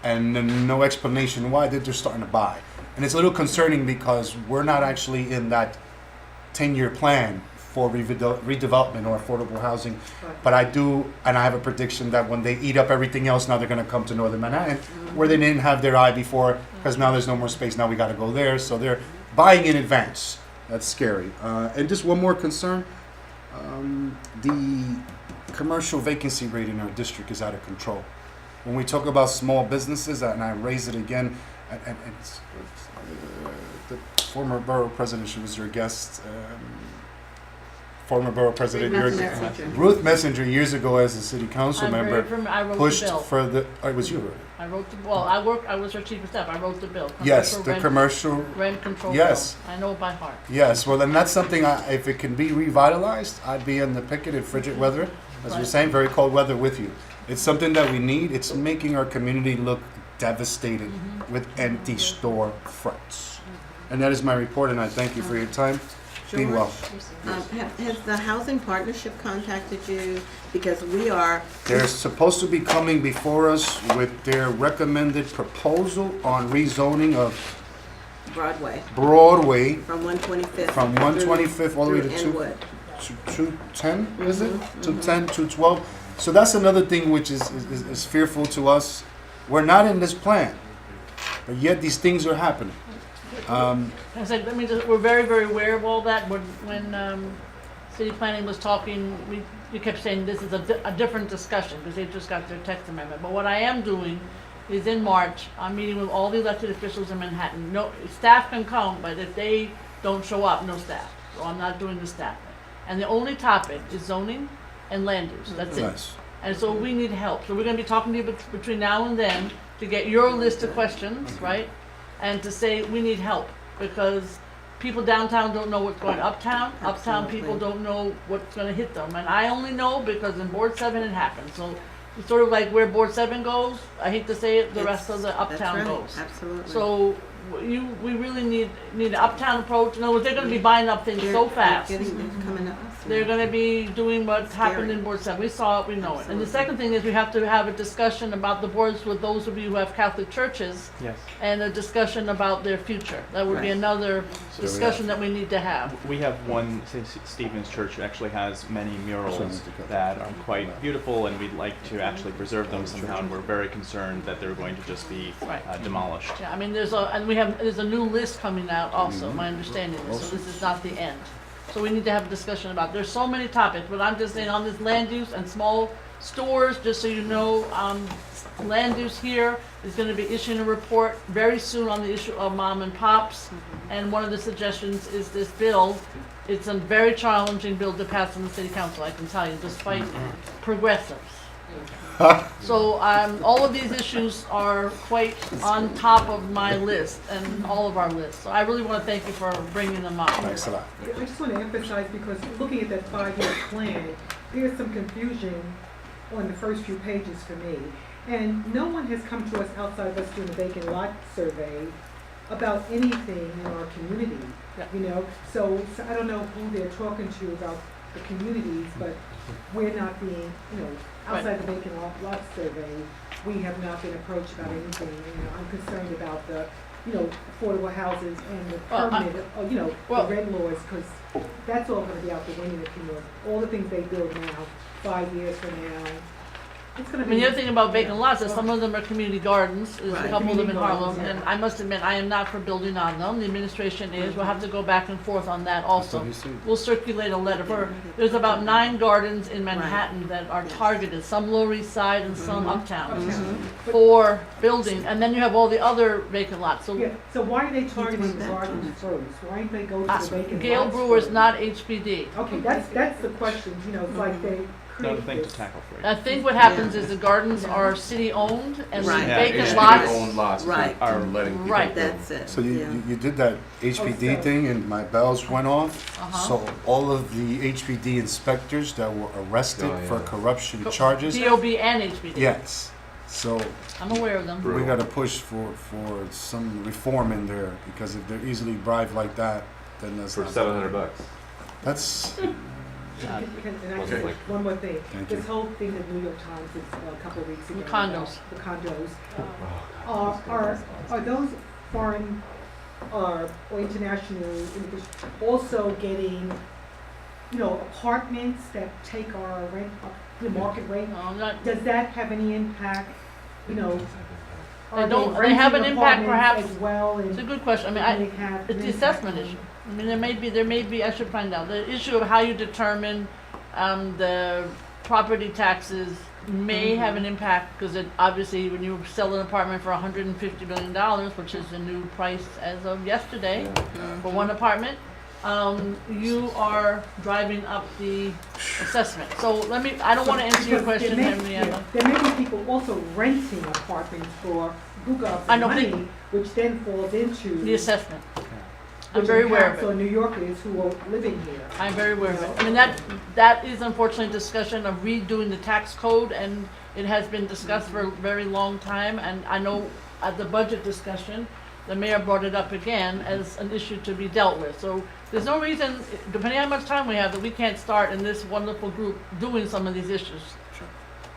and then no explanation why. They're just starting to buy, and it's a little concerning because we're not actually in that 10-year plan for redevelopment or affordable housing. But I do, and I have a prediction that when they eat up everything else, now they're going to come to Northern Manhattan, where they didn't have their eye before, because now there's no more space. Now we got to go there, so they're buying in advance. That's scary. And just one more concern: the commercial vacancy rate in our district is out of control. When we talk about small businesses, and I raise it again, and it's, the former borough president, she was your guest, former borough president, Ruth Messenger, years ago as a city council member, pushed for the, it was you, I wrote the, I was her chief of staff, I wrote the bill. Yes, the commercial. Rent control Yes. bill. I know it by heart. Yes, well then that's something, if it can be revitalized, I'd be in the picket in frigid weather, as you're saying, very cold weather with you. It's something that we need. It's making our community look devastated with empty store fronts. And that is my report, and I thank you for your time. Be well. Has the housing partnership contacted you? Because we are. They're supposed to be coming before us with their recommended proposal on rezoning of Broadway. From 125th. From 125th all the way to Inwood. 210, is it? 210, 212. So that's another thing which is fearful to us. We're not in this plan, but yet these things are happening. I said, we're very, very aware of all that. When city planning was talking, we kept saying this is a different discussion because they just got their text amendment. But what I am doing is in March, I'm meeting with all the elected officials in Manhattan. No staff can come, but if they don't show up, no staff. So I'm not doing the staff. And the only topic is zoning and land use. That's it. Nice. And so we need help. So we're going to be talking to you between now and then to get your list of questions, right? And to say we need help because people downtown don't know what's going uptown. Uptown people don't know what's going to hit them. And I only know because in Board 7 it happened. So it's sort of like where Board 7 goes. I hate to say it, the rest of the uptown goes. Absolutely. So we really need an uptown approach. In other words, they're going to be buying up things so fast. They're coming to us. They're going to be doing what's happened in Board 7. We saw it, we know it. And the second thing is we have to have a discussion about the boards with those of you who have Catholic churches. Yes. And a discussion about their future. That would be another discussion that we need to have. We have one, St. Stephen's Church actually has many murals that are quite beautiful, and we'd like to actually preserve them somehow, and we're very concerned that they're going to just be demolished. Yeah, I mean, there's a new list coming out also, my understanding is, so this is not the end. So we need to have a discussion about, there's so many topics, but I'm just saying on this land use and small stores, just so you know, land use here is going to be issuing a report very soon on the issue of mom and pops. And one of the suggestions is this bill. It's a very challenging bill to pass in the city council, I can tell you, despite progressives. So all of these issues are quite on top of my list and all of our lists. So I really want to thank you for bringing them up. Thanks a lot. I just want to emphasize, because looking at that 5-year plan, there's some confusion on the first few pages for me. And no one has come to us outside of us doing a vacant lot survey about anything in our community, you know? So I don't know who they're talking to about the communities, but we're not being, outside the vacant lot survey, we have not been approached about anything. I'm concerned about the, affordable houses and the permanent, the red laws, because that's all gonna be out the window if you know. All the things they build now, 5 years from now, it's gonna be. The other thing about vacant lots is some of them are community gardens, there's a couple of them in Harlem, and I must admit, I am not for building on them, the administration is, we'll have to go back and forth on that also. We'll circulate a letter there's about 9 gardens in Manhattan that are targeted, some Lower East Side and some uptown, for building, and then you have all the other vacant lots, so. Yeah, so why are they targeting the gardens first? Why don't they go to the vacant lots? Gail Brewer's first? not HPD. Okay, that's the question, it's like they Another create thing to this. tackle for you. I think what happens is the gardens are city-owned, and the Right. vacant HPD lots. owned lots Right. are letting people Right. build. That's it. So yeah. you did that HPD thing and my bells went off. So all of the HPD inspectors that were arrested for corruption charges. DOB and HPD. Yes. So I'm aware of them. we got to push for some reform in there, because if they're easily bribed like that, then that's For not- $700. That's And I Okay. just, one more thing, Thank this you. whole thing that New York Times did a couple of weeks ago. The condos. about The condos. Are those foreign or international individuals also getting, apartments that take our rent up the market rate? No, I'm not, Does that have any impact, They don't- they have an impact perhaps- as well? it's a good question. I mean, it's the assessment issue. I mean, there may be, I should find out, the issue of how you determine, the property taxes may have an impact, because it, obviously, when you sell an apartment for $150 million, which is the new price as of yesterday, for one apartment, you are driving up the assessment. So I don't wanna answer your question, Henrietta. There may be people also renting apartments for hookahs I and know, money, which then falls into. The assessment. I'm which very aware of impacts it. on New Yorkers who are living here. I'm very aware of it. I mean, that is unfortunately a discussion of redoing the tax code, and it has been discussed for a very long time, and I know at the budget discussion, the mayor brought it up again as an issue to be dealt with. So there's no reason, depending on how much time we have, that we can't start in this wonderful group doing some of these issues.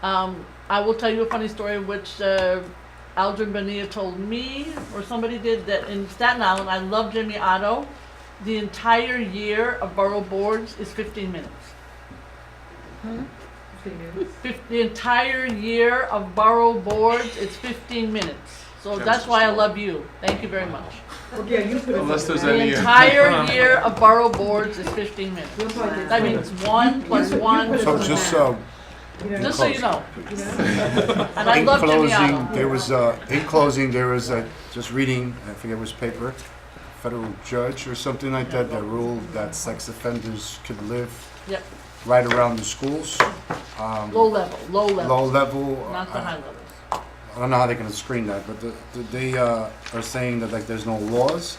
I will tell you a funny story, which Aldrin Bonilla told me, or somebody did, that in Staten Island, I love Jimmy Otto, the entire year of borough boards is 15 minutes. The entire year of borough boards is 15 minutes. So that's why I love you. Thank you very much. Unless there's The any. entire year of borough boards is 15 minutes. That means 1 plus 1 so is just just so you know. And I love Jimmy Otto. In closing, there was just reading, I forget which paper, federal judge or something like that ruled that sex offenders could live Yep. right around the schools. Low level. Low level. Not the high levels. I don't know how they're going to screen that, but they are saying that like there's no laws.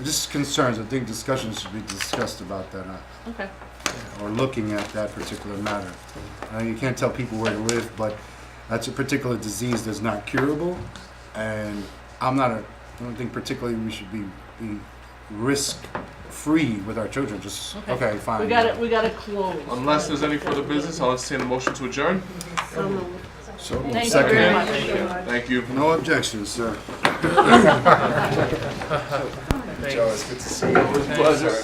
Just concerns. I think discussions should be discussed about that. Okay. Or looking at that particular matter. You can't tell people where to live, but that's a particular disease that's not curable, and I don't think particularly we should be risk-free with our children. Just okay, fine. We got it close. Unless there's any further business, I'll entertain a motion to adjourn. So Thank you second. very much. Thank you. No objections, sir. Joe, it's good to see you. It was a pleasure.